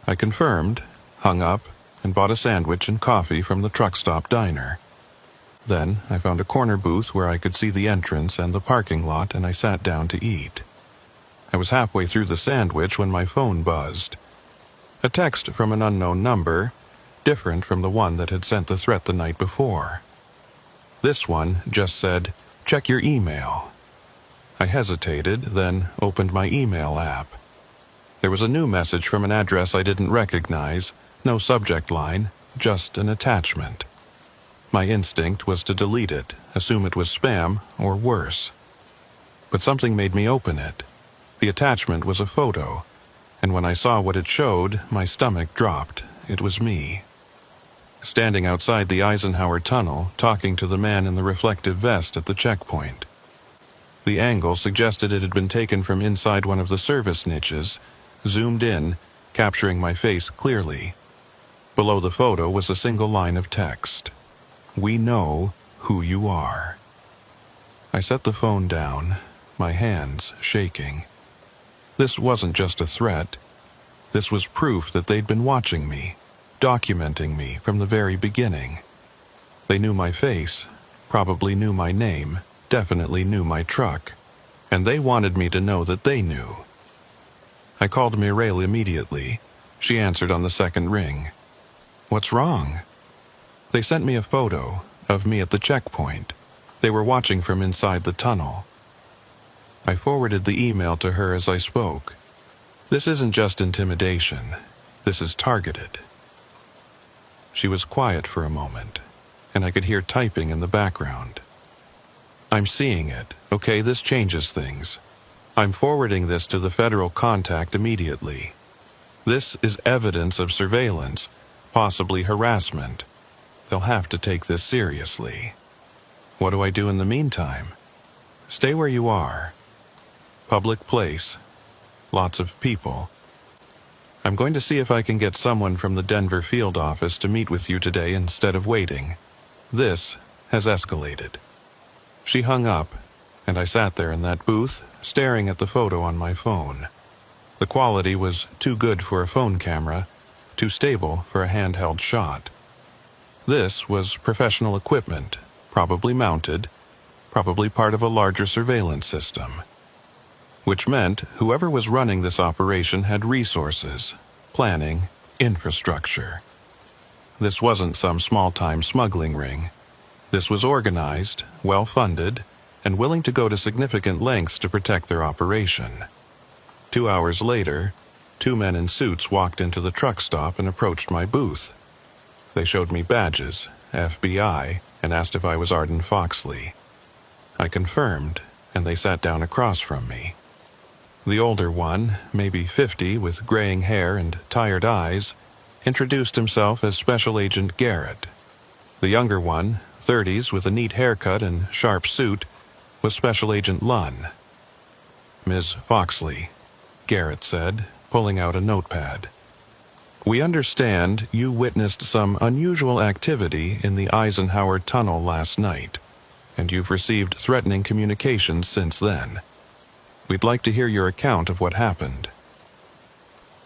I confirmed, hung up, and bought a sandwich and coffee from the truck stop diner. Then I found a corner booth where I could see the entrance and the parking lot, and I sat down to eat. I was halfway through the sandwich when my phone buzzed. A text from an unknown number, different from the one that had sent the threat the night before. This one just said, "Check your email." I hesitated, then opened my email app. There was a new message from an address I didn't recognize, no subject line, just an attachment. My instinct was to delete it, assume it was spam, or worse. But something made me open it. The attachment was a photo, and when I saw what it showed, my stomach dropped. It was me. Standing outside the Eisenhower Tunnel, talking to the man in the reflective vest at the checkpoint. The angle suggested it had been taken from inside one of the service niches, zoomed in, capturing my face clearly. Below the photo was a single line of text. "We know who you are." I set the phone down, my hands shaking. This wasn't just a threat. This was proof that they'd been watching me, documenting me from the very beginning. They knew my face, probably knew my name, definitely knew my truck, and they wanted me to know that they knew. I called Mireille immediately. She answered on the second ring. "What's wrong?" They sent me a photo of me at the checkpoint. They were watching from inside the tunnel. I forwarded the email to her as I spoke. This isn't just intimidation. This is targeted. She was quiet for a moment, and I could hear typing in the background. "I'm seeing it. Okay, this changes things. I'm forwarding this to the federal contact immediately. This is evidence of surveillance, possibly harassment. They'll have to take this seriously. What do I do in the meantime? Stay where you are. Public place. Lots of people. I'm going to see if I can get someone from the Denver field office to meet with you today instead of waiting. This has escalated." She hung up, and I sat there in that booth, staring at the photo on my phone. The quality was too good for a phone camera, too stable for a handheld shot. This was professional equipment, probably mounted, probably part of a larger surveillance system. Which meant whoever was running this operation had resources, planning, infrastructure. This wasn't some small-time smuggling ring. This was organized, well-funded, and willing to go to significant lengths to protect their operation. 2 hours later, 2 men in suits walked into the truck stop and approached my booth. They showed me badges, FBI, and asked if I was Arden Foxley. I confirmed, and they sat down across from me. The older one, maybe 50 with graying hair and tired eyes, introduced himself as Special Agent Garrett. The younger one, 30s with a neat haircut and sharp suit, was Special Agent Lunn. "Ms. Foxley," Garrett said, pulling out a notepad. "We understand you witnessed some unusual activity in the Eisenhower Tunnel last night, and you've received threatening communications since then. We'd like to hear your account of what happened."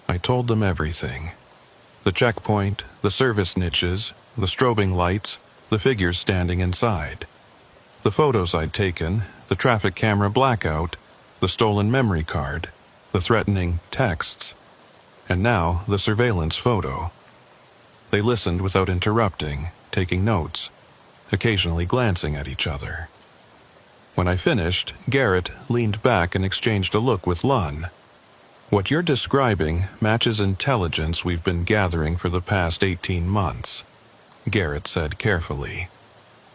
I told them everything. The checkpoint, the service niches, the strobing lights, the figures standing inside. The photos I'd taken, the traffic camera blackout, the stolen memory card, the threatening texts, and now the surveillance photo. They listened without interrupting, taking notes, occasionally glancing at each other. When I finished, Garrett leaned back and exchanged a look with Lun. "What you're describing matches intelligence we've been gathering for the past 18 months, Garrett said carefully.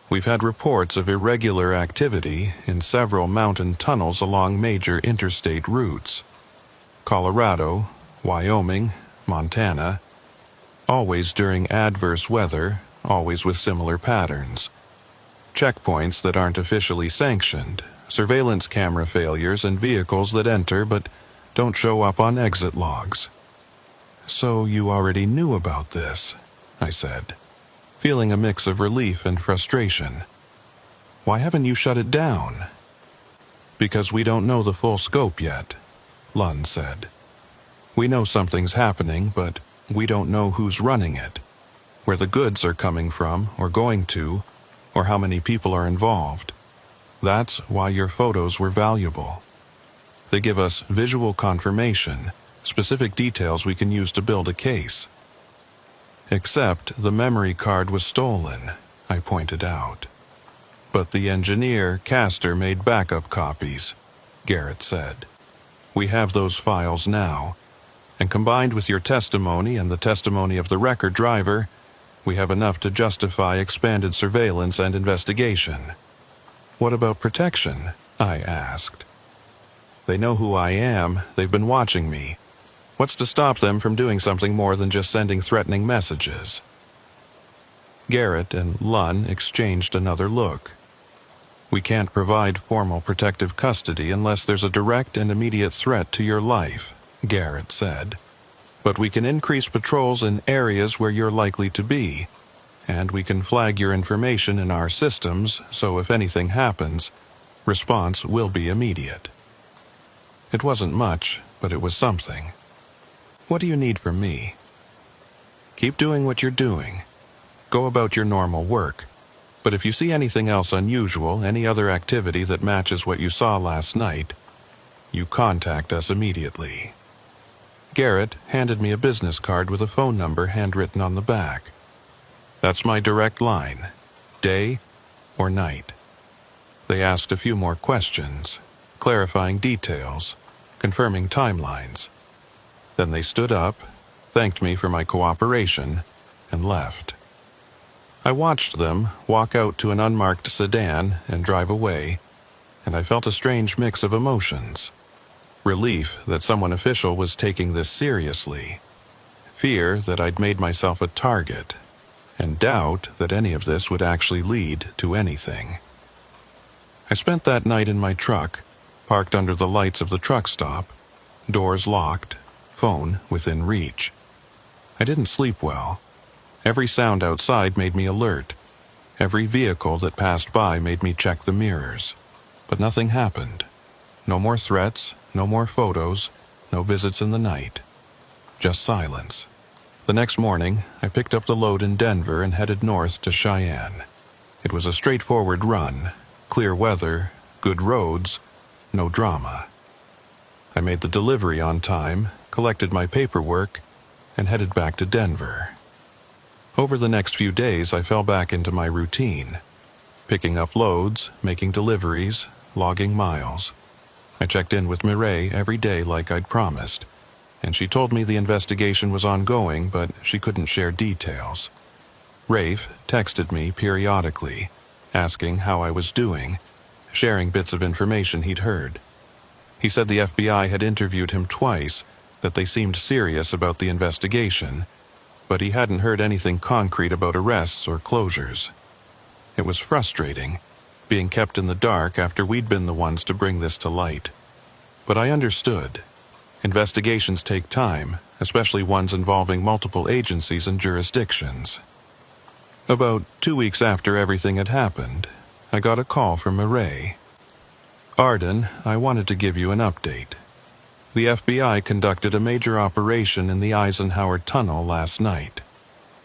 "We've had reports of irregular activity in several mountain tunnels along major interstate routes. Colorado, Wyoming, Montana. Always during adverse weather, always with similar patterns. Checkpoints that aren't officially sanctioned, surveillance camera failures, and vehicles that enter but don't show up on exit logs." "So you already knew about this," I said, feeling a mix of relief and frustration. "Why haven't you shut it down?" "Because we don't know the full scope yet," Lund said. "We know something's happening, but we don't know who's running it, where the goods are coming from or going to, or how many people are involved. That's why your photos were valuable. They give us visual confirmation, specific details we can use to build a case." "Except the memory card was stolen," I pointed out. "But the engineer, Castor, made backup copies," Garrett said. "We have those files now, and combined with your testimony and the testimony of the record driver, we have enough to justify expanded surveillance and investigation." "What about protection?" I asked. "They know who I am. They've been watching me. What's to stop them from doing something more than just sending threatening messages?" Garrett and Lun exchanged another look. "We can't provide formal protective custody unless there's a direct and immediate threat to your life," Garrett said. "But we can increase patrols in areas where you're likely to be, and we can flag your information in our systems so if anything happens, response will be immediate." It wasn't much, but it was something. "What do you need from me?" "Keep doing what you're doing. Go about your normal work. But if you see anything else unusual, any other activity that matches what you saw last night, you contact us immediately." Garrett handed me a business card with a phone number handwritten on the back. "That's my direct line, day or night." They asked a few more questions, clarifying details, confirming timelines. Then they stood up, thanked me for my cooperation, and left. I watched them walk out to an unmarked sedan and drive away, and I felt a strange mix of emotions. Relief that someone official was taking this seriously, fear that I'd made myself a target, and doubt that any of this would actually lead to anything. I spent that night in my truck, parked under the lights of the truck stop, doors locked, phone within reach. I didn't sleep well. Every sound outside made me alert. Every vehicle that passed by made me check the mirrors. But nothing happened. No more threats, no more photos, no visits in the night. Just silence. The next morning, I picked up the load in Denver and headed north to Cheyenne. It was a straightforward run, clear weather, good roads, no drama. I made the delivery on time, collected my paperwork, and headed back to Denver. Over the next few days, I fell back into my routine, picking up loads, making deliveries, logging miles. I checked in with Mireille every day like I'd promised, and she told me the investigation was ongoing, but she couldn't share details. Rafe texted me periodically, asking how I was doing, sharing bits of information he'd heard. He said the FBI had interviewed him twice, that they seemed serious about the investigation, but he hadn't heard anything concrete about arrests or closures. It was frustrating, being kept in the dark after we'd been the ones to bring this to light. But I understood. Investigations take time, especially ones involving multiple agencies and jurisdictions. About 2 weeks after everything had happened, I got a call from Mireille. "Arden, I wanted to give you an update. The FBI conducted a major operation in the Eisenhower Tunnel last night.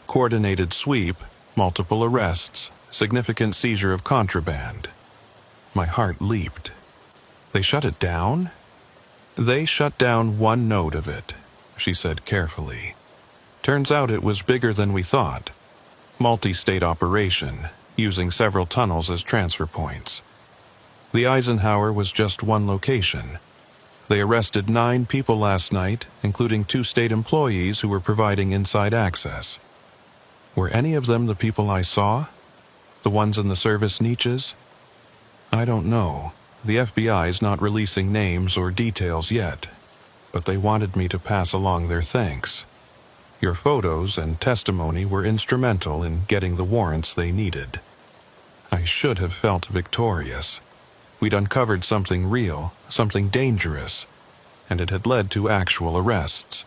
Coordinated sweep, multiple arrests, significant seizure of contraband." My heart leaped. "They shut it down?" "They shut down one node of it," she said carefully. "Turns out it was bigger than we thought. Multi-state operation, using several tunnels as transfer points. The Eisenhower was just one location. They arrested 9 people last night, including 2 state employees who were providing inside access. Were any of them the people I saw? The ones in the service niches? I don't know. The FBI's not releasing names or details yet, but they wanted me to pass along their thanks. Your photos and testimony were instrumental in getting the warrants they needed. I should have felt victorious. We'd uncovered something real, something dangerous, and it had led to actual arrests.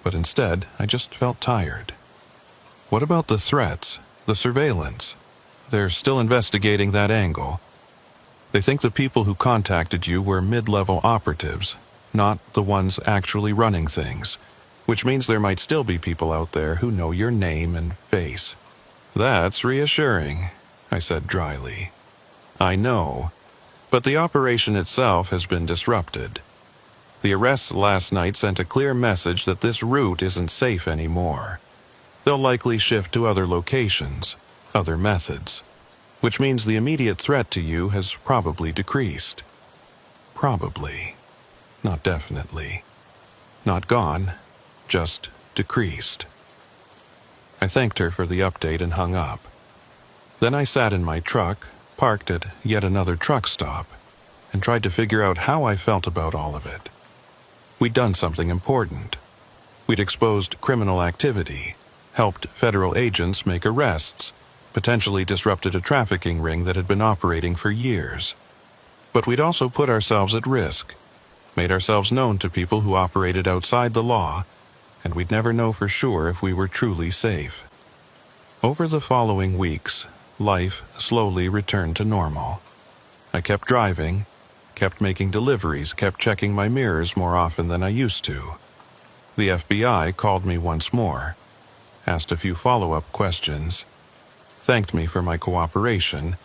But instead, I just felt tired. What about the threats, the surveillance? They're still investigating that angle. They think the people who contacted you were mid-level operatives, not the ones actually running things, which means there might still be people out there who know your name and face. That's reassuring, I said dryly. I know. But the operation itself has been disrupted. The arrests last night sent a clear message that this route isn't safe anymore. They'll likely shift to other locations, other methods, which means the immediate threat to you has probably decreased. Probably. Not definitely. Not gone, just decreased. I thanked her for the update and hung up. Then I sat in my truck, parked at yet another truck stop, and tried to figure out how I felt about all of it. We'd done something important. We'd exposed criminal activity, helped federal agents make arrests, potentially disrupted a trafficking ring that had been operating for years. But we'd also put ourselves at risk, made ourselves known to people who operated outside the law, and we'd never know for sure if we were truly safe. Over the following weeks, life slowly returned to normal. I kept driving, kept making deliveries, kept checking my mirrors more often than I used to. The FBI called me once more, asked a few follow-up questions, thanked me for my cooperation,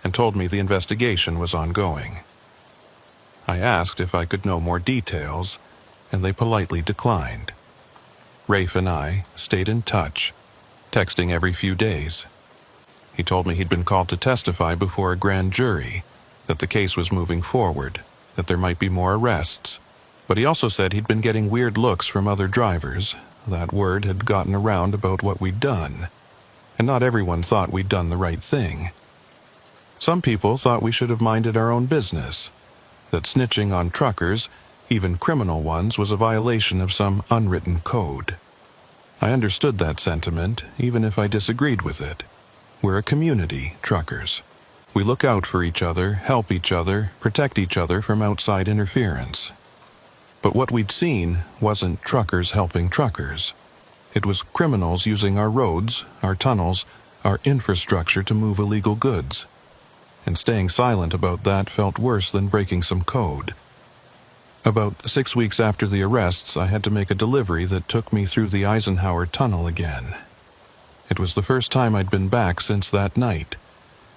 and told me the investigation was ongoing. I asked if I could know more details, and they politely declined. Rafe and I stayed in touch, texting every few days. He told me he'd been called to testify before a grand jury, that the case was moving forward, that there might be more arrests, but he also said he'd been getting weird looks from other drivers. That word had gotten around about what we'd done, and not everyone thought we'd done the right thing. Some people thought we should have minded our own business, that snitching on truckers, even criminal ones, was a violation of some unwritten code. I understood that sentiment, even if I disagreed with it. We're a community, truckers. We look out for each other, help each other, protect each other from outside interference. But what we'd seen wasn't truckers helping truckers. It was criminals using our roads, our tunnels, our infrastructure to move illegal goods. And staying silent about that felt worse than breaking some code. About 6 weeks after the arrests, I had to make a delivery that took me through the Eisenhower tunnel again. It was the first time I'd been back since that night,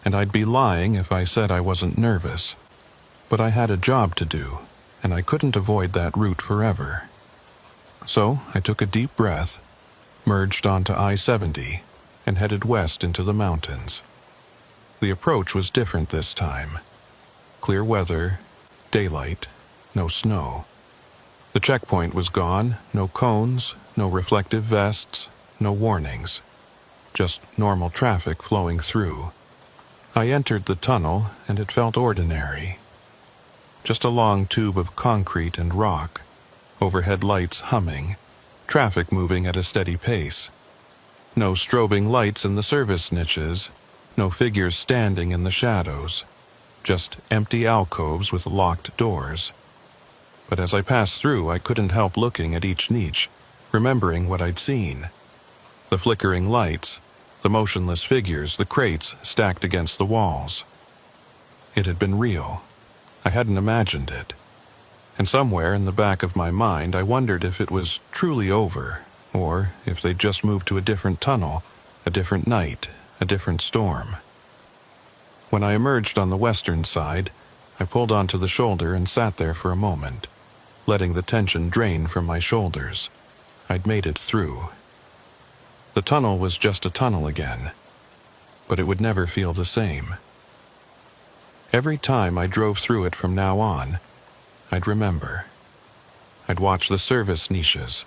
and I'd be lying if I said I wasn't nervous. But I had a job to do, and I couldn't avoid that route forever. So I took a deep breath, merged onto I-70, and headed west into the mountains. The approach was different this time. Clear weather, daylight, no snow. The checkpoint was gone, no cones, no reflective vests, no warnings. Just normal traffic flowing through. I entered the tunnel, and it felt ordinary. Just a long tube of concrete and rock, overhead lights humming, traffic moving at a steady pace. No strobing lights in the service niches, no figures standing in the shadows, just empty alcoves with locked doors. But as I passed through, I couldn't help looking at each niche, remembering what I'd seen. The flickering lights, the motionless figures, the crates stacked against the walls. It had been real. I hadn't imagined it. And somewhere in the back of my mind, I wondered if it was truly over, or if they'd just moved to a different tunnel, a different night, a different storm. When I emerged on the western side, I pulled onto the shoulder and sat there for a moment, letting the tension drain from my shoulders. I'd made it through. The tunnel was just a tunnel again, but it would never feel the same. Every time I drove through it from now on, I'd remember. I'd watch the service niches.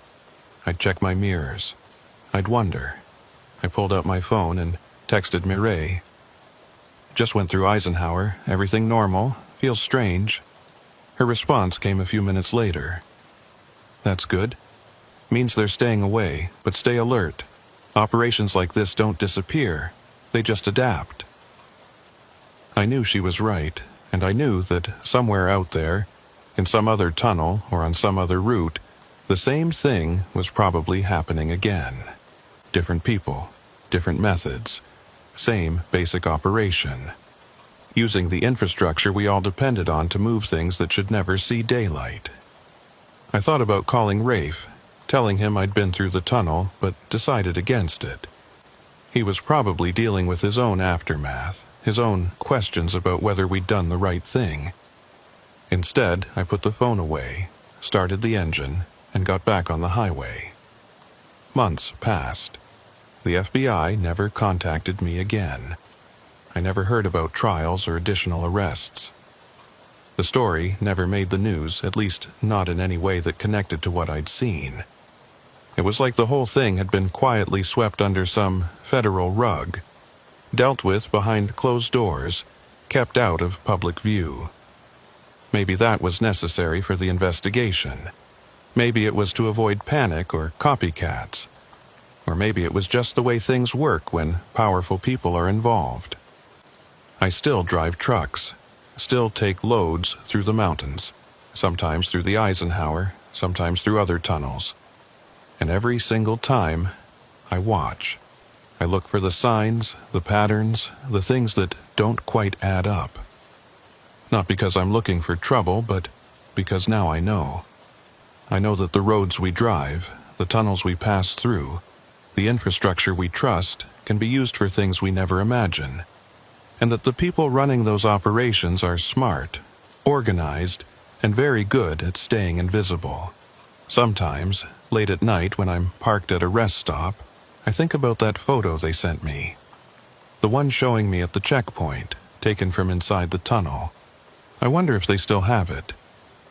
I'd check my mirrors. I'd wonder. I pulled out my phone and texted Mireille. Just went through Eisenhower. Everything normal. Feels strange. Her response came a few minutes later. That's good. Means they're staying away, but stay alert. Operations like this don't disappear. They just adapt. I knew she was right, and I knew that somewhere out there, in some other tunnel or on some other route, the same thing was probably happening again. Different people, different methods, same basic operation. Using the infrastructure we all depended on to move things that should never see daylight. I thought about calling Rafe, telling him I'd been through the tunnel, but decided against it. He was probably dealing with his own aftermath, his own questions about whether we'd done the right thing. Instead, I put the phone away, started the engine, and got back on the highway. Months passed. The FBI never contacted me again. I never heard about trials or additional arrests. The story never made the news, at least not in any way that connected to what I'd seen. It was like the whole thing had been quietly swept under some federal rug, dealt with behind closed doors, kept out of public view. Maybe that was necessary for the investigation. Maybe it was to avoid panic or copycats. Or maybe it was just the way things work when powerful people are involved. I still drive trucks, still take loads through the mountains, sometimes through the Eisenhower, sometimes through other tunnels. And every single time, I watch. I look for the signs, the patterns, the things that don't quite add up. Not because I'm looking for trouble, but because now I know. I know that the roads we drive, the tunnels we pass through, the infrastructure we trust can be used for things we never imagine. And that the people running those operations are smart, organized, and very good at staying invisible. Sometimes, late at night when I'm parked at a rest stop, I think about that photo they sent me. The one showing me at the checkpoint, taken from inside the tunnel. I wonder if they still have it,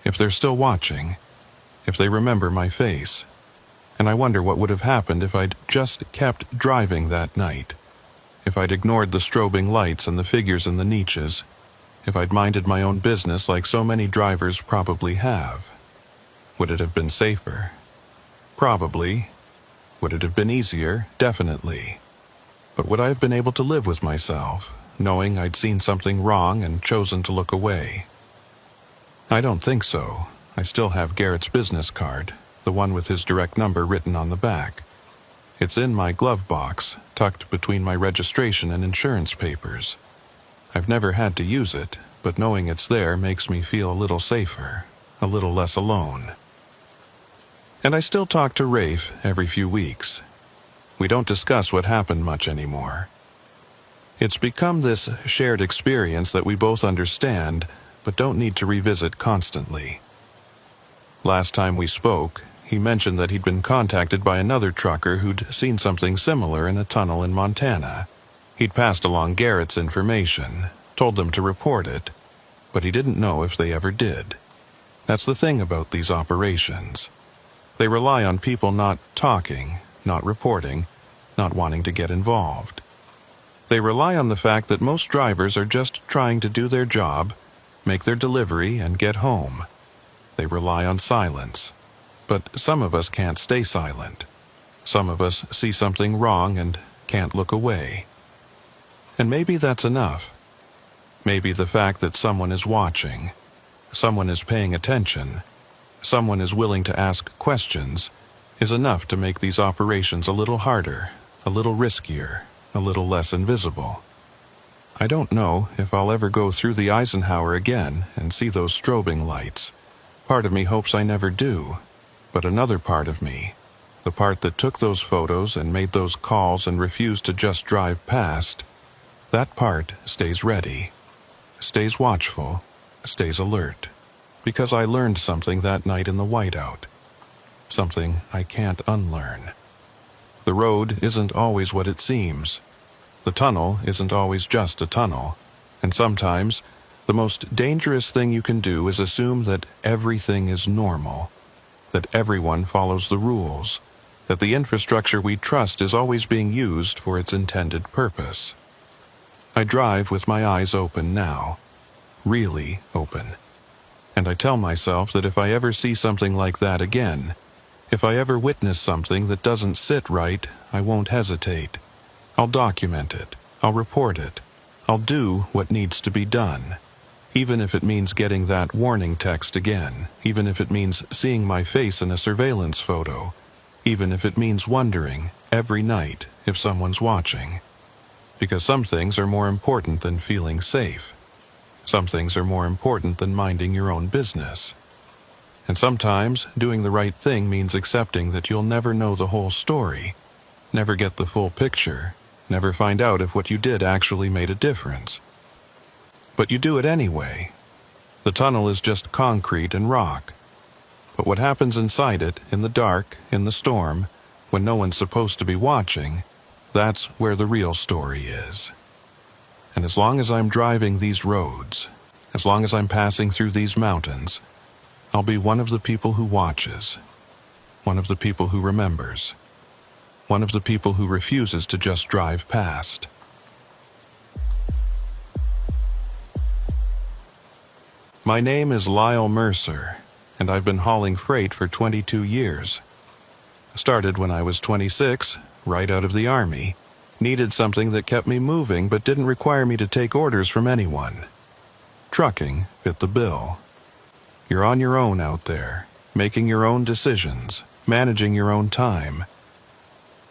if they're still watching, if they remember my face. And I wonder what would have happened if I'd just kept driving that night. If I'd ignored the strobing lights and the figures in the niches. If I'd minded my own business like so many drivers probably have. Would it have been safer? Probably. Would it have been easier? Definitely. But would I have been able to live with myself, knowing I'd seen something wrong and chosen to look away? I don't think so. I still have Garrett's business card, the one with his direct number written on the back. It's in my glove box, tucked between my registration and insurance papers. I've never had to use it, but knowing it's there makes me feel a little safer, a little less alone. And I still talk to Rafe every few weeks. We don't discuss what happened much anymore. It's become this shared experience that we both understand, but don't need to revisit constantly. Last time we spoke, he mentioned that he'd been contacted by another trucker who'd seen something similar in a tunnel in Montana. He'd passed along Garrett's information, told them to report it, but he didn't know if they ever did. That's the thing about these operations. They rely on people not talking, not reporting, not wanting to get involved. They rely on the fact that most drivers are just trying to do their job, make their delivery, and get home. They rely on silence. But some of us can't stay silent. Some of us see something wrong and can't look away. And maybe that's enough. Maybe the fact that someone is watching, someone is paying attention, someone is willing to ask questions, is enough to make these operations a little harder, a little riskier, a little less invisible. I don't know if I'll ever go through the Eisenhower again and see those strobing lights. Part of me hopes I never do, but another part of me, the part that took those photos and made those calls and refused to just drive past, that part stays ready, stays watchful, stays alert. Because I learned something that night in the whiteout. Something I can't unlearn. The road isn't always what it seems. The tunnel isn't always just a tunnel. And sometimes, The most dangerous thing you can do is assume that everything is normal, that everyone follows the rules, that the infrastructure we trust is always being used for its intended purpose. I drive with my eyes open now, really open, and I tell myself that if I ever see something like that again, if I ever witness something that doesn't sit right, I won't hesitate. I'll document it. I'll report it. I'll do what needs to be done. Even if it means getting that warning text again, even if it means seeing my face in a surveillance photo, even if it means wondering every night if someone's watching. Because some things are more important than feeling safe. Some things are more important than minding your own business. And sometimes doing the right thing means accepting that you'll never know the whole story, never get the full picture, never find out if what you did actually made a difference. But you do it anyway. The tunnel is just concrete and rock. But what happens inside it, in the dark, in the storm, when no one's supposed to be watching, that's where the real story is. And as long as I'm driving these roads, as long as I'm passing through these mountains, I'll be one of the people who watches, one of the people who remembers, one of the people who refuses to just drive past. My name is Lyle Mercer, and I've been hauling freight for 22 years. I started when I was 26, right out of the Army, needed something that kept me moving but didn't require me to take orders from anyone. Trucking fit the bill. You're on your own out there, making your own decisions, managing your own time.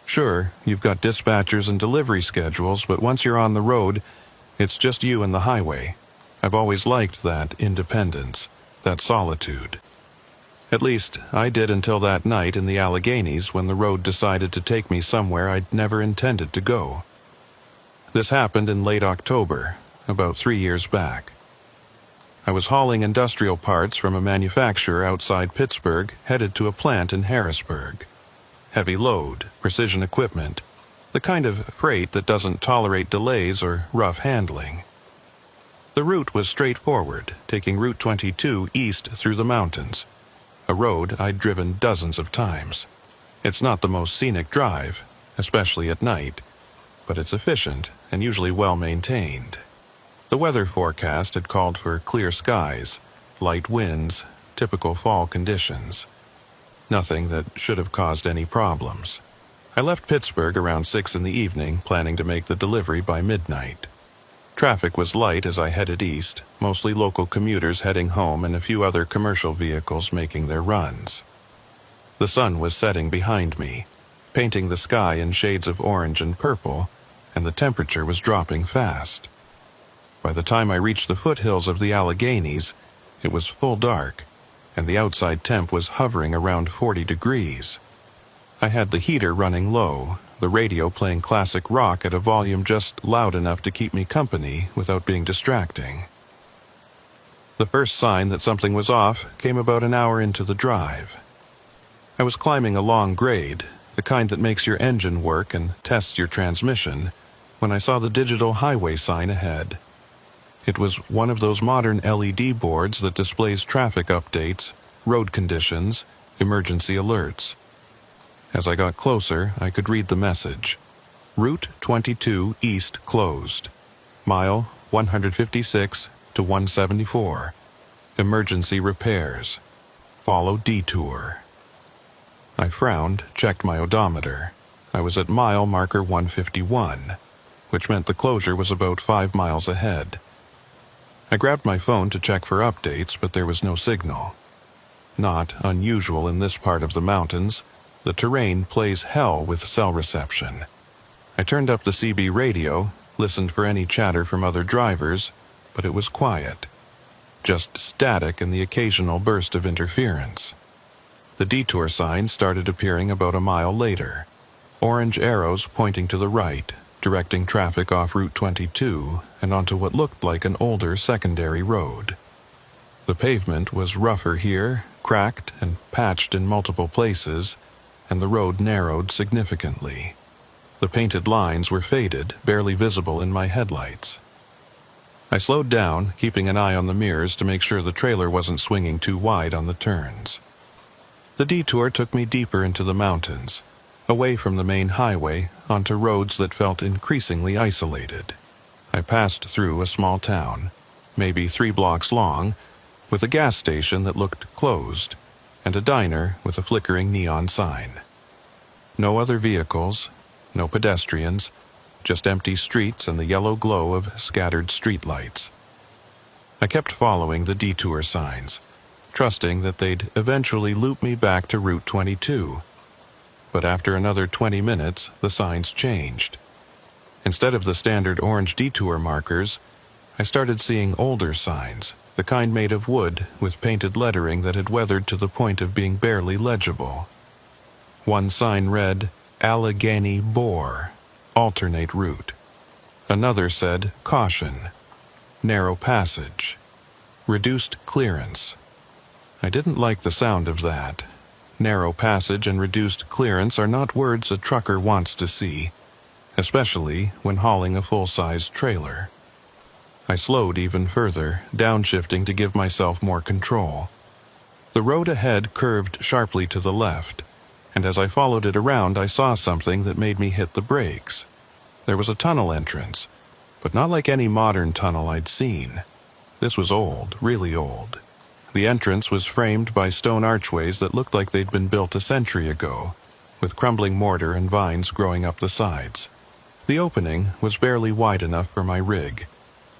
Sure, you've got dispatchers and delivery schedules, but once you're on the road, it's just you and the highway. I've always liked that independence, that solitude. At least, I did until that night in the Alleghenies when the road decided to take me somewhere I'd never intended to go. This happened in late October, about 3 years back. I was hauling industrial parts from a manufacturer outside Pittsburgh, headed to a plant in Harrisburg. Heavy load, precision equipment, the kind of freight that doesn't tolerate delays or rough handling. The route was straightforward, taking Route 22 east through the mountains, a road I'd driven dozens of times. It's not the most scenic drive, especially at night, but it's efficient and usually well maintained. The weather forecast had called for clear skies, light winds, typical fall conditions. Nothing that should have caused any problems. I left Pittsburgh around 6 in the evening, planning to make the delivery by midnight. Traffic was light as I headed east, mostly local commuters heading home and a few other commercial vehicles making their runs. The sun was setting behind me, painting the sky in shades of orange and purple, and the temperature was dropping fast. By the time I reached the foothills of the Alleghenies, it was full dark, and the outside temp was hovering around 40 degrees. I had the heater running low, the radio playing classic rock at a volume just loud enough to keep me company without being distracting. The first sign that something was off came about an hour into the drive. I was climbing a long grade, the kind that makes your engine work and tests your transmission, when I saw the digital highway sign ahead. It was one of those modern LED boards that displays traffic updates, road conditions, emergency alerts. As I got closer, I could read the message. Route 22 East closed. Mile 156 to 174. Emergency repairs. Follow detour. I frowned, checked my odometer. I was at mile marker 151, which meant the closure was about 5 miles ahead. I grabbed my phone to check for updates, but there was no signal. Not unusual in this part of the mountains, the terrain plays hell with cell reception. I turned up the CB radio, listened for any chatter from other drivers, but it was quiet. Just static and the occasional burst of interference. The detour sign started appearing about a mile later. Orange arrows pointing to the right, directing traffic off Route 22 and onto what looked like an older secondary road. The pavement was rougher here, cracked and patched in multiple places, and the road narrowed significantly. The painted lines were faded, barely visible in my headlights. I slowed down, keeping an eye on the mirrors to make sure the trailer wasn't swinging too wide on the turns. The detour took me deeper into the mountains, away from the main highway, onto roads that felt increasingly isolated. I passed through a small town, maybe 3 blocks long, with a gas station that looked closed, and a diner with a flickering neon sign. No other vehicles, no pedestrians, just empty streets and the yellow glow of scattered streetlights. I kept following the detour signs, trusting that they'd eventually loop me back to Route 22. But after another 20 minutes, the signs changed. Instead of the standard orange detour markers, I started seeing older signs, the kind made of wood with painted lettering that had weathered to the point of being barely legible. One sign read, Allegheny Bore, alternate route. Another said, caution, narrow passage, reduced clearance. I didn't like the sound of that. Narrow passage and reduced clearance are not words a trucker wants to see, especially when hauling a full-size trailer. I slowed even further, downshifting to give myself more control. The road ahead curved sharply to the left, and as I followed it around, I saw something that made me hit the brakes. There was a tunnel entrance, but not like any modern tunnel I'd seen. This was old, really old. The entrance was framed by stone archways that looked like they'd been built a century ago, with crumbling mortar and vines growing up the sides. The opening was barely wide enough for my rig,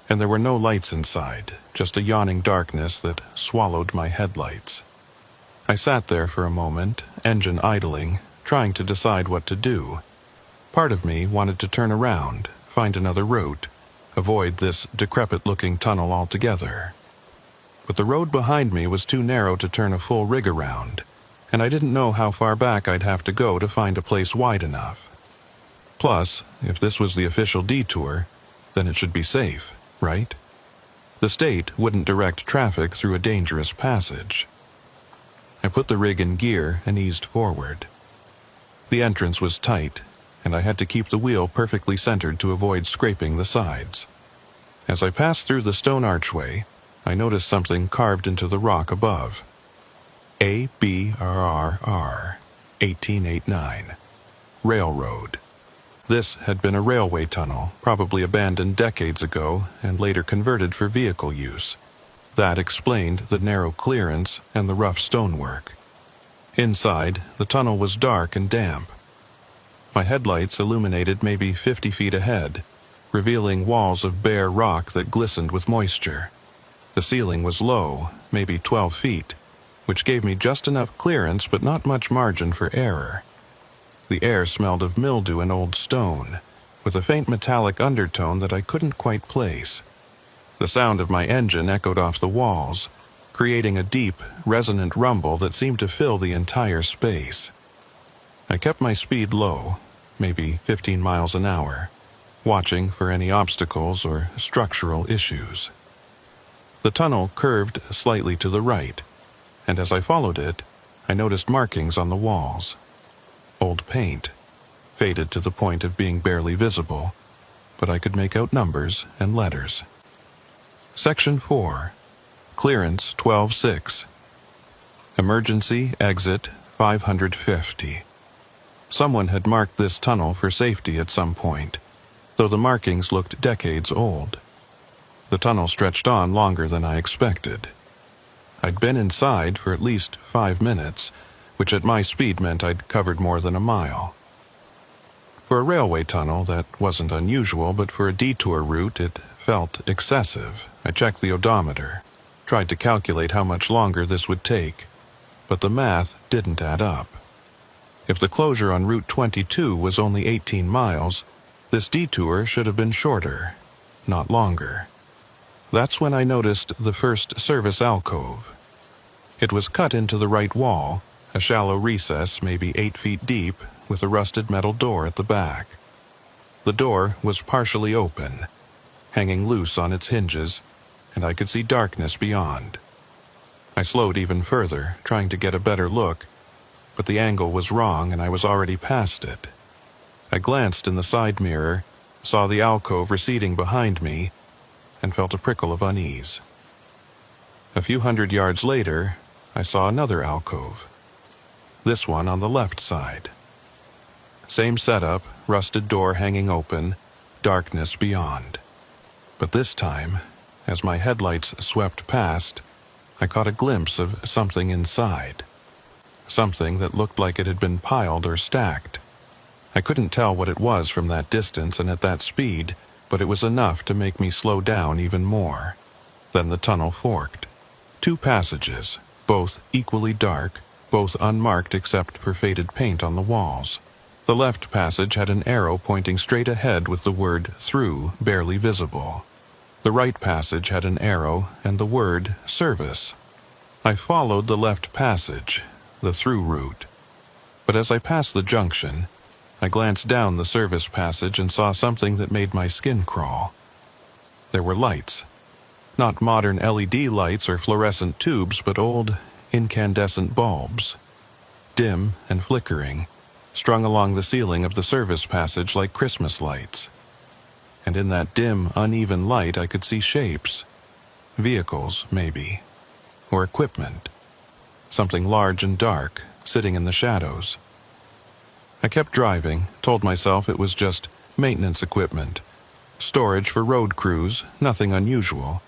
and there were no lights inside, just a yawning darkness that swallowed my headlights. I sat there for a moment, engine idling, trying to decide what to do. Part of me wanted to turn around, find another route, avoid this decrepit-looking tunnel altogether. But the road behind me was too narrow to turn a full rig around, and I didn't know how far back I'd have to go to find a place wide enough. Plus, if this was the official detour, then it should be safe, right? The state wouldn't direct traffic through a dangerous passage. I put the rig in gear and eased forward. The entrance was tight, and I had to keep the wheel perfectly centered to avoid scraping the sides. As I passed through the stone archway, I noticed something carved into the rock above. ABRRR, 1889. Railroad. This had been a railway tunnel, probably abandoned decades ago and later converted for vehicle use. That explained the narrow clearance and the rough stonework. Inside, the tunnel was dark and damp. My headlights illuminated maybe 50 feet ahead, revealing walls of bare rock that glistened with moisture. The ceiling was low, maybe 12 feet, which gave me just enough clearance but not much margin for error. The air smelled of mildew and old stone, with a faint metallic undertone that I couldn't quite place. The sound of my engine echoed off the walls, creating a deep, resonant rumble that seemed to fill the entire space. I kept my speed low, maybe 15 miles an hour, watching for any obstacles or structural issues. The tunnel curved slightly to the right, and as I followed it, I noticed markings on the walls. Old paint, faded to the point of being barely visible, but I could make out numbers and letters. Section 4. Clearance 12-6. Emergency exit 550. Someone had marked this tunnel for safety at some point, though the markings looked decades old. The tunnel stretched on longer than I expected. I'd been inside for at least 5 minutes, which at my speed meant I'd covered more than a mile. For a railway tunnel, that wasn't unusual, but for a detour route, it felt excessive. I checked the odometer, tried to calculate how much longer this would take, but the math didn't add up. If the closure on Route 22 was only 18 miles, this detour should have been shorter, not longer. That's when I noticed the first service alcove. It was cut into the right wall, a shallow recess maybe 8 feet deep, with a rusted metal door at the back. The door was partially open, hanging loose on its hinges, and I could see darkness beyond. I slowed even further, trying to get a better look, but the angle was wrong and I was already past it. I glanced in the side mirror, saw the alcove receding behind me, and felt a prickle of unease. A few hundred yards later, I saw another alcove. This one on the left side. Same setup, rusted door hanging open, darkness beyond. But this time, as my headlights swept past, I caught a glimpse of something inside. Something that looked like it had been piled or stacked. I couldn't tell what it was from that distance and at that speed, but it was enough to make me slow down even more. Then the tunnel forked. 2 passages, both equally dark, both unmarked except for faded paint on the walls. The left passage had an arrow pointing straight ahead with the word "through" barely visible. The right passage had an arrow and the word "service." I followed the left passage, the through route. But as I passed the junction, I glanced down the service passage and saw something that made my skin crawl. There were lights. Not modern LED lights or fluorescent tubes, but old, incandescent bulbs. Dim and flickering, strung along the ceiling of the service passage like Christmas lights. And in that dim, uneven light I could see shapes. Vehicles, maybe. Or equipment. Something large and dark, sitting in the shadows. I kept driving, told myself it was just maintenance equipment. Storage for road crews, nothing unusual.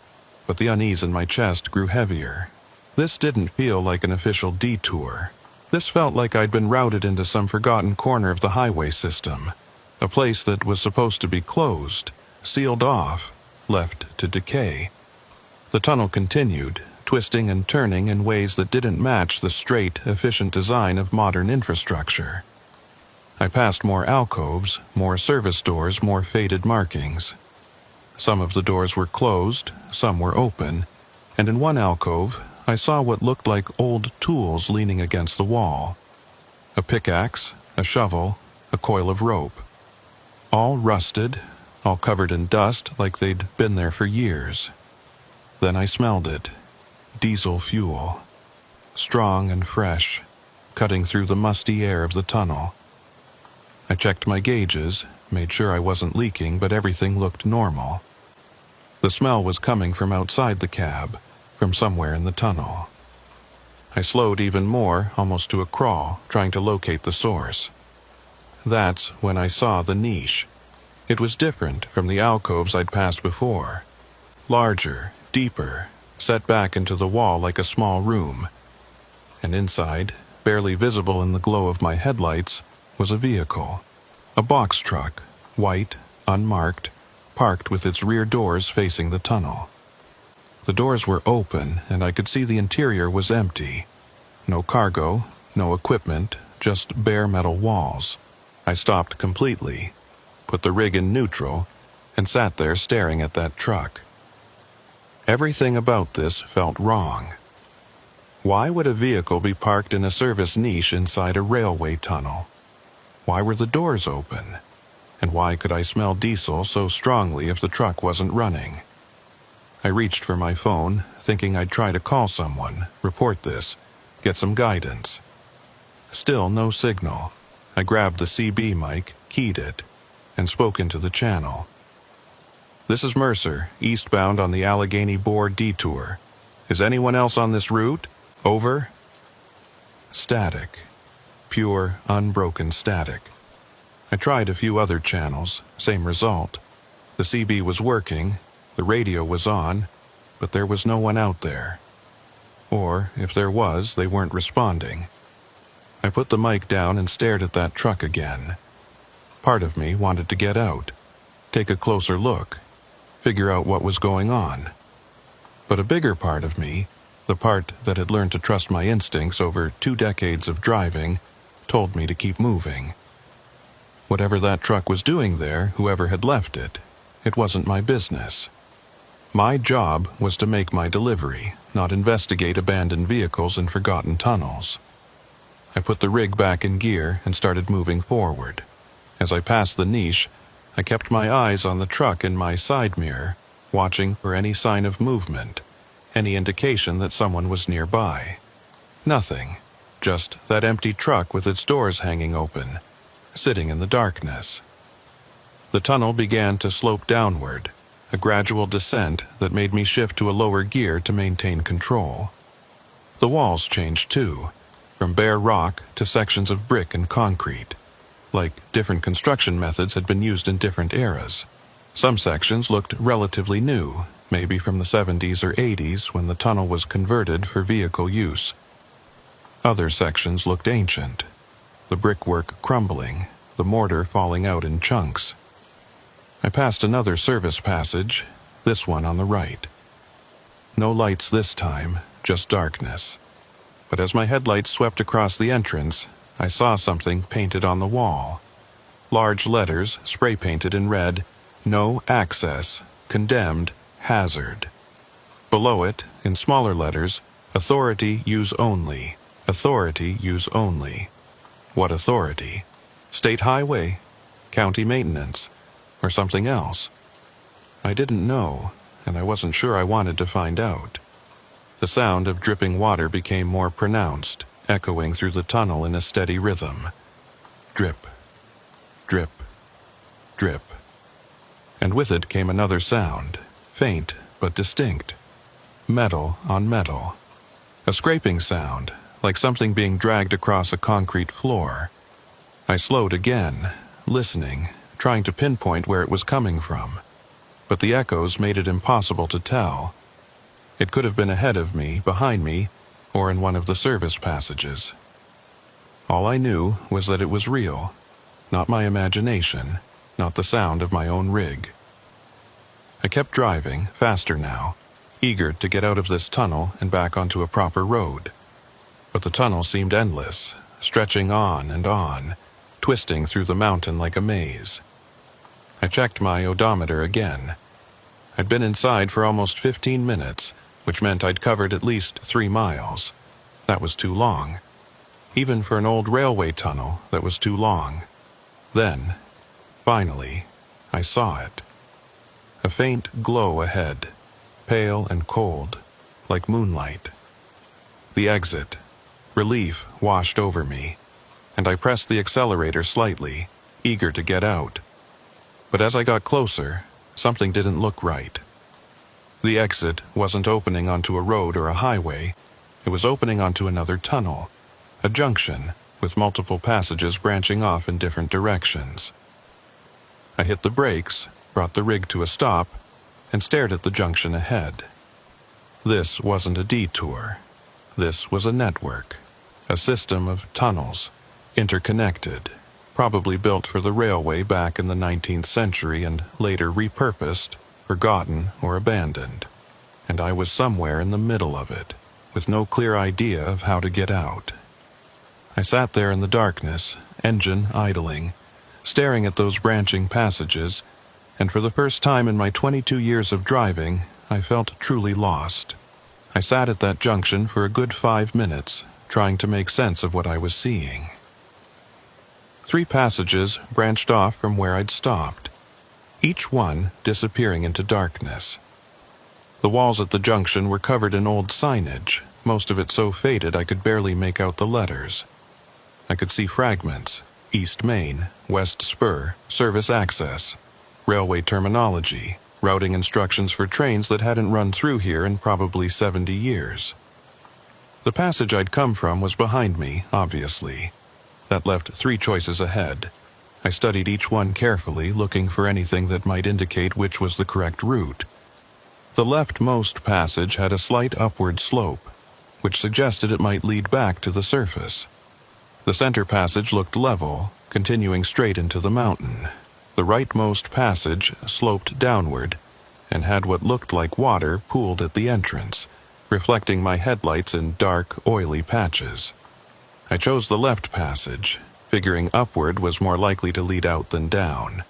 But the unease in my chest grew heavier. This didn't feel like an official detour. This felt like I'd been routed into some forgotten corner of the highway system. A place that was supposed to be closed, sealed off, left to decay. The tunnel continued, twisting and turning in ways that didn't match the straight, efficient design of modern infrastructure. I passed more alcoves, more service doors, more faded markings. Some of the doors were closed, some were open, and in one alcove, I saw what looked like old tools leaning against the wall. A pickaxe, a shovel, a coil of rope. All rusted, all covered in dust like they'd been there for years. Then I smelled it. Diesel fuel. Strong and fresh, cutting through the musty air of the tunnel. I checked my gauges, made sure I wasn't leaking, but everything looked normal. The smell was coming from outside the cab, from somewhere in the tunnel. I slowed even more, almost to a crawl, trying to locate the source. That's when I saw the niche. It was different from the alcoves I'd passed before. Larger, deeper, set back into the wall like a small room. And inside, barely visible in the glow of my headlights, was a vehicle. A box truck, white, unmarked, parked with its rear doors facing the tunnel. The doors were open, and I could see the interior was empty. No cargo, no equipment, just bare metal walls. I stopped completely, put the rig in neutral, and sat there staring at that truck. Everything about this felt wrong. Why would a vehicle be parked in a service niche inside a railway tunnel? Why were the doors open? And why could I smell diesel so strongly if the truck wasn't running? I reached for my phone, thinking I'd try to call someone, report this, get some guidance. Still no signal. I grabbed the CB mic, keyed it, and spoke into the channel. "This is Mercer, eastbound on the Allegheny Board detour. Is anyone else on this route? Over?" Static. Pure, unbroken static. I tried a few other channels, same result. The CB was working, the radio was on, but there was no one out there. Or, if there was, they weren't responding. I put the mic down and stared at that truck again. Part of me wanted to get out, take a closer look, figure out what was going on. But a bigger part of me, the part that had learned to trust my instincts over 2 decades of driving, told me to keep moving. Whatever that truck was doing there, whoever had left it, it wasn't my business. My job was to make my delivery, not investigate abandoned vehicles and forgotten tunnels. I put the rig back in gear and started moving forward. As I passed the niche, I kept my eyes on the truck in my side mirror, watching for any sign of movement, any indication that someone was nearby. Nothing, just that empty truck with its doors hanging open, sitting in the darkness. The tunnel began to slope downward, a gradual descent that made me shift to a lower gear to maintain control. The walls changed too, from bare rock to sections of brick and concrete, like different construction methods had been used in different eras. Some sections looked relatively new, maybe from the 70s or 80s when the tunnel was converted for vehicle use. Other sections looked ancient, the brickwork crumbling, the mortar falling out in chunks. I passed another service passage, this one on the right. No lights this time, just darkness. But as my headlights swept across the entrance, I saw something painted on the wall. Large letters, spray-painted in red, "No access, condemned, hazard." Below it, in smaller letters, "Authority use only, authority use only." What authority? State highway? County maintenance? Or something else? I didn't know, and I wasn't sure I wanted to find out. The sound of dripping water became more pronounced, echoing through the tunnel in a steady rhythm. Drip, drip, drip. And with it came another sound, faint but distinct. Metal on metal. A scraping sound, like something being dragged across a concrete floor. I slowed again, listening, trying to pinpoint where it was coming from. But the echoes made it impossible to tell. It could have been ahead of me, behind me, or in one of the service passages. All I knew was that it was real, not my imagination, not the sound of my own rig. I kept driving, faster now, eager to get out of this tunnel and back onto a proper road. But the tunnel seemed endless, stretching on, twisting through the mountain like a maze. I checked my odometer again. I'd been inside for almost 15 minutes, which meant I'd covered at least 3 miles. That was too long. Even for an old railway tunnel, that was too long. Then, finally, I saw it. A faint glow ahead, pale and cold, like moonlight. The exit. Relief washed over me, and I pressed the accelerator slightly, eager to get out. But as I got closer, something didn't look right. The exit wasn't opening onto a road or a highway. It was opening onto another tunnel, a junction with multiple passages branching off in different directions. I hit the brakes, brought the rig to a stop, and stared at the junction ahead. This wasn't a detour. This was a network, a system of tunnels, interconnected, probably built for the railway back in the 19th century and later repurposed, forgotten, or abandoned. And I was somewhere in the middle of it, with no clear idea of how to get out. I sat there in the darkness, engine idling, staring at those branching passages, and for the first time in my 22 years of driving, I felt truly lost. I sat at that junction for a good 5 minutes, trying to make sense of what I was seeing. 3 passages branched off from where I'd stopped, each one disappearing into darkness. The walls at the junction were covered in old signage, most of it so faded I could barely make out the letters. I could see fragments: East Main, West Spur, service access, railway terminology, routing instructions for trains that hadn't run through here in probably 70 years. The passage I'd come from was behind me, obviously. That left 3 choices ahead. I studied each one carefully, looking for anything that might indicate which was the correct route. The leftmost passage had a slight upward slope, which suggested it might lead back to the surface. The center passage looked level, continuing straight into the mountain. The rightmost passage sloped downward, and had what looked like water pooled at the entrance, reflecting my headlights in dark, oily patches. I chose the left passage, figuring upward was more likely to lead out than down.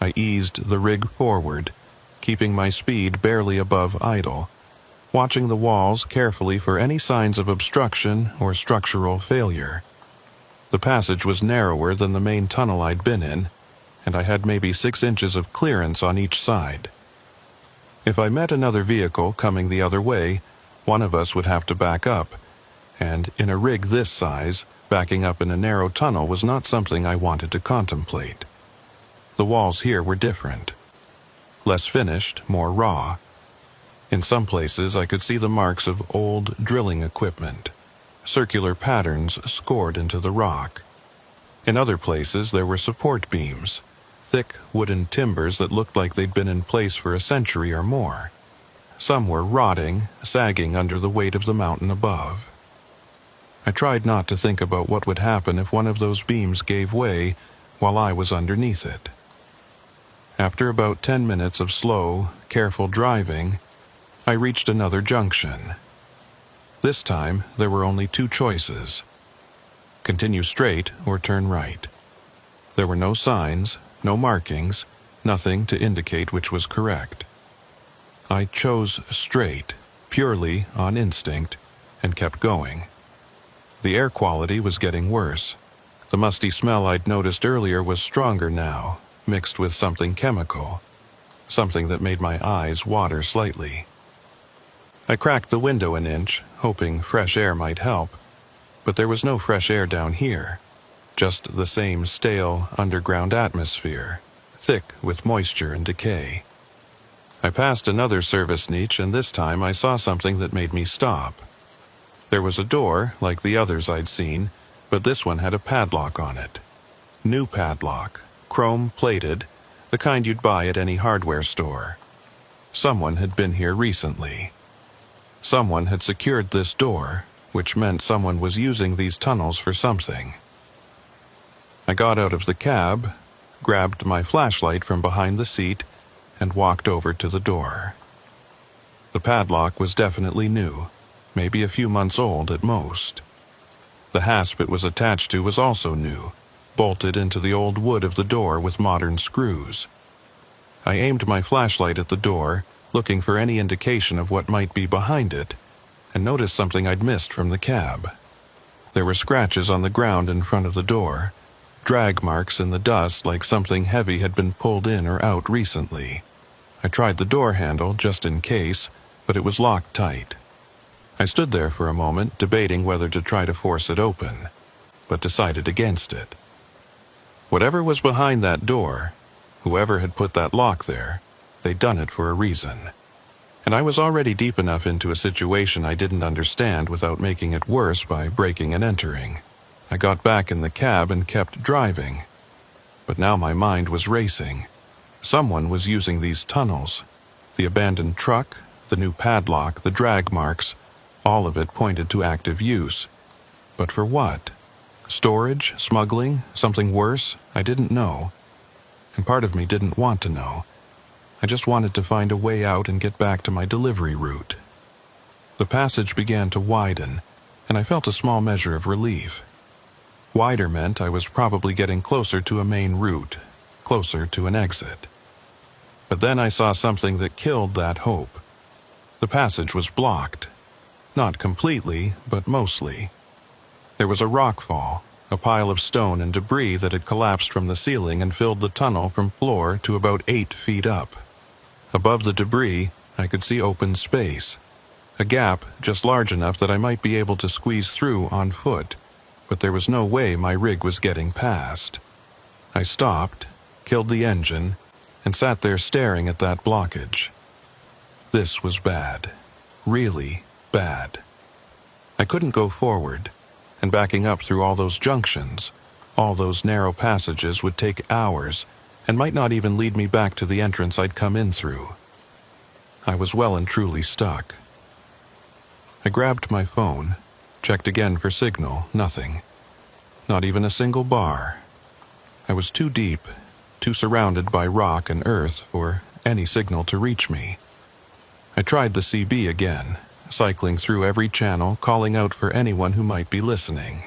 I eased the rig forward, keeping my speed barely above idle, watching the walls carefully for any signs of obstruction or structural failure. The passage was narrower than the main tunnel I'd been in, and I had maybe 6 inches of clearance on each side. If I met another vehicle coming the other way, one of us would have to back up, and in a rig this size, backing up in a narrow tunnel was not something I wanted to contemplate. The walls here were different. less finished, more raw. In some places I could see the marks of old drilling equipment, circular patterns scored into the rock. In other places there were support beams, thick wooden timbers that looked like they'd been in place for a century or more. Some were rotting, sagging under the weight of the mountain above. I tried not to think about what would happen if one of those beams gave way while I was underneath it. After about 10 minutes of slow, careful driving, I reached another junction. This time, there were only two choices: continue straight or turn right. There were no signs, no markings, nothing to indicate which was correct. I chose straight, purely on instinct, and kept going. The air quality was getting worse. The musty smell I'd noticed earlier was stronger now, mixed with something chemical, something that made my eyes water slightly. I cracked the window an inch, hoping fresh air might help, but there was no fresh air down here, just the same stale underground atmosphere, thick with moisture and decay. I passed another service niche, and this time I saw something that made me stop. There was a door, like the others I'd seen, but this one had a padlock on it. New padlock, chrome-plated, the kind you'd buy at any hardware store. Someone had been here recently. Someone had secured this door, which meant someone was using these tunnels for something. I got out of the cab, grabbed my flashlight from behind the seat, and walked over to the door. The padlock was definitely new, maybe a few months old at most. The hasp it was attached to was also new, bolted into the old wood of the door with modern screws. I aimed my flashlight at the door, looking for any indication of what might be behind it, and noticed something I'd missed from the cab. There were scratches on the ground in front of the door, drag marks in the dust like something heavy had been pulled in or out recently. I tried the door handle just in case, but it was locked tight. I stood there for a moment, debating whether to try to force it open, but decided against it. Whatever was behind that door, whoever had put that lock there, they'd done it for a reason. And I was already deep enough into a situation I didn't understand without making it worse by breaking and entering. I got back in the cab and kept driving. But now my mind was racing. Someone was using these tunnels. The abandoned truck, the new padlock, the drag marks, all of it pointed to active use. But for what? Storage? Smuggling? Something worse? I didn't know. And part of me didn't want to know. I just wanted to find a way out and get back to my delivery route. The passage began to widen, and I felt a small measure of relief. Wider meant I was probably getting closer to a main route, closer to an exit. But then I saw something that killed that hope. The passage was blocked. Not completely, but mostly. There was a rockfall, a pile of stone and debris that had collapsed from the ceiling and filled the tunnel from floor to about 8 feet up. Above the debris, I could see open space. A gap just large enough that I might be able to squeeze through on foot, but there was no way my rig was getting past. I stopped, killed the engine, and sat there staring at that blockage. This was bad. Really bad. I couldn't go forward, and backing up through all those junctions, all those narrow passages would take hours, and might not even lead me back to the entrance I'd come in through. I was well and truly stuck. I grabbed my phone, checked again for signal, nothing. Not even a single bar. I was too deep, too surrounded by rock and earth for any signal to reach me. I tried the CB again, cycling through every channel, calling out for anyone who might be listening.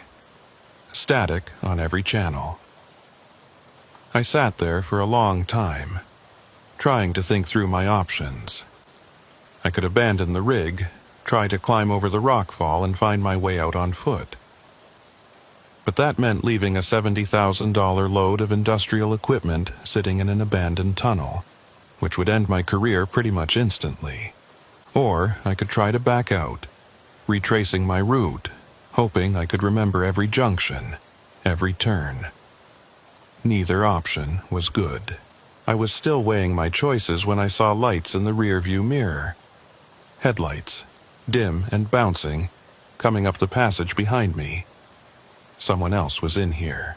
Static on every channel. I sat there for a long time, trying to think through my options. I could abandon the rig, try to climb over the rockfall and find my way out on foot. But that meant leaving a $70,000 load of industrial equipment sitting in an abandoned tunnel, which would end my career pretty much instantly. Or I could try to back out, retracing my route, hoping I could remember every junction, every turn. Neither option was good. I was still weighing my choices when I saw lights in the rearview mirror. Headlights, dim and bouncing, coming up the passage behind me. Someone else was in here.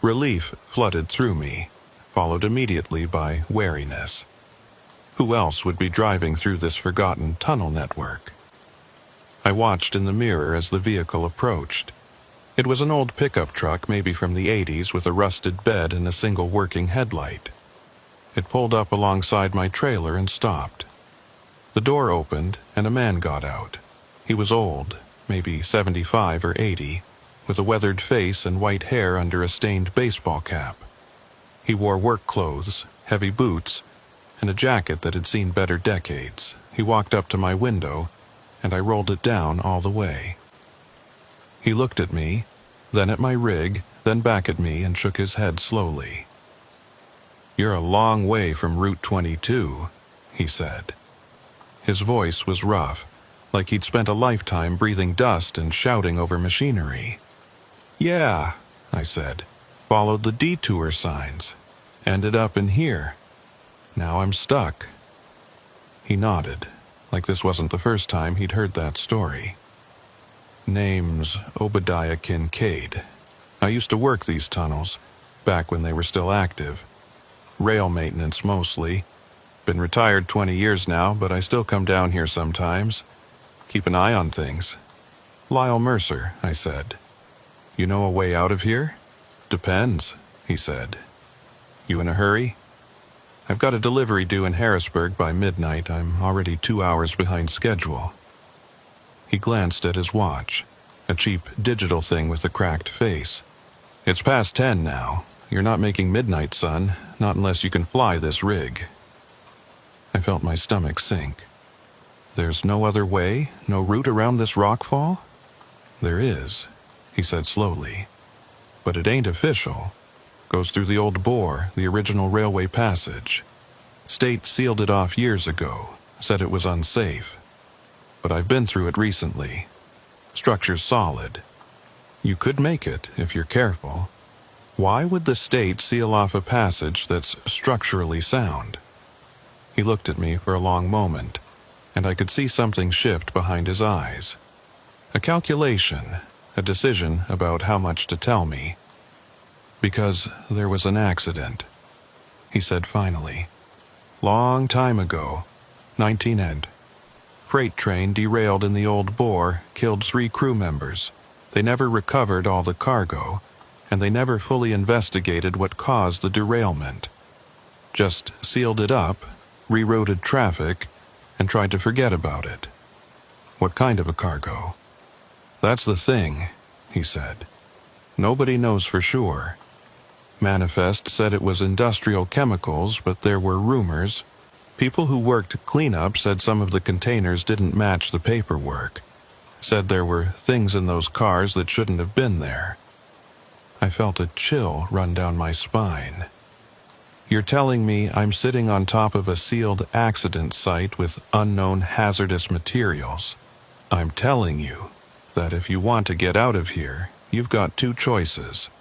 Relief flooded through me, followed immediately by wariness. Who else would be driving through this forgotten tunnel network? I watched in the mirror as the vehicle approached. It was an old pickup truck, maybe from the 80s, with a rusted bed and a single working headlight. It pulled up alongside my trailer and stopped. The door opened and a man got out. He was old, maybe 75 or 80, with a weathered face and white hair under a stained baseball cap. He wore work clothes, heavy boots, and a jacket that had seen better decades. He walked up to my window, and I rolled it down all the way. He looked at me, then at my rig, then back at me, and shook his head slowly. "You're a long way from Route 22, he said. His voice was rough, like he'd spent a lifetime breathing dust and shouting over machinery. "Yeah," I said. "Followed the detour signs. Ended up in here. Now I'm stuck." He nodded, like this wasn't the first time he'd heard that story. "Name's Obadiah Kincaid. I used to work these tunnels, back when they were still active. Rail maintenance mostly. Been retired 20 years now, but I still come down here sometimes. Keep an eye on things." "Lyle Mercer," I said. "You know a way out of here?" "Depends," he said. "You in a hurry?" "I've got a delivery due in Harrisburg by midnight. I'm already 2 hours behind schedule." He glanced at his watch, a cheap digital thing with a cracked face. "It's past 10 now. You're not making midnight, son, not unless you can fly this rig." I felt my stomach sink. "There's no other way? No route around this rockfall?" "There is," he said slowly. "But it ain't official. Goes through the old bore, the original railway passage. State sealed it off years ago, said it was unsafe. But I've been through it recently. Structure's solid. You could make it if you're careful. Why would the state seal off a passage that's structurally sound?" He looked at me for a long moment, and I could see something shift behind his eyes. A calculation, a decision about how much to tell me. "Because there was an accident," he said finally. "Long time ago, 19 Freight train derailed in the old bore, killed 3 crew members. They never recovered all the cargo, and they never fully investigated what caused the derailment. Just sealed it up, rerouted traffic, and tried to forget about it." "What kind of a cargo?" "That's the thing," he said. "Nobody knows for sure. Manifest said it was industrial chemicals, but there were rumors. People who worked cleanup said some of the containers didn't match the paperwork. Said there were things in those cars that shouldn't have been there." I felt a chill run down my spine. "You're telling me I'm sitting on top of a sealed accident site with unknown hazardous materials. I'm telling you that if you want to get out of here, you've got 2 choices.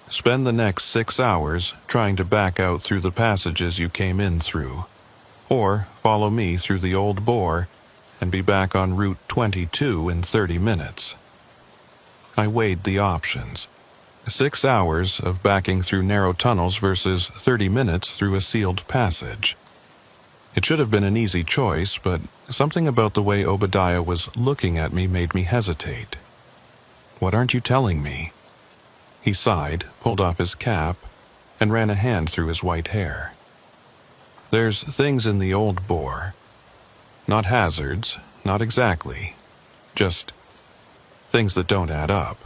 Spend the next 6 hours trying to back out through the passages you came in through, or follow me through the old bore and be back on Route 22 in 30 minutes. I weighed the options. 6 hours of backing through narrow tunnels versus 30 minutes through a sealed passage. It should have been an easy choice, but something about the way Obadiah was looking at me made me hesitate. "What aren't you telling me?" He sighed, pulled off his cap, and ran a hand through his white hair. "There's things in the old bore. Not hazards, not exactly. Just things that don't add up.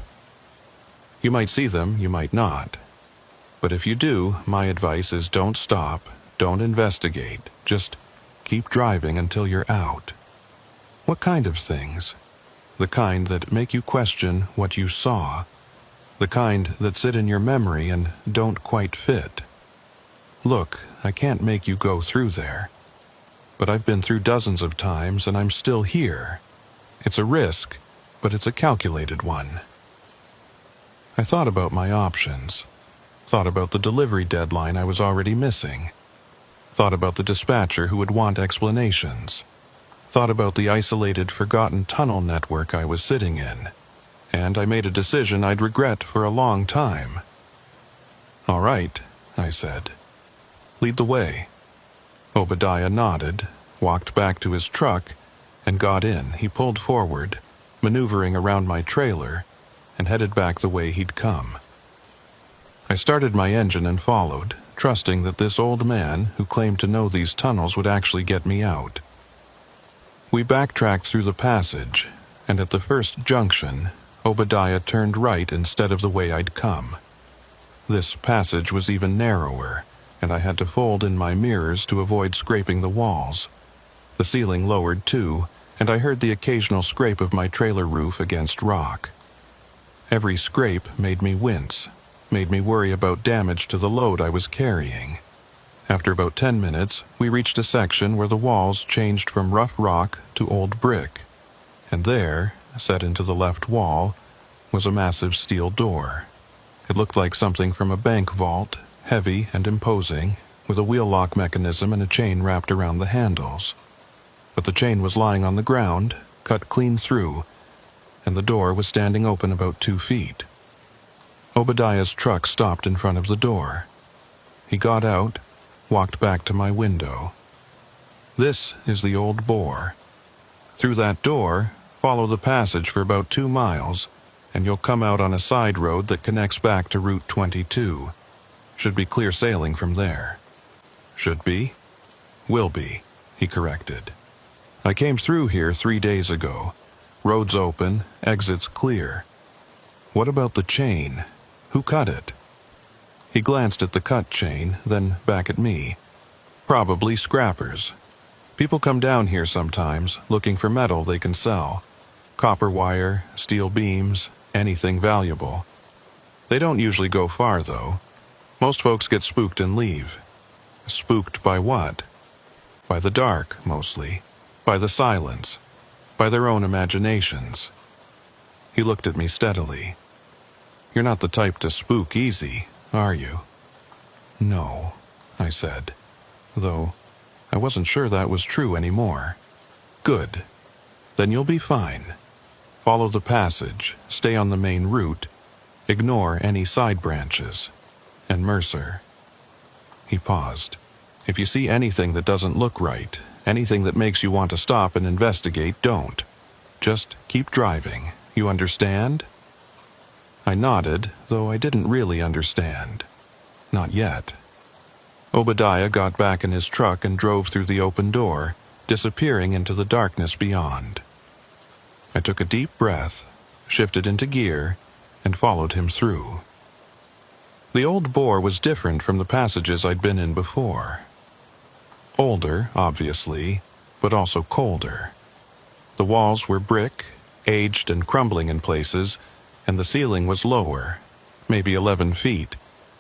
You might see them, you might not. But if you do, my advice is don't stop, don't investigate. Just keep driving until you're out." "What kind of things?" "The kind that make you question what you saw. The kind that sit in your memory and don't quite fit. Look, I can't make you go through there. But I've been through dozens of times and I'm still here. It's a risk, but it's a calculated one." I thought about my options. Thought about the delivery deadline I was already missing. Thought about the dispatcher who would want explanations. Thought about the isolated, forgotten tunnel network I was sitting in. And I made a decision I'd regret for a long time. "All right," I said. "Lead the way." Obadiah nodded, walked back to his truck, and got in. He pulled forward, maneuvering around my trailer, and headed back the way he'd come. I started my engine and followed, trusting that this old man, who claimed to know these tunnels, would actually get me out. We backtracked through the passage, and at the first junction, Obadiah turned right instead of the way I'd come. This passage was even narrower, and I had to fold in my mirrors to avoid scraping the walls. The ceiling lowered too, and I heard the occasional scrape of my trailer roof against rock. Every scrape made me wince, made me worry about damage to the load I was carrying. After about 10 minutes, we reached a section where the walls changed from rough rock to old brick, and there, set into the left wall, was a massive steel door. It looked like something from a bank vault, heavy and imposing, with a wheel lock mechanism and a chain wrapped around the handles. But the chain was lying on the ground, cut clean through, and the door was standing open about 2 feet. Obadiah's truck stopped in front of the door. He got out, walked back to my window. "This is the old bore. Through that door, follow the passage for about 2 miles, and you'll come out on a side road that connects back to Route 22. Should be clear sailing from there." "Should be?" "Will be," he corrected. "I came through here 3 days ago. Roads open, exits clear. What about the chain? Who cut it?" He glanced at the cut chain, then back at me. "Probably scrappers. People come down here sometimes, looking for metal they can sell. Copper wire, steel beams, anything valuable. They don't usually go far, though. Most folks get spooked and leave." "Spooked by what?" "By the dark, mostly. By the silence. By their own imaginations." He looked at me steadily. "You're not the type to spook easy, are you?" "No," I said, though I wasn't sure that was true anymore. "Good. Then you'll be fine. Follow the passage, stay on the main route, ignore any side branches. And Mercer." He paused. "If you see anything that doesn't look right, anything that makes you want to stop and investigate, don't. Just keep driving. You understand?" I nodded, though I didn't really understand. Not yet. Obadiah got back in his truck and drove through the open door, disappearing into the darkness beyond. I took a deep breath, shifted into gear, and followed him through. The old bore was different from the passages I'd been in before. Older, obviously, but also colder. The walls were brick, aged and crumbling in places, and the ceiling was lower, maybe 11 feet,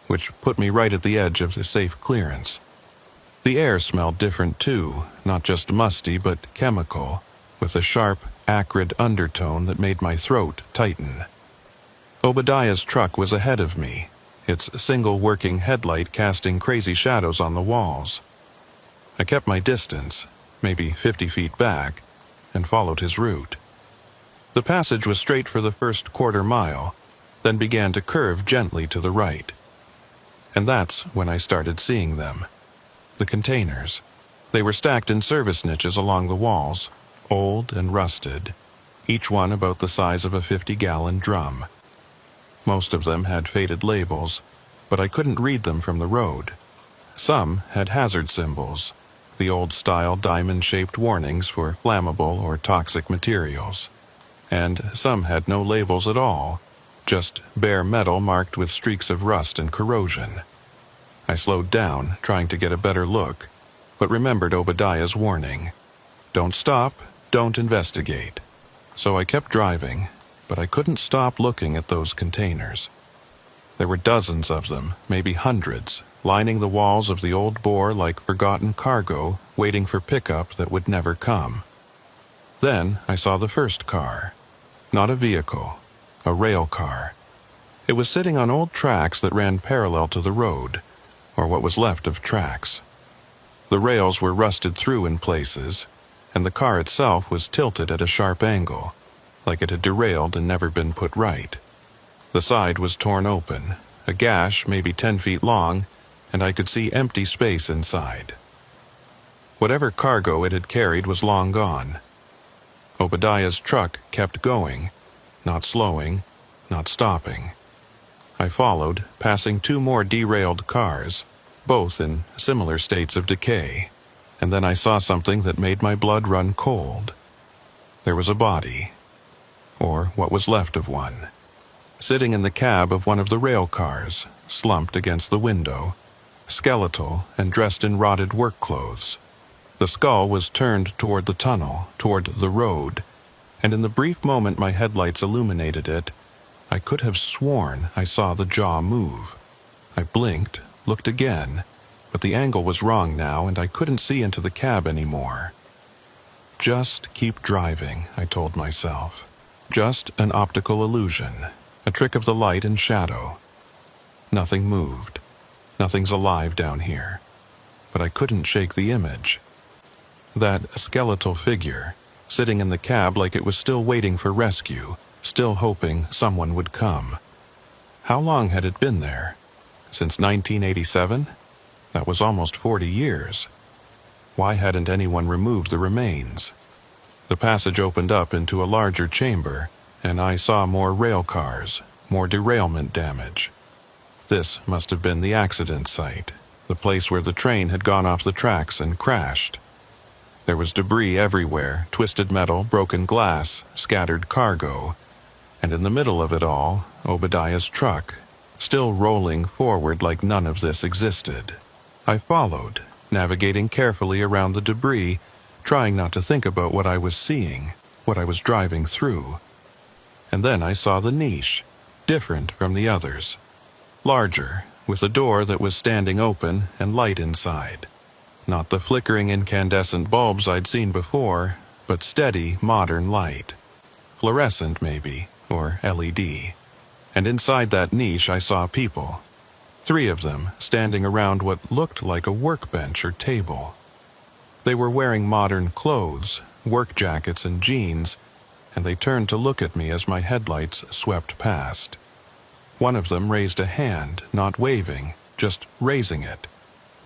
which put me right at the edge of the safe clearance. The air smelled different too, not just musty but chemical, with a sharp, acrid undertone that made my throat tighten. Obadiah's truck was ahead of me, its single working headlight casting crazy shadows on the walls. I kept my distance, maybe 50 feet back, and followed his route. The passage was straight for the first quarter mile, then began to curve gently to the right. And that's when I started seeing them. The containers. They were stacked in service niches along the walls, old and rusted, each one about the size of a 50-gallon drum. Most of them had faded labels, but I couldn't read them from the road. Some had hazard symbols, the old-style diamond-shaped warnings for flammable or toxic materials. And some had no labels at all, just bare metal marked with streaks of rust and corrosion. I slowed down, trying to get a better look, but remembered Obadiah's warning. Don't stop, don't investigate. So I kept driving, but I couldn't stop looking at those containers. There were dozens of them, maybe hundreds, lining the walls of the old bore like forgotten cargo waiting for pickup that would never come. Then I saw the first car. Not a vehicle, a rail car. It was sitting on old tracks that ran parallel to the road, or what was left of tracks. The rails were rusted through in places, and the car itself was tilted at a sharp angle, like it had derailed and never been put right. The side was torn open, a gash maybe 10 feet long, and I could see empty space inside. Whatever cargo it had carried was long gone. Obadiah's truck kept going, not slowing, not stopping. I followed, passing 2 more derailed cars, both in similar states of decay, and then I saw something that made my blood run cold. There was a body, or what was left of one, sitting in the cab of one of the rail cars, slumped against the window, skeletal and dressed in rotted work clothes. The skull was turned toward the tunnel, toward the road, and in the brief moment my headlights illuminated it, I could have sworn I saw the jaw move. I blinked, looked again, but the angle was wrong now and I couldn't see into the cab anymore. Just keep driving, I told myself. Just an optical illusion, a trick of the light and shadow. Nothing moved. Nothing's alive down here. But I couldn't shake the image. That skeletal figure, sitting in the cab like it was still waiting for rescue, still hoping someone would come. How long had it been there? Since 1987? That was almost 40 years. Why hadn't anyone removed the remains? The passage opened up into a larger chamber, and I saw more rail cars, more derailment damage. This must have been the accident site, the place where the train had gone off the tracks and crashed. There was debris everywhere, twisted metal, broken glass, scattered cargo, and in the middle of it all, Obadiah's truck, still rolling forward like none of this existed. I followed, navigating carefully around the debris, trying not to think about what I was seeing, what I was driving through. And then I saw the niche, different from the others. Larger, with a door that was standing open and light inside. Not the flickering incandescent bulbs I'd seen before, but steady, modern light. Fluorescent, maybe, or LED. And inside that niche I saw people. 3 of them standing around what looked like a workbench or table. They were wearing modern clothes, work jackets and jeans, and they turned to look at me as my headlights swept past. One of them raised a hand, not waving, just raising it,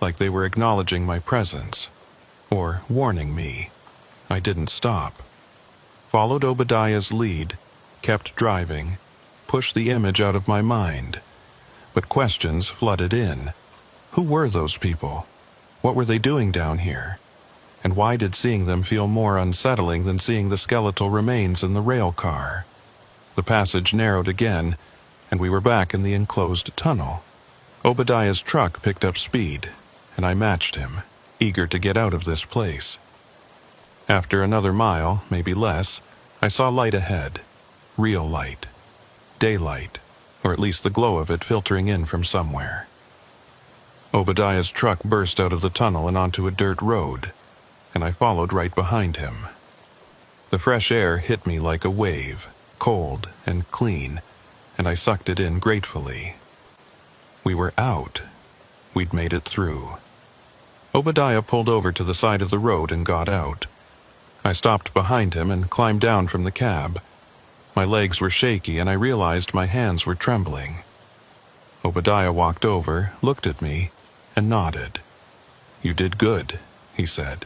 like they were acknowledging my presence, or warning me. I didn't stop. Followed Obadiah's lead, kept driving, pushed the image out of my mind. But questions flooded in. Who were those people? What were they doing down here? And why did seeing them feel more unsettling than seeing the skeletal remains in the rail car? The passage narrowed again, and we were back in the enclosed tunnel. Obadiah's truck picked up speed, and I matched him, eager to get out of this place. After another mile, maybe less, I saw light ahead. Real light. Daylight, or at least the glow of it filtering in from somewhere. Obadiah's truck burst out of the tunnel and onto a dirt road, and I followed right behind him. The fresh air hit me like a wave, cold and clean, and I sucked it in gratefully. We were out. We'd made it through. Obadiah pulled over to the side of the road and got out. I stopped behind him and climbed down from the cab. My legs were shaky and I realized my hands were trembling. Obadiah walked over, looked at me, and nodded. "You did good," he said.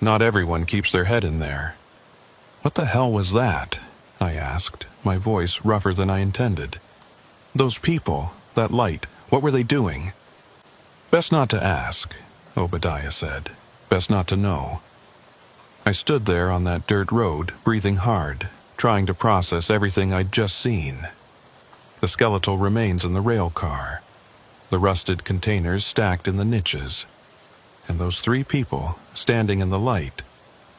"Not everyone keeps their head in there." "What the hell was that?" I asked, my voice rougher than I intended. "Those people, that light, what were they doing?" "Best not to ask," Obadiah said. "Best not to know." I stood there on that dirt road, breathing hard, trying to process everything I'd just seen. The skeletal remains in the rail car, the rusted containers stacked in the niches, and those 3 people standing in the light,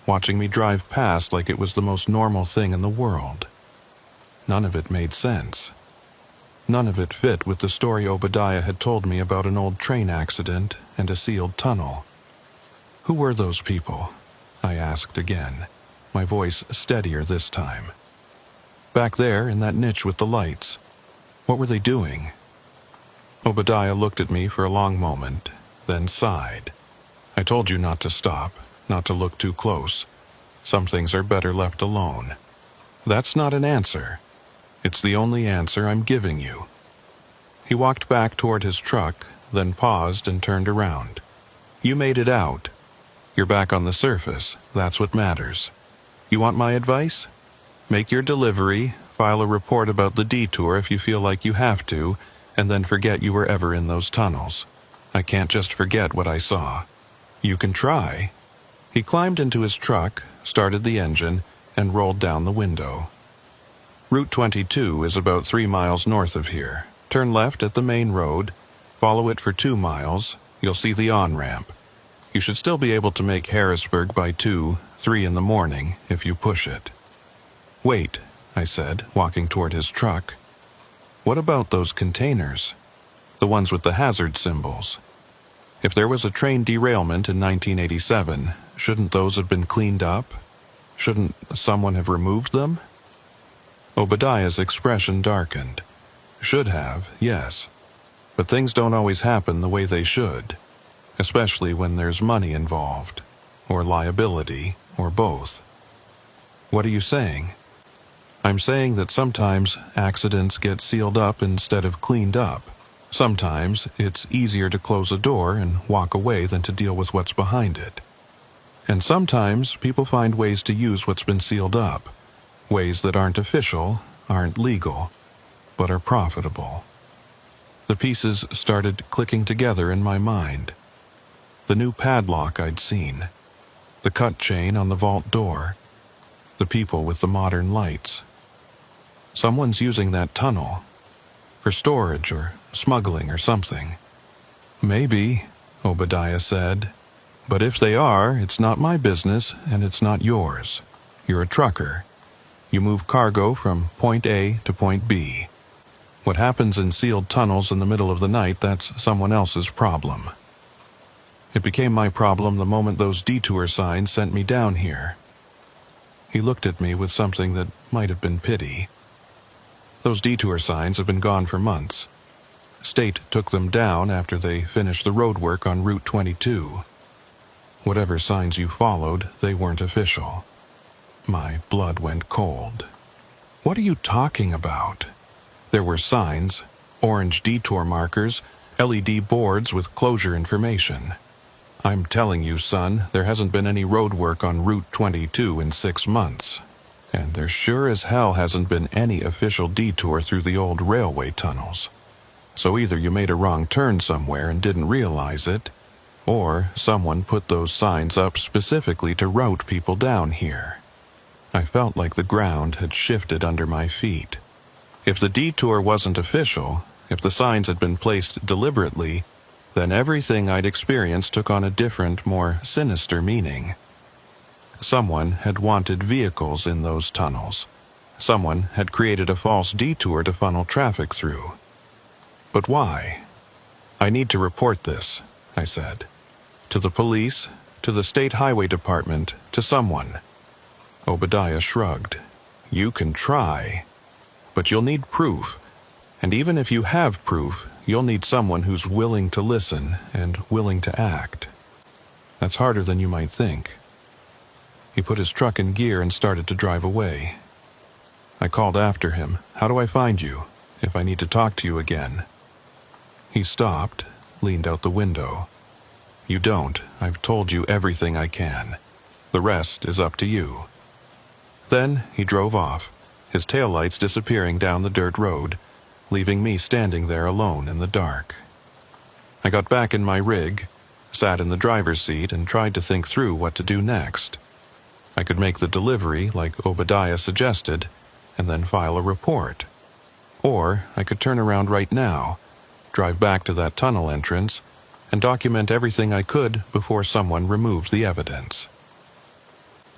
watching me drive past like it was the most normal thing in the world. None of it made sense. None of it fit with the story Obadiah had told me about an old train accident and a sealed tunnel. "Who were those people?" I asked again, my voice steadier this time. "Back there in that niche with the lights. What were they doing? Obadiah looked at me for a long moment, then sighed. I told you not to stop, not to look too close. Some things are better left alone. That's not an answer. It's the only answer I'm giving you. He walked back toward his truck, then paused and turned around. You made it out. You're back on the surface. That's what matters. You want my advice? Make your delivery, file a report about the detour if you feel like you have to, and then forget you were ever in those tunnels. I can't just forget what I saw. You can try. He climbed into his truck, started the engine, and rolled down the window. Route 22 is about 3 miles north of here. Turn left at the main road, follow it for 2 miles, you'll see the on-ramp. You should still be able to make Harrisburg by 2, 3 in the morning if you push it. Wait, I said, walking toward his truck. What about those containers? The ones with the hazard symbols. If there was a train derailment in 1987, shouldn't those have been cleaned up? Shouldn't someone have removed them? Obadiah's expression darkened. Should have, yes. But things don't always happen the way they should, especially when there's money involved, or liability, or both. What are you saying? I'm saying that sometimes accidents get sealed up instead of cleaned up. Sometimes it's easier to close a door and walk away than to deal with what's behind it. And sometimes people find ways to use what's been sealed up, ways that aren't official, aren't legal, but are profitable. The pieces started clicking together in my mind. The new padlock I'd seen, the cut chain on the vault door, the people with the modern lights. Someone's using that tunnel for storage or smuggling or something. Maybe, Obadiah said, but if they are, it's not my business and it's not yours. You're a trucker. You move cargo from point A to point B. What happens in sealed tunnels in the middle of the night, that's someone else's problem. It became my problem the moment those detour signs sent me down here. He looked at me with something that might have been pity. Those detour signs have been gone for months. State took them down after they finished the road work on Route 22. Whatever signs you followed, they weren't official. My blood went cold. What are you talking about? There were signs, orange detour markers, LED boards with closure information. I'm telling you, son, there hasn't been any road work on Route 22 in 6 months. And there sure as hell hasn't been any official detour through the old railway tunnels. So either you made a wrong turn somewhere and didn't realize it, or someone put those signs up specifically to route people down here. I felt like the ground had shifted under my feet. If the detour wasn't official, if the signs had been placed deliberately, then everything I'd experienced took on a different, more sinister meaning. Someone had wanted vehicles in those tunnels. Someone had created a false detour to funnel traffic through. But why? I need to report this, I said. To the police, to the State Highway Department, to someone. Obadiah shrugged. You can try, but you'll need proof. And even if you have proof, you'll need someone who's willing to listen and willing to act. That's harder than you might think. He put his truck in gear and started to drive away. I called after him. How do I find you, if I need to talk to you again? He stopped, leaned out the window. You don't. I've told you everything I can. The rest is up to you. Then he drove off, his taillights disappearing down the dirt road, leaving me standing there alone in the dark. I got back in my rig, sat in the driver's seat, and tried to think through what to do next. I could make the delivery like Obadiah suggested, and then file a report. Or I could turn around right now, drive back to that tunnel entrance, and document everything I could before someone removed the evidence.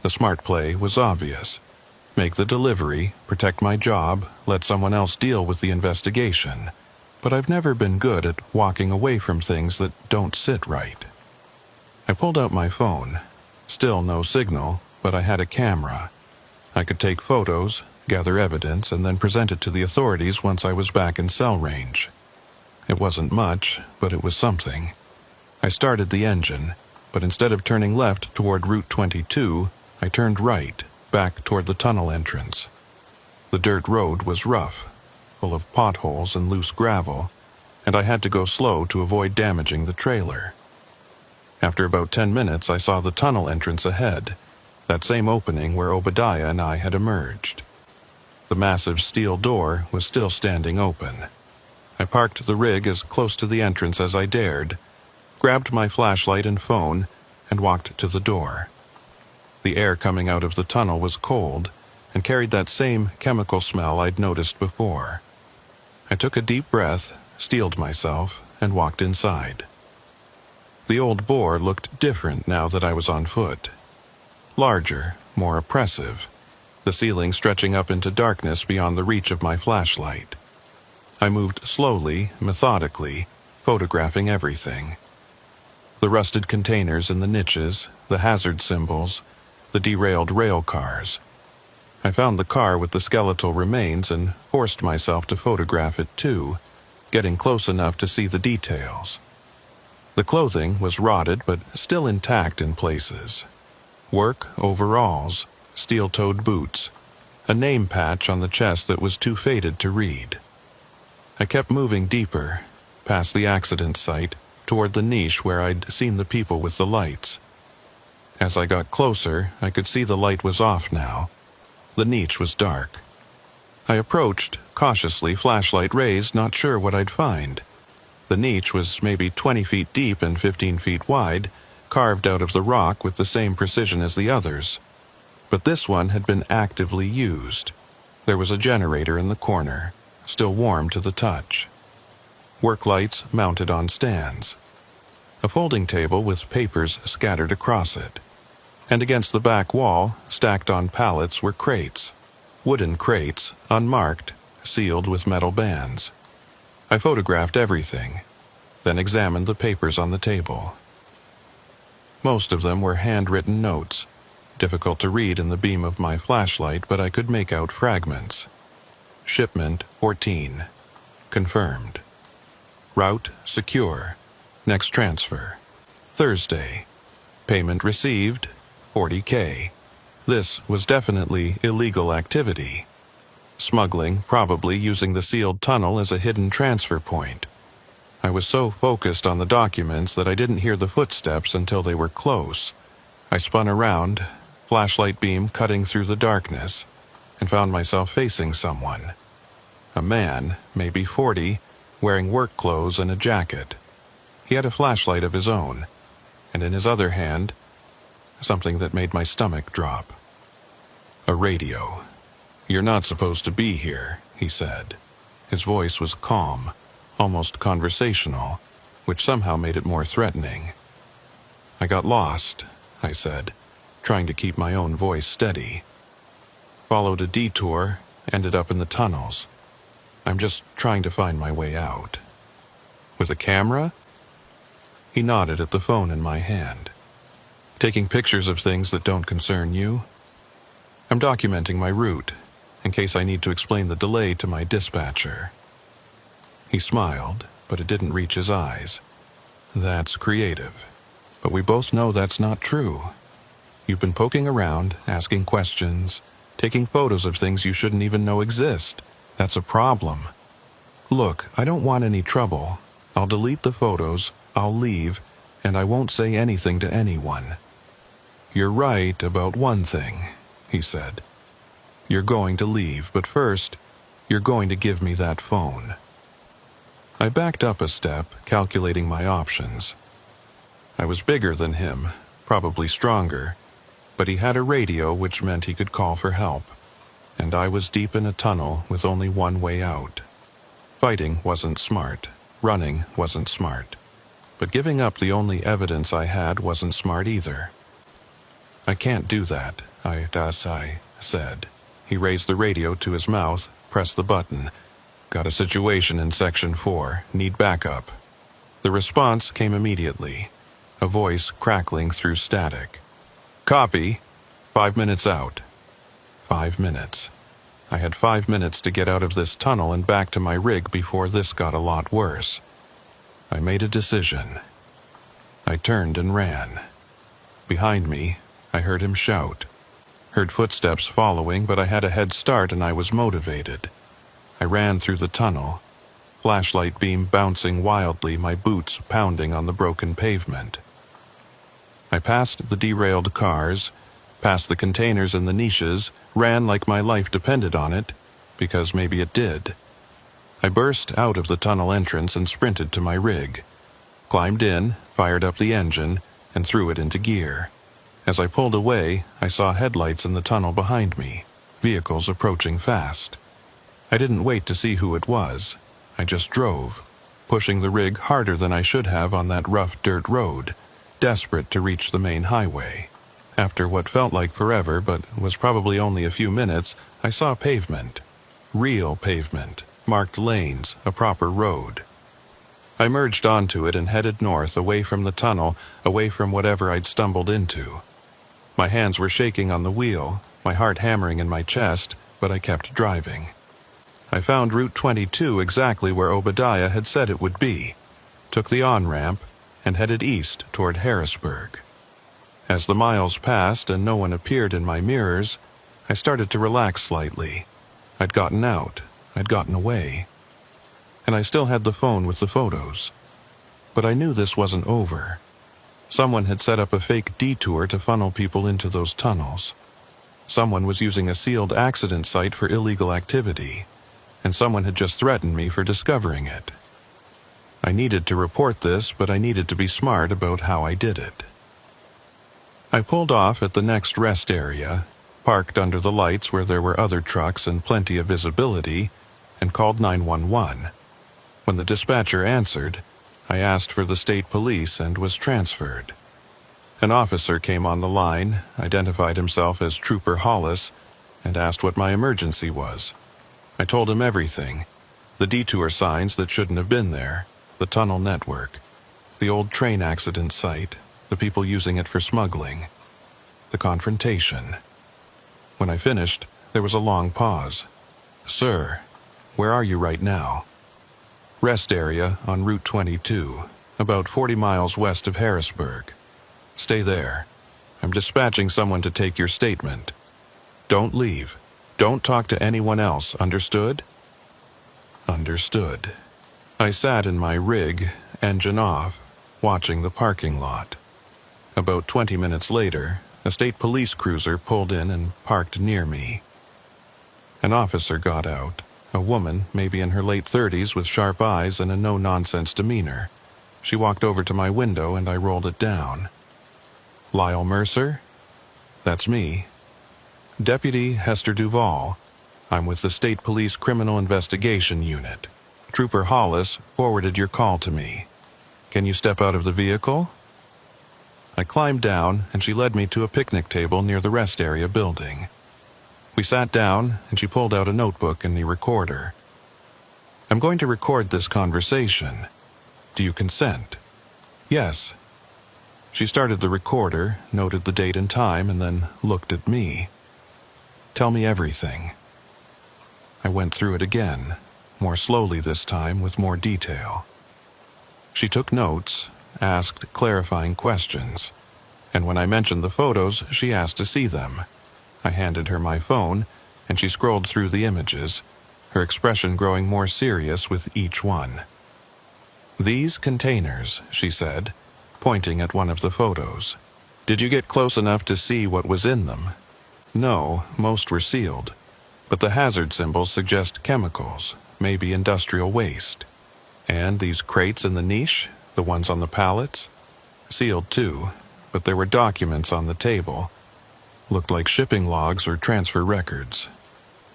The smart play was obvious. Make the delivery, protect my job, let someone else deal with the investigation. But I've never been good at walking away from things that don't sit right. I pulled out my phone. Still no signal, but I had a camera. I could take photos, gather evidence, and then present it to the authorities once I was back in cell range. It wasn't much, but it was something. I started the engine, but instead of turning left toward Route 22, I turned right, back toward the tunnel entrance. The dirt road was rough, full of potholes and loose gravel, and I had to go slow to avoid damaging the trailer. After about 10 minutes, I saw the tunnel entrance ahead, that same opening where Obadiah and I had emerged. The massive steel door was still standing open. I parked the rig as close to the entrance as I dared, grabbed my flashlight and phone, and walked to the door. The air coming out of the tunnel was cold and carried that same chemical smell I'd noticed before. I took a deep breath, steeled myself, and walked inside. The old bore looked different now that I was on foot. Larger, more oppressive, the ceiling stretching up into darkness beyond the reach of my flashlight. I moved slowly, methodically, photographing everything. The rusted containers in the niches, the hazard symbols, the derailed rail cars. I found the car with the skeletal remains and forced myself to photograph it too, getting close enough to see the details. The clothing was rotted but still intact in places. Work overalls, steel-toed boots, a name patch on the chest that was too faded to read. I kept moving deeper, past the accident site, toward the niche where I'd seen the people with the lights. As I got closer, I could see the light was off now. The niche was dark. I approached, cautiously, flashlight raised, not sure what I'd find. The niche was maybe 20 feet deep and 15 feet wide, carved out of the rock with the same precision as the others. But this one had been actively used. There was a generator in the corner, still warm to the touch. Work lights mounted on stands. A folding table with papers scattered across it. And against the back wall, stacked on pallets, were crates. Wooden crates, unmarked, sealed with metal bands. I photographed everything, then examined the papers on the table. Most of them were handwritten notes, difficult to read in the beam of my flashlight, but I could make out fragments. Shipment 14. Confirmed. Route secure. Next transfer. Thursday. Payment received, $40K. This was definitely illegal activity. Smuggling, probably using the sealed tunnel as a hidden transfer point. I was so focused on the documents that I didn't hear the footsteps until they were close. I spun around, flashlight beam cutting through the darkness, and found myself facing someone. A man, maybe 40, wearing work clothes and a jacket. He had a flashlight of his own, and in his other hand, something that made my stomach drop. A radio. "You're not supposed to be here," he said. His voice was calm, almost conversational, which somehow made it more threatening. "I got lost," I said, trying to keep my own voice steady. "Followed a detour, ended up in the tunnels. I'm just trying to find my way out." "With a camera?" He nodded at the phone in my hand. "Taking pictures of things that don't concern you?" "I'm documenting my route, in case I need to explain the delay to my dispatcher." He smiled, but it didn't reach his eyes. "That's creative. But we both know that's not true. You've been poking around, asking questions, taking photos of things you shouldn't even know exist. That's a problem. Look, I don't want any trouble. I'll delete the photos, I'll leave, and I won't say anything to anyone." "You're right about one thing," he said. "You're going to leave, but first, you're going to give me that phone." I backed up a step, calculating my options. I was bigger than him, probably stronger, but he had a radio which meant he could call for help, and I was deep in a tunnel with only one way out. Fighting wasn't smart, running wasn't smart, but giving up the only evidence I had wasn't smart either. "I can't do that," I said. He raised the radio to his mouth, pressed the button. "Got a situation in Section 4, need backup." The response came immediately, a voice crackling through static. "Copy. 5 minutes out." 5 minutes. I had 5 minutes to get out of this tunnel and back to my rig before this got a lot worse. I made a decision. I turned and ran. Behind me, I heard him shout. Heard footsteps following, but I had a head start and I was motivated. I ran through the tunnel, flashlight beam bouncing wildly, my boots pounding on the broken pavement. I passed the derailed cars, past the containers in the niches, ran like my life depended on it, because maybe it did. I burst out of the tunnel entrance and sprinted to my rig, climbed in, fired up the engine, and threw it into gear. As I pulled away, I saw headlights in the tunnel behind me, vehicles approaching fast. I didn't wait to see who it was. I just drove, pushing the rig harder than I should have on that rough dirt road, desperate to reach the main highway. After what felt like forever, but was probably only a few minutes, I saw pavement. Real pavement, marked lanes, a proper road. I merged onto it and headed north, away from the tunnel, away from whatever I'd stumbled into. My hands were shaking on the wheel, my heart hammering in my chest, but I kept driving. I found Route 22 exactly where Obadiah had said it would be, took the on-ramp, and headed east toward Harrisburg. As the miles passed and no one appeared in my mirrors, I started to relax slightly. I'd gotten out, I'd gotten away. And I still had the phone with the photos. But I knew this wasn't over. Someone had set up a fake detour to funnel people into those tunnels. Someone was using a sealed accident site for illegal activity, and someone had just threatened me for discovering it. I needed to report this, but I needed to be smart about how I did it. I pulled off at the next rest area, parked under the lights where there were other trucks and plenty of visibility, and called 911. When the dispatcher answered, I asked for the state police and was transferred. An officer came on the line, identified himself as Trooper Hollis, and asked what my emergency was. I told him everything: the detour signs that shouldn't have been there, the tunnel network, the old train accident site, the people using it for smuggling, the confrontation. When I finished, there was a long pause. "Sir, where are you right now?" "Rest area on Route 22, about 40 miles west of Harrisburg. Stay there. I'm dispatching someone to take your statement. Don't leave. Don't talk to anyone else, understood?" Understood. I sat in my rig, engine off, watching the parking lot. About 20 minutes later, a state police cruiser pulled in and parked near me. An officer got out, a woman, maybe in her late 30s, with sharp eyes and a no-nonsense demeanor. She walked over to my window and I rolled it down. "Lyle Mercer?" "That's me." "Deputy Hester Duvall. I'm with the State Police Criminal Investigation Unit. Trooper Hollis forwarded your call to me. Can you step out of the vehicle?" I climbed down, and she led me to a picnic table near the rest area building. We sat down, and she pulled out a notebook and the recorder. "I'm going to record this conversation. Do you consent?" "Yes." She started the recorder, noted the date and time, and then looked at me. "Tell me everything." I went through it again, more slowly this time, with more detail. She took notes, asked clarifying questions, and when I mentioned the photos, she asked to see them. I handed her my phone, and she scrolled through the images, her expression growing more serious with each one. "These containers," she said, pointing at one of the photos. "Did you get close enough to see what was in them?" "No, most were sealed, but the hazard symbols suggest chemicals, maybe industrial waste. And these crates in the niche, the ones on the pallets? Sealed too, but there were documents on the table. Looked like shipping logs or transfer records."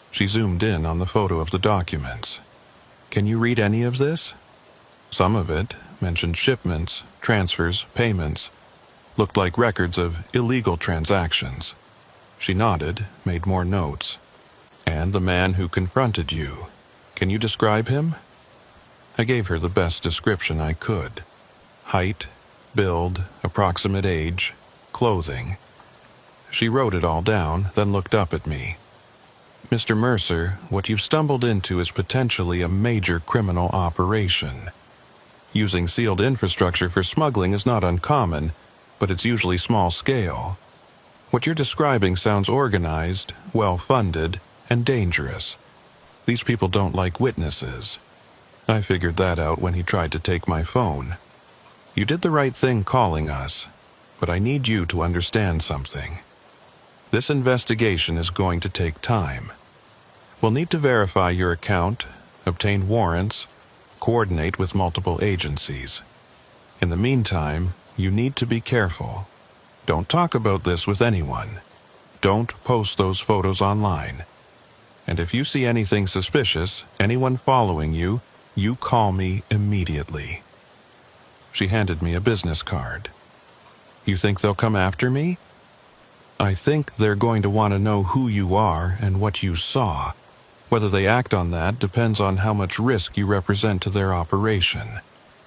She zoomed in on the photo of the documents. "Can you read any of this?" Some of it mentioned shipments, transfers, payments. Looked like records of illegal transactions. She nodded, made more notes. "And the man who confronted you. Can you describe him?" I gave her the best description I could. Height, build, approximate age, clothing. She wrote it all down, then looked up at me. Mr. Mercer, what you've stumbled into is potentially a major criminal operation. Using sealed infrastructure for smuggling is not uncommon, but it's usually small scale. What you're describing sounds organized, well-funded, and dangerous. These people don't like witnesses. I figured that out when he tried to take my phone. You did the right thing calling us, but I need you to understand something. This investigation is going to take time. We'll need to verify your account, obtain warrants, coordinate with multiple agencies. In the meantime, you need to be careful. Don't talk about this with anyone. Don't post those photos online. And if you see anything suspicious, anyone following you, you call me immediately. She handed me a business card. You think they'll come after me? I think they're going to want to know who you are and what you saw. Whether they act on that depends on how much risk you represent to their operation.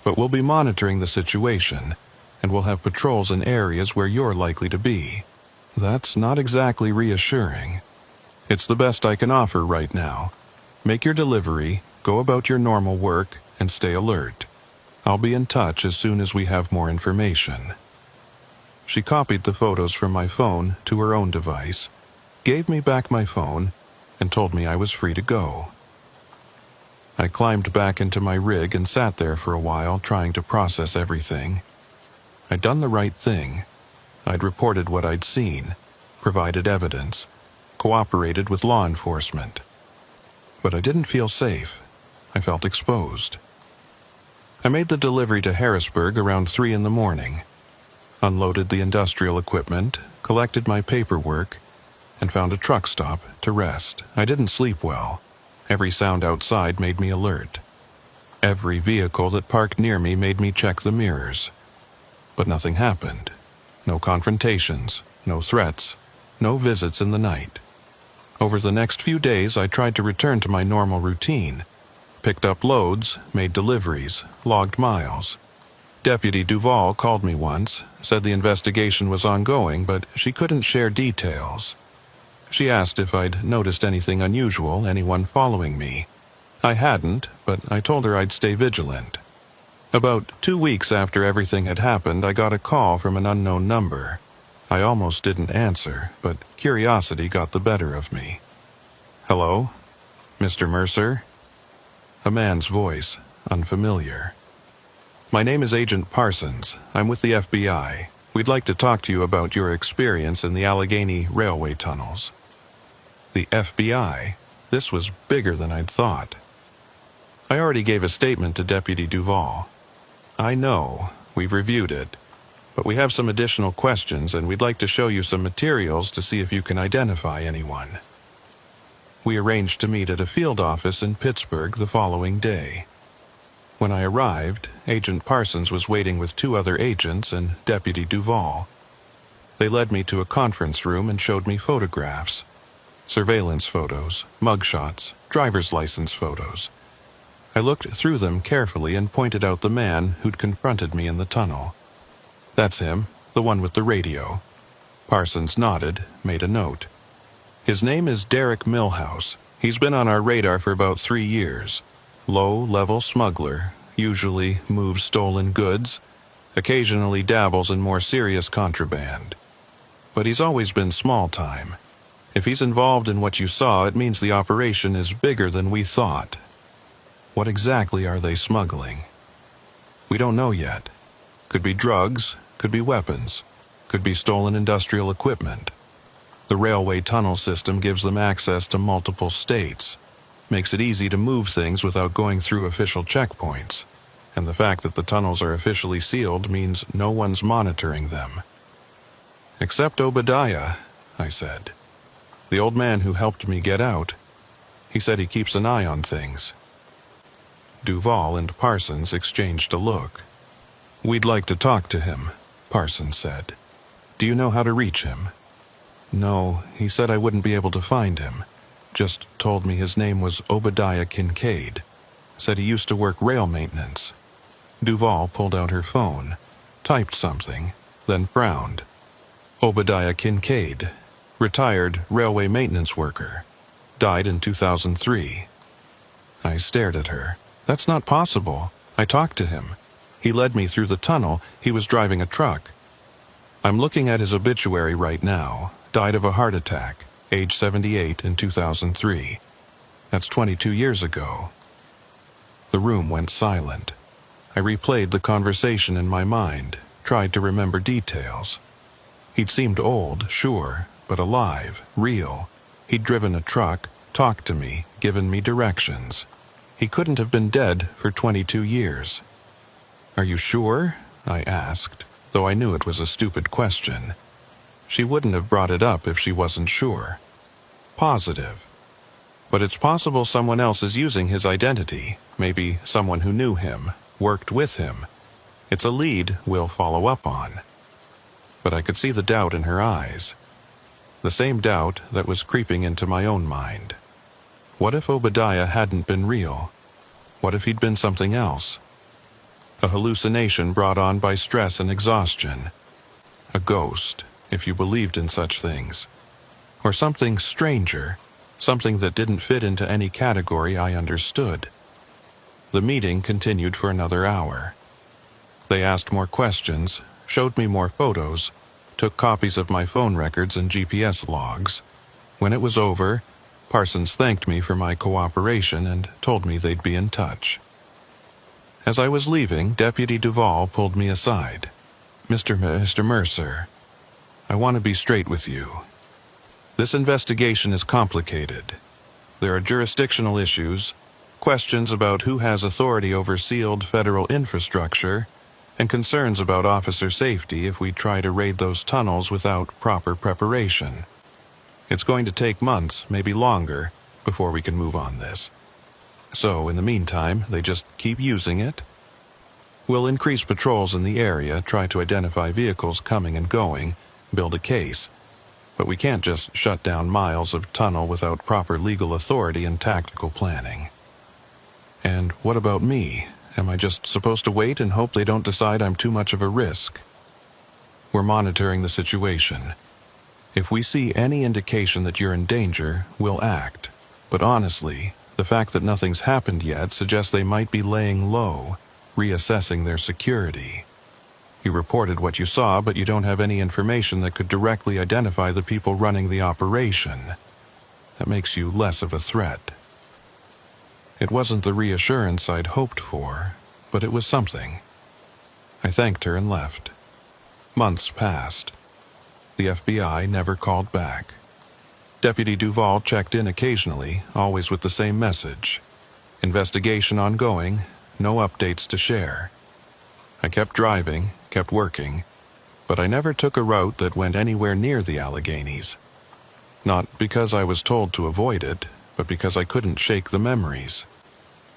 But we'll be monitoring the situation, and we'll have patrols in areas where you're likely to be. That's not exactly reassuring. It's the best I can offer right now. Make your delivery, go about your normal work, and stay alert. I'll be in touch as soon as we have more information. She copied the photos from my phone to her own device, gave me back my phone, and told me I was free to go. I climbed back into my rig and sat there for a while trying to process everything. I'd done the right thing. I'd reported what I'd seen, provided evidence, cooperated with law enforcement. But I didn't feel safe. I felt exposed. I made the delivery to Harrisburg around 3 in the morning, unloaded the industrial equipment, collected my paperwork, and found a truck stop to rest. I didn't sleep well. Every sound outside made me alert. Every vehicle that parked near me made me check the mirrors. But nothing happened. No confrontations, no threats, no visits in the night. Over the next few days, I tried to return to my normal routine. Picked up loads, made deliveries, logged miles. Deputy Duval called me once, said the investigation was ongoing, but she couldn't share details. She asked if I'd noticed anything unusual, anyone following me. I hadn't, but I told her I'd stay vigilant. About 2 weeks after everything had happened, I got a call from an unknown number. I almost didn't answer, but curiosity got the better of me. Hello? Mr. Mercer? A man's voice, unfamiliar. My name is Agent Parsons. I'm with the FBI. We'd like to talk to you about your experience in the Allegheny railway tunnels. The FBI? This was bigger than I'd thought. I already gave a statement to Deputy Duval. I know, we've reviewed it, but we have some additional questions and we'd like to show you some materials to see if you can identify anyone. We arranged to meet at a field office in Pittsburgh the following day. When I arrived, Agent Parsons was waiting with 2 other agents and Deputy Duval. They led me to a conference room and showed me photographs. Surveillance photos, mugshots, driver's license photos. I looked through them carefully and pointed out the man who'd confronted me in the tunnel. That's him, the one with the radio. Parsons nodded, made a note. His name is Derek Milhouse. He's been on our radar for about 3 years. Low-level smuggler, usually moves stolen goods, occasionally dabbles in more serious contraband. But he's always been small-time. If he's involved in what you saw, it means the operation is bigger than we thought. What exactly are they smuggling? We don't know yet. Could be drugs, could be weapons, could be stolen industrial equipment. The railway tunnel system gives them access to multiple states, makes it easy to move things without going through official checkpoints, and the fact that the tunnels are officially sealed means no one's monitoring them. Except Obadiah, I said. The old man who helped me get out. He said he keeps an eye on things. Duval and Parsons exchanged a look. We'd like to talk to him, Parsons said. Do you know how to reach him? No, he said I wouldn't be able to find him. Just told me his name was Obadiah Kincaid. Said he used to work rail maintenance. Duval pulled out her phone, typed something, then frowned. Obadiah Kincaid, retired railway maintenance worker. died in 2003. I stared at her. That's not possible. I talked to him. He led me through the tunnel. He was driving a truck. I'm looking at his obituary right now. Died of a heart attack, age 78 in 2003. That's 22 years ago. The room went silent. I replayed the conversation in my mind, tried to remember details. He'd seemed old, sure, but alive, real. He'd driven a truck, talked to me, given me directions. He couldn't have been dead for 22 years. Are you sure? I asked, though I knew it was a stupid question. She wouldn't have brought it up if she wasn't sure. Positive. But it's possible someone else is using his identity, maybe someone who knew him, worked with him. It's a lead we'll follow up on. But I could see the doubt in her eyes. The same doubt that was creeping into my own mind. What if Obadiah hadn't been real? What if he'd been something else? A hallucination brought on by stress and exhaustion. A ghost, if you believed in such things. Or something stranger, something that didn't fit into any category I understood. The meeting continued for another hour. They asked more questions, showed me more photos, took copies of my phone records and GPS logs. When it was over, Parsons thanked me for my cooperation and told me they'd be in touch. As I was leaving, Deputy Duvall pulled me aside. Mr. Mercer, I want to be straight with you. This investigation is complicated. There are jurisdictional issues, questions about who has authority over sealed federal infrastructure, and concerns about officer safety if we try to raid those tunnels without proper preparation. It's going to take months, maybe longer, before we can move on this. So, in the meantime, they just keep using it? We'll increase patrols in the area, try to identify vehicles coming and going, build a case. But we can't just shut down miles of tunnel without proper legal authority and tactical planning. And what about me? Am I just supposed to wait and hope they don't decide I'm too much of a risk? We're monitoring the situation. If we see any indication that you're in danger, we'll act. But honestly, the fact that nothing's happened yet suggests they might be laying low, reassessing their security. You reported what you saw, but you don't have any information that could directly identify the people running the operation. That makes you less of a threat. It wasn't the reassurance I'd hoped for, but it was something. I thanked her and left. Months passed. The FBI never called back. Deputy Duvall checked in occasionally, always with the same message. Investigation ongoing, no updates to share. I kept driving, kept working, but I never took a route that went anywhere near the Alleghenies. Not because I was told to avoid it, but because I couldn't shake the memories.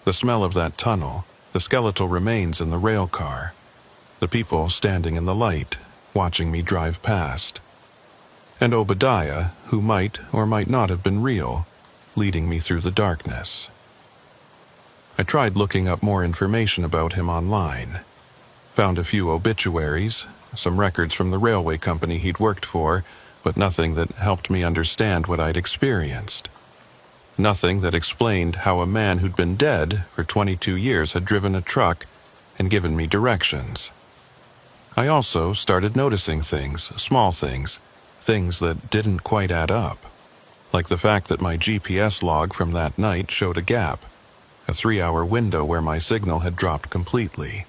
The smell of that tunnel, the skeletal remains in the rail car, the people standing in the light, watching me drive past. And Obadiah, who might or might not have been real, leading me through the darkness. I tried looking up more information about him online. Found a few obituaries, some records from the railway company he'd worked for, but nothing that helped me understand what I'd experienced. Nothing that explained how a man who'd been dead for 22 years had driven a truck and given me directions. I also started noticing things, small things, things that didn't quite add up. Like the fact that my GPS log from that night showed a gap, a 3-hour window where my signal had dropped completely.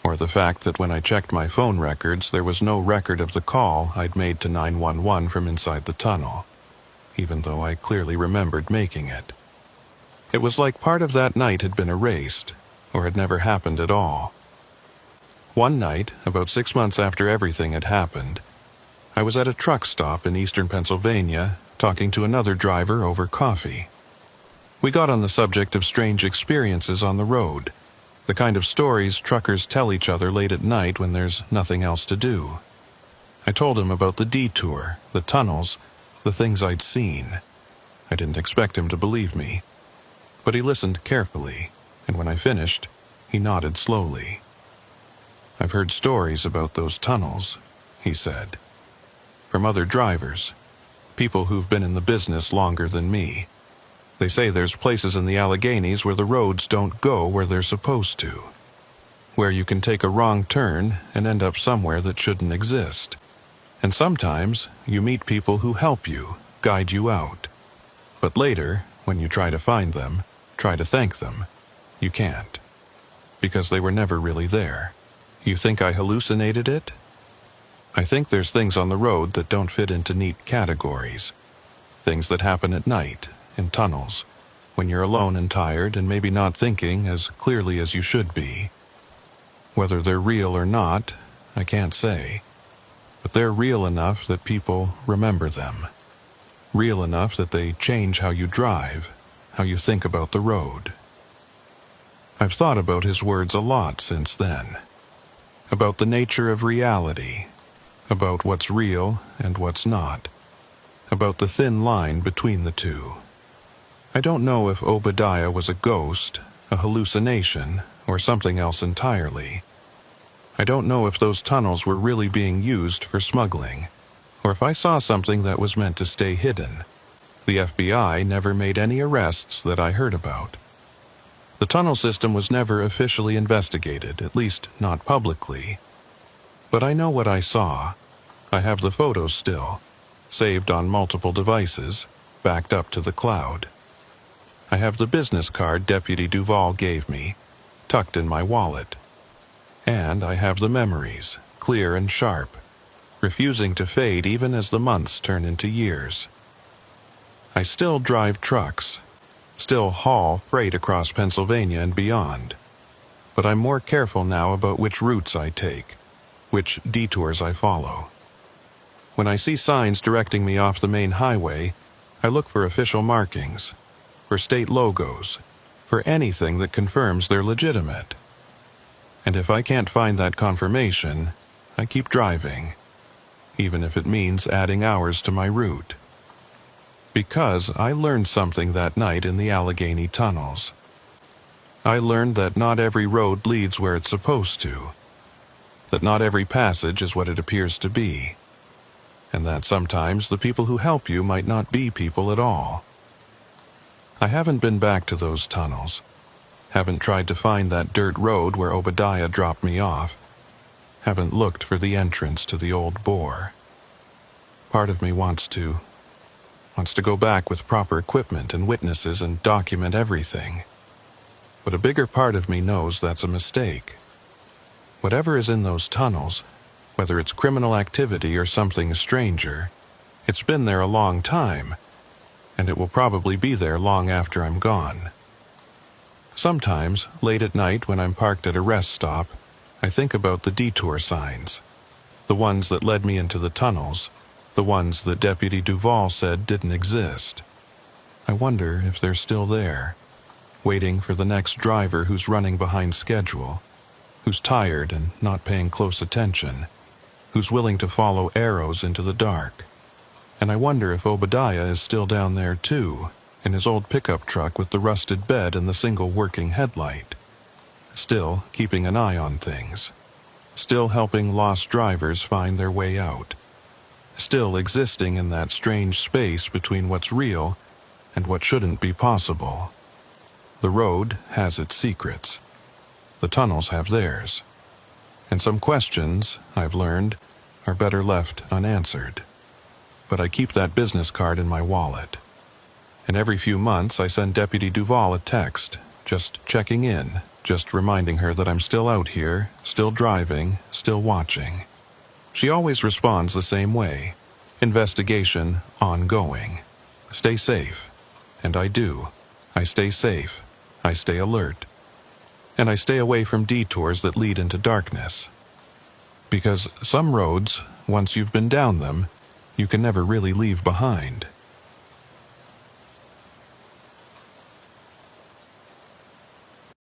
Or the fact that when I checked my phone records, there was no record of the call I'd made to 911 from inside the tunnel, even though I clearly remembered making it. It was like part of that night had been erased, or had never happened at all. One night, about 6 months after everything had happened, I was at a truck stop in eastern Pennsylvania, talking to another driver over coffee. We got on the subject of strange experiences on the road, the kind of stories truckers tell each other late at night when there's nothing else to do. I told him about the detour, the tunnels, the things I'd seen. I didn't expect him to believe me, but he listened carefully, and when I finished, he nodded slowly. I've heard stories about those tunnels, he said, from other drivers, people who've been in the business longer than me. They say there's places in the Alleghenies where the roads don't go where they're supposed to, where you can take a wrong turn and end up somewhere that shouldn't exist. And sometimes you meet people who help you, guide you out. But later, when you try to find them, try to thank them, you can't. Because they were never really there. You think I hallucinated it? I think there's things on the road that don't fit into neat categories. Things that happen at night, in tunnels, when you're alone and tired and maybe not thinking as clearly as you should be. Whether they're real or not, I can't say. But they're real enough that people remember them. Real enough that they change how you drive, how you think about the road. I've thought about his words a lot since then. About the nature of reality. About what's real and what's not. About the thin line between the two. I don't know if Obadiah was a ghost, a hallucination, or something else entirely. I don't know if those tunnels were really being used for smuggling, or if I saw something that was meant to stay hidden. The FBI never made any arrests that I heard about. The tunnel system was never officially investigated, at least not publicly. But I know what I saw. I have the photos still, saved on multiple devices, backed up to the cloud. I have the business card Deputy Duval gave me, tucked in my wallet. And I have the memories, clear and sharp, refusing to fade even as the months turn into years. I still drive trucks, still haul freight across Pennsylvania and beyond, but I'm more careful now about which routes I take, which detours I follow. When I see signs directing me off the main highway, I look for official markings, for state logos, for anything that confirms they're legitimate. And if I can't find that confirmation, I keep driving, even if it means adding hours to my route. Because I learned something that night in the Allegheny tunnels. I learned that not every road leads where it's supposed to, that not every passage is what it appears to be, and that sometimes the people who help you might not be people at all. I haven't been back to those tunnels, haven't tried to find that dirt road where Obadiah dropped me off, haven't looked for the entrance to the old bore. Part of me wants to go back with proper equipment and witnesses and document everything. But a bigger part of me knows that's a mistake. Whatever is in those tunnels, whether it's criminal activity or something stranger, it's been there a long time, and it will probably be there long after I'm gone. Sometimes, late at night when I'm parked at a rest stop, I think about the detour signs, the ones that led me into the tunnels, the ones that Deputy Duval said didn't exist. I wonder if they're still there, waiting for the next driver who's running behind schedule, who's tired and not paying close attention, who's willing to follow arrows into the dark. And I wonder if Obadiah is still down there too, in his old pickup truck with the rusted bed and the single working headlight. Still keeping an eye on things. Still helping lost drivers find their way out. Still existing in that strange space between what's real and what shouldn't be possible. The road has its secrets. The tunnels have theirs. And some questions, I've learned, are better left unanswered. But I keep that business card in my wallet. And every few months I send Deputy Duval a text, just checking in, just reminding her that I'm still out here, still driving, still watching. She always responds the same way. Investigation ongoing. Stay safe. And I do. I stay safe. I stay alert. And I stay away from detours that lead into darkness. Because some roads, once you've been down them, you can never really leave behind.